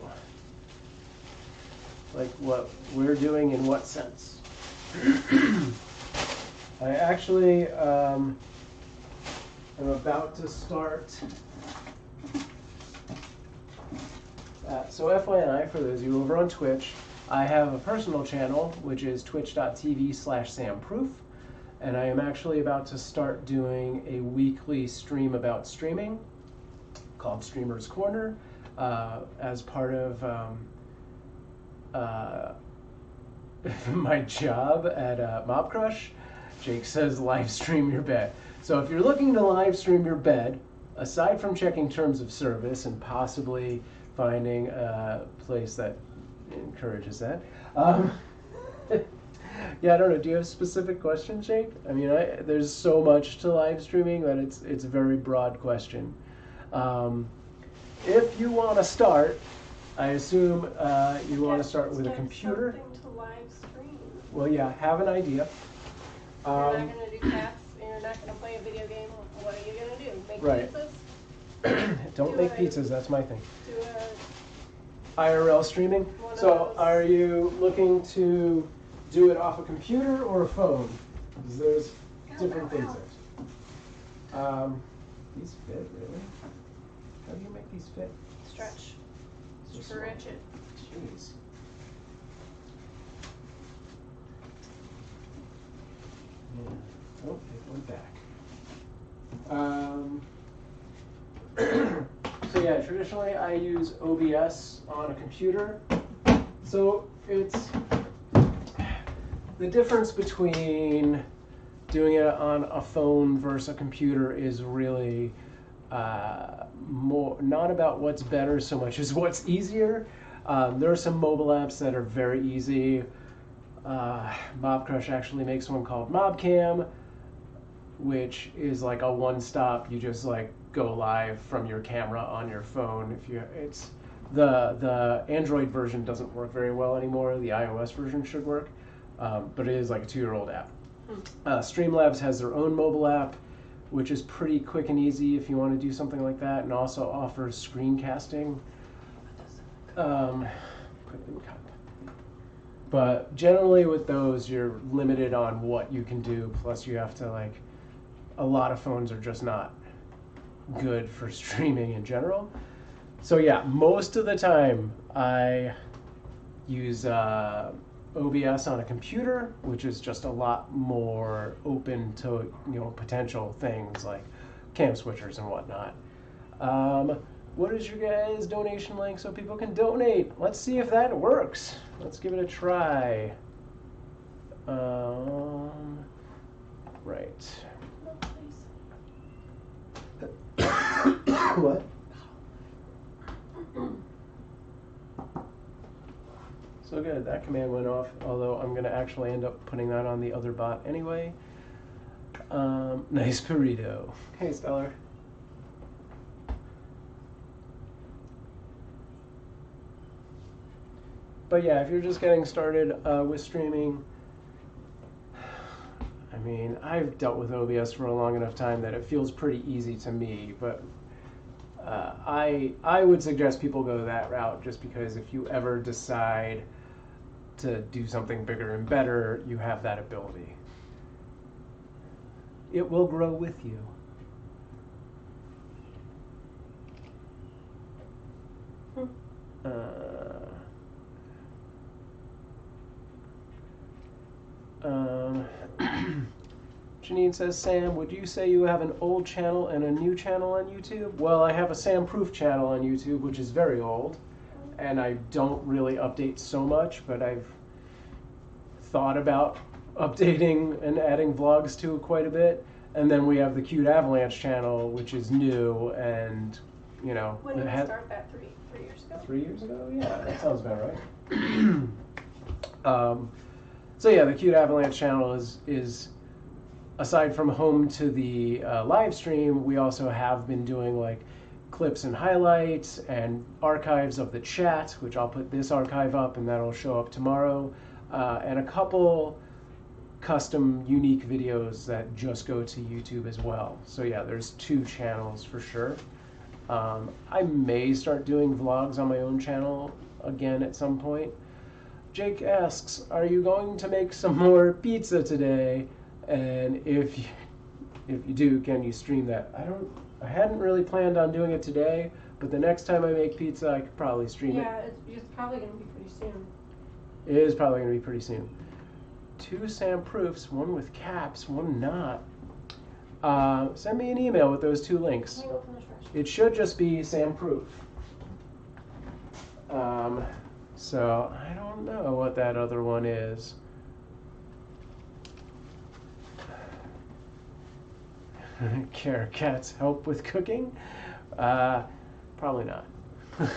Like what we're doing in what sense? I actually am about to start. So FYI, for those of you over on Twitch, I have a personal channel, which is twitch.tv/samproof, and I am actually about to start doing a weekly stream about streaming called Streamer's Corner as part of my job at Mob Crush. Jake says live stream your bed. So if you're looking to live stream your bed, aside from checking terms of service and possibly finding a place that encourages that, yeah, I don't know. Do you have specific questions, Jake? I mean, there's so much to live streaming that it's a very broad question. If you want to start, I assume you want to start with a Get computer. something to live stream. Well, yeah, have an idea. You're not gonna do cats. You're not gonna play a video game. What are you gonna do? Make Right. pizzas? Don't make pizzas, that's my thing. Do IRL streaming. One of So, those. are you looking to do it off a computer or a phone? Because there's different things there. These fit, really? How do you make these fit? stretch. So Stretch it. Jeez. Yeah. Oh, it went back. So yeah, traditionally I use OBS on a computer. So it's the difference between doing it on a phone versus a computer is really more not about what's better so much as what's easier. There are some mobile apps that are very easy. Mob Crush actually makes one called Mob Cam, which is like a one-stop. You just like go live from your camera on your phone. It's the Android version doesn't work very well anymore. The iOS version should work, but it is like a 2-year-old app. Streamlabs has their own mobile app, which is pretty quick and easy if you want to do something like that, and also offers screencasting. Put it in cup. But generally with those, you're limited on what you can do. Plus, you have to like, a lot of phones are just not good for streaming in general. So yeah, most of the time I use OBS on a computer, which is just a lot more open to potential things like cam switchers and whatnot. What is your guys' donation link so people can donate? Let's see if that works. Let's give it a try. Right. What? So good, that command went off, although I'm going to actually end up putting that on the other bot anyway. Nice burrito. Hey, Stellar. But yeah, if you're just getting started with streaming, I mean, I've dealt with OBS for a long enough time that it feels pretty easy to me, but I would suggest people go that route just because if you ever decide to do something bigger and better, you have that ability. It will grow with you. Jeannine says, Sam, would you say you have an old channel and a new channel on YouTube? Well, I have a Sam Proof channel on YouTube, which is very old, and I don't really update so much, but I've thought about updating and adding vlogs to it quite a bit. And then we have the Cute Avalanche channel, which is new, and, When did you start that? 3 years ago? 3 years ago? Yeah, that sounds about right. So yeah, the Cute Avalanche channel is aside from home to the live stream, we also have been doing like clips and highlights and archives of the chat, which I'll put this archive up and that'll show up tomorrow, and a couple custom unique videos that just go to YouTube as well. So yeah, there's 2 channels for sure. I may start doing vlogs on my own channel again at some point. Jake asks, are you going to make some more pizza today? And if you do, can you stream that? I hadn't really planned on doing it today, but the next time I make pizza, I could probably stream it. Yeah, it's probably going to be pretty soon. It is probably going to be pretty soon. 2 Sam Proofs, one with caps, one not. Send me an email with those 2 links. Can I open the trash? It should just be Sam Proof. So I don't know what that other one is. Care cats help with cooking? Probably not. Not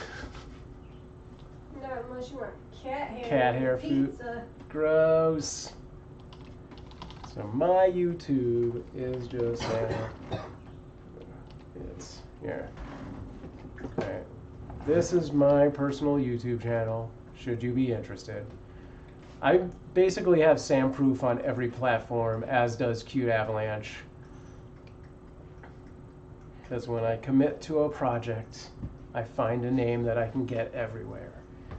unless you want cat hair. Cat hair food. Pizza. Gross. So my YouTube is just it's here. Okay. This is my personal YouTube channel, should you be interested. I basically have Sandproof on every platform, as does Cute Avalanche. Because when I commit to a project, I find a name that I can get everywhere.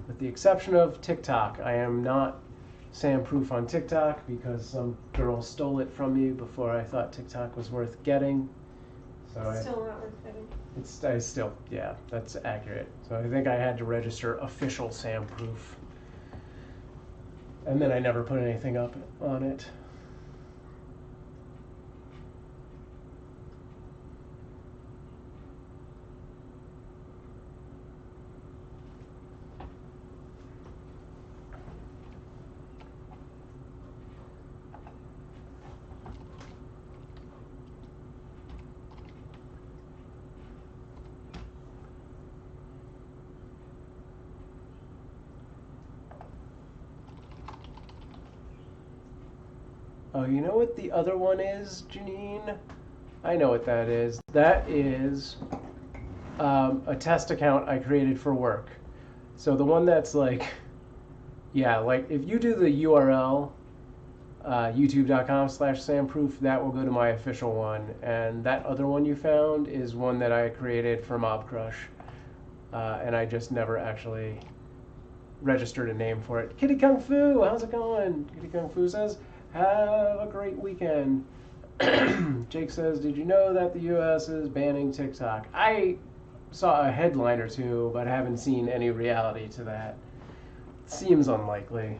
With the exception of TikTok, I am not Sandproof on TikTok because some girl stole it from me before I thought TikTok was worth getting. So Still not worth getting. Yeah, that's accurate. So I think I had to register official Sandproof. And then I never put anything up on it. Oh, you know what the other one is, Jeannine? I know what that is. That is a test account I created for work. So the one that's like, yeah, like if you do the URL, youtube.com/Sandproof, that will go to my official one. And that other one you found is one that I created for Mob Crush. And I just never actually registered a name for it. Kitty Kung Fu, how's it going? Kitty Kung Fu says, have a great weekend. Jake says, did you know that the U.S. is banning TikTok? I saw a headline or two, but haven't seen any reality to that. Seems unlikely.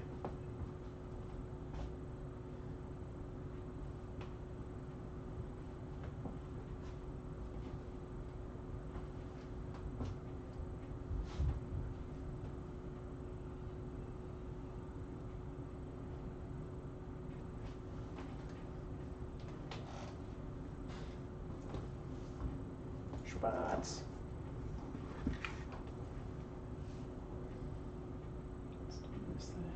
Spots. Let's do this thing.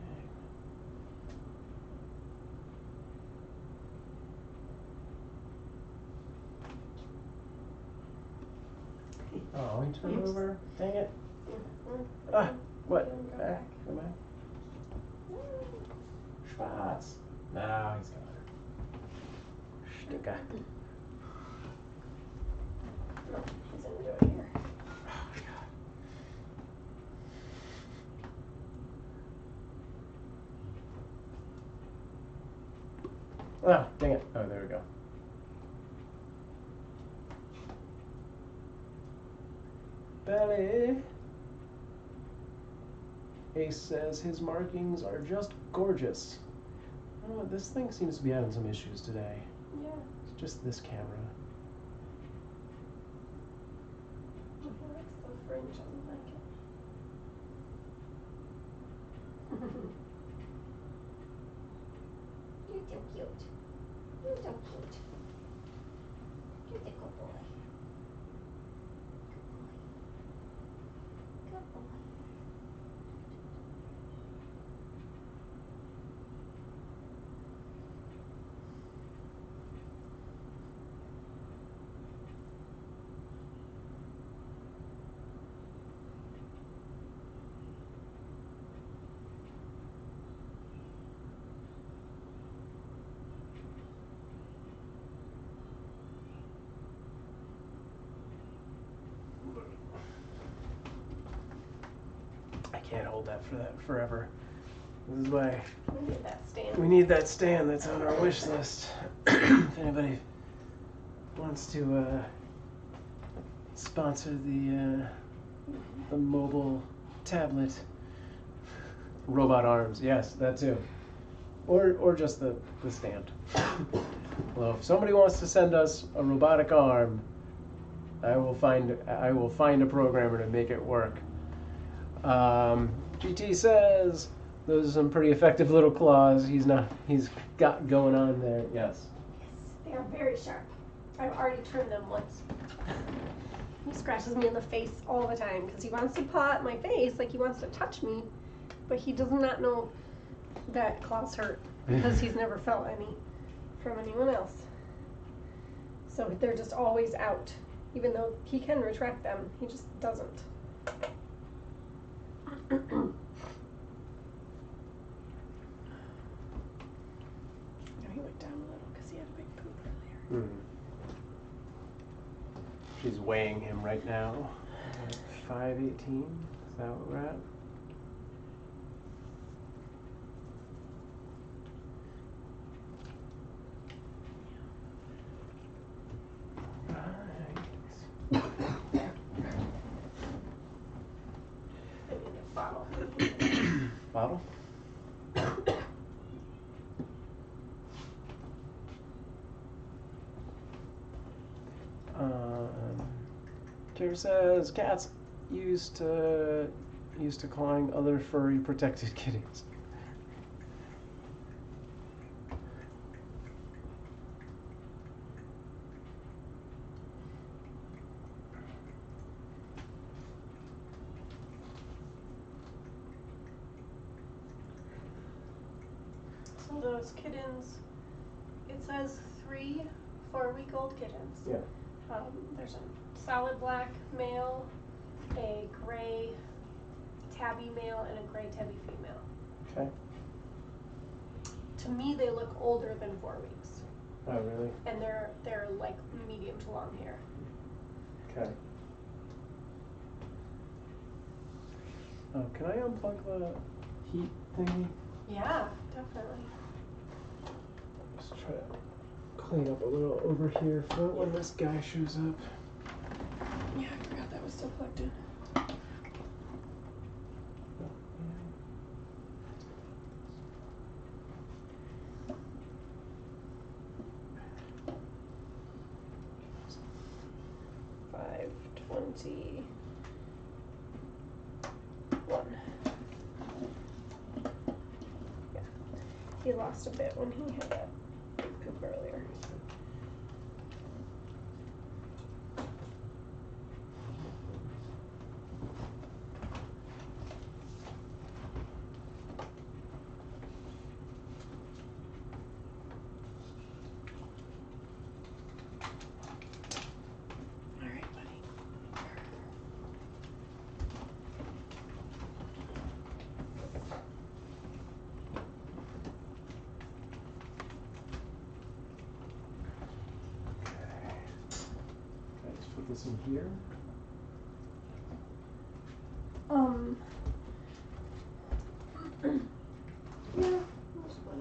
Oh, he turned over. Dang it. Ah, what? Back. Come back. Spots. No, he's got her. Stinker. He's gonna do it here. Oh, dang it. Oh, there we go. Belly. Ace says his markings are just gorgeous. Oh, this thing seems to be having some issues today. Yeah. It's just this camera. He likes the fringe on the blanket. You're so cute. You're so cute. You're the good boy. Good boy. Good boy. I can't hold that forever. This is why We need that stand. we need that stand that's on our wish list. If anybody wants to sponsor the mobile tablet, robot arms, yes, that too, or just the stand. Well, if somebody wants to send us a robotic arm, I will find a programmer to make it work. GT says those are some pretty effective little claws he's got going on there. Yes. Yes, they are very sharp. I've already trimmed them once. He scratches me in the face all the time because he wants to paw at my face, like he wants to touch me, but he does not know that claws hurt because he's never felt any from anyone else. So they're just always out, even though he can retract them, he just doesn't. He went down a little because he had a big poop earlier. She's weighing him right now. 518. Is that what we're at? I need a bottle. Bottle? Kira says cats used to clawing other furry protected kittens. So those kittens, it says 3 4-week-old kittens. Yeah. There's a solid black male, a gray tabby male, and a gray tabby female. Okay. To me, they look older than 4 weeks. Oh, really? And they're like medium to long hair. Okay. Oh, can I unplug the heat thingy? Yeah, definitely. Just try to clean up a little over here for when this guy shows up. Yeah, I forgot that was still plugged in. $5.21. Yeah, he lost a bit when he had that big poop earlier. Put this in here. Yeah, there's one up there.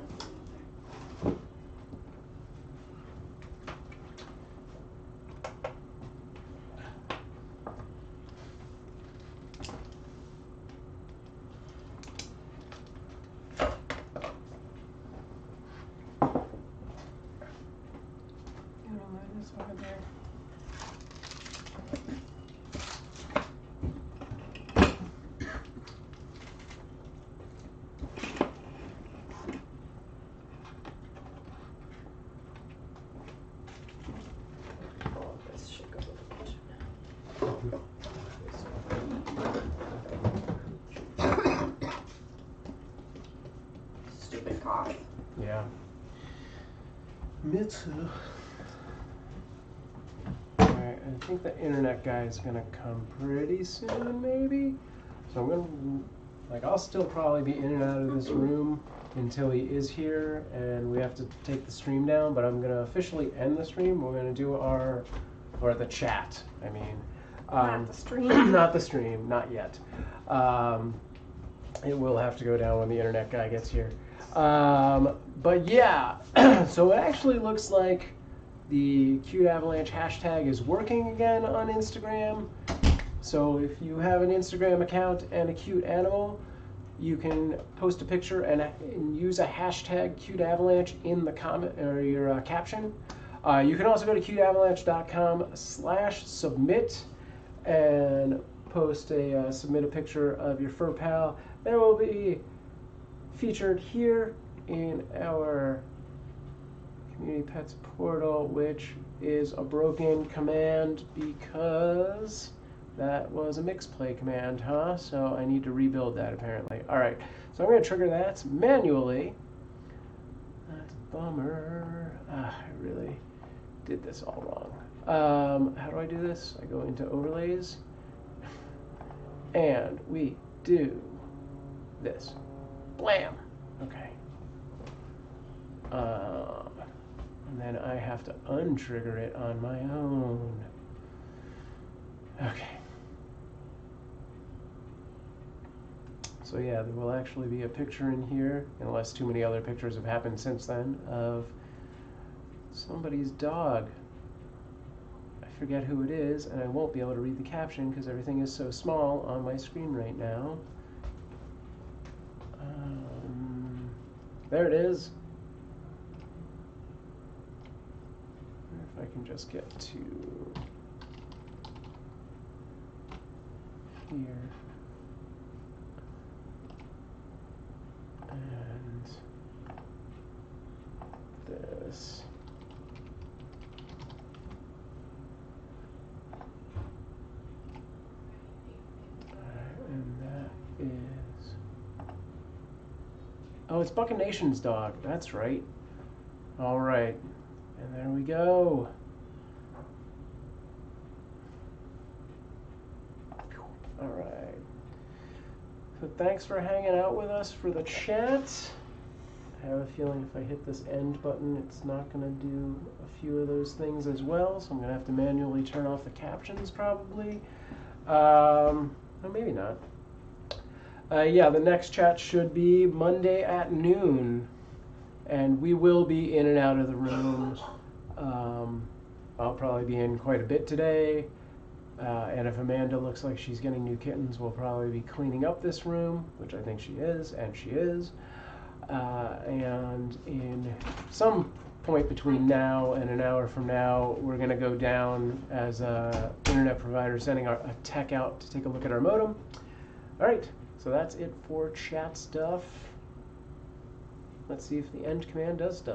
You don't mind this over there? Stupid cough. Yeah. Me too. Alright, I think the internet guy is gonna come pretty soon, maybe. So I'm gonna, I'll still probably be in and out of this room until he is here, and we have to take the stream down, but I'm gonna officially end the stream. We're gonna do the chat, I mean. Not the stream. Not the stream, not yet. It will have to go down when the internet guy gets here. But yeah, so it actually looks like the Cute Avalanche hashtag is working again on Instagram. So if you have an Instagram account and a cute animal, you can post a picture and use a hashtag Cute Avalanche in the comment or your caption. You can also go to cuteavalanche.com/submit and submit a picture of your fur pal. That will be featured here in our Community Pets portal, which is a broken command because that was a mixplay command, huh? So I need to rebuild that apparently. All right, so I'm going to trigger that manually. That's a bummer. I really did this all wrong. How do I do this? I go into overlays and we do this. Blam! Okay. And then I have to untrigger it on my own. Okay. So yeah, there will actually be a picture in here, unless too many other pictures have happened since then, of somebody's dog. I forget who it is, and I won't be able to read the caption because everything is so small on my screen right now. There it is. If I can just get to here. And this. And that is... Oh, it's Buckination's dog. That's right. All right. And there we go. All right. So thanks for hanging out with us for the chat. I have a feeling if I hit this end button, it's not going to do a few of those things as well. So I'm going to have to manually turn off the captions probably. Or maybe not. Yeah, the next chat should be Monday at noon. And we will be in and out of the room. I'll probably be in quite a bit today. And if Amanda looks like she's getting new kittens, we'll probably be cleaning up this room, which I think she is, and she is. And in some point between now and an hour from now, we're going to go down as a internet provider sending a tech out to take a look at our modem. All right, so that's it for chat stuff. Let's see if the end command does stuff.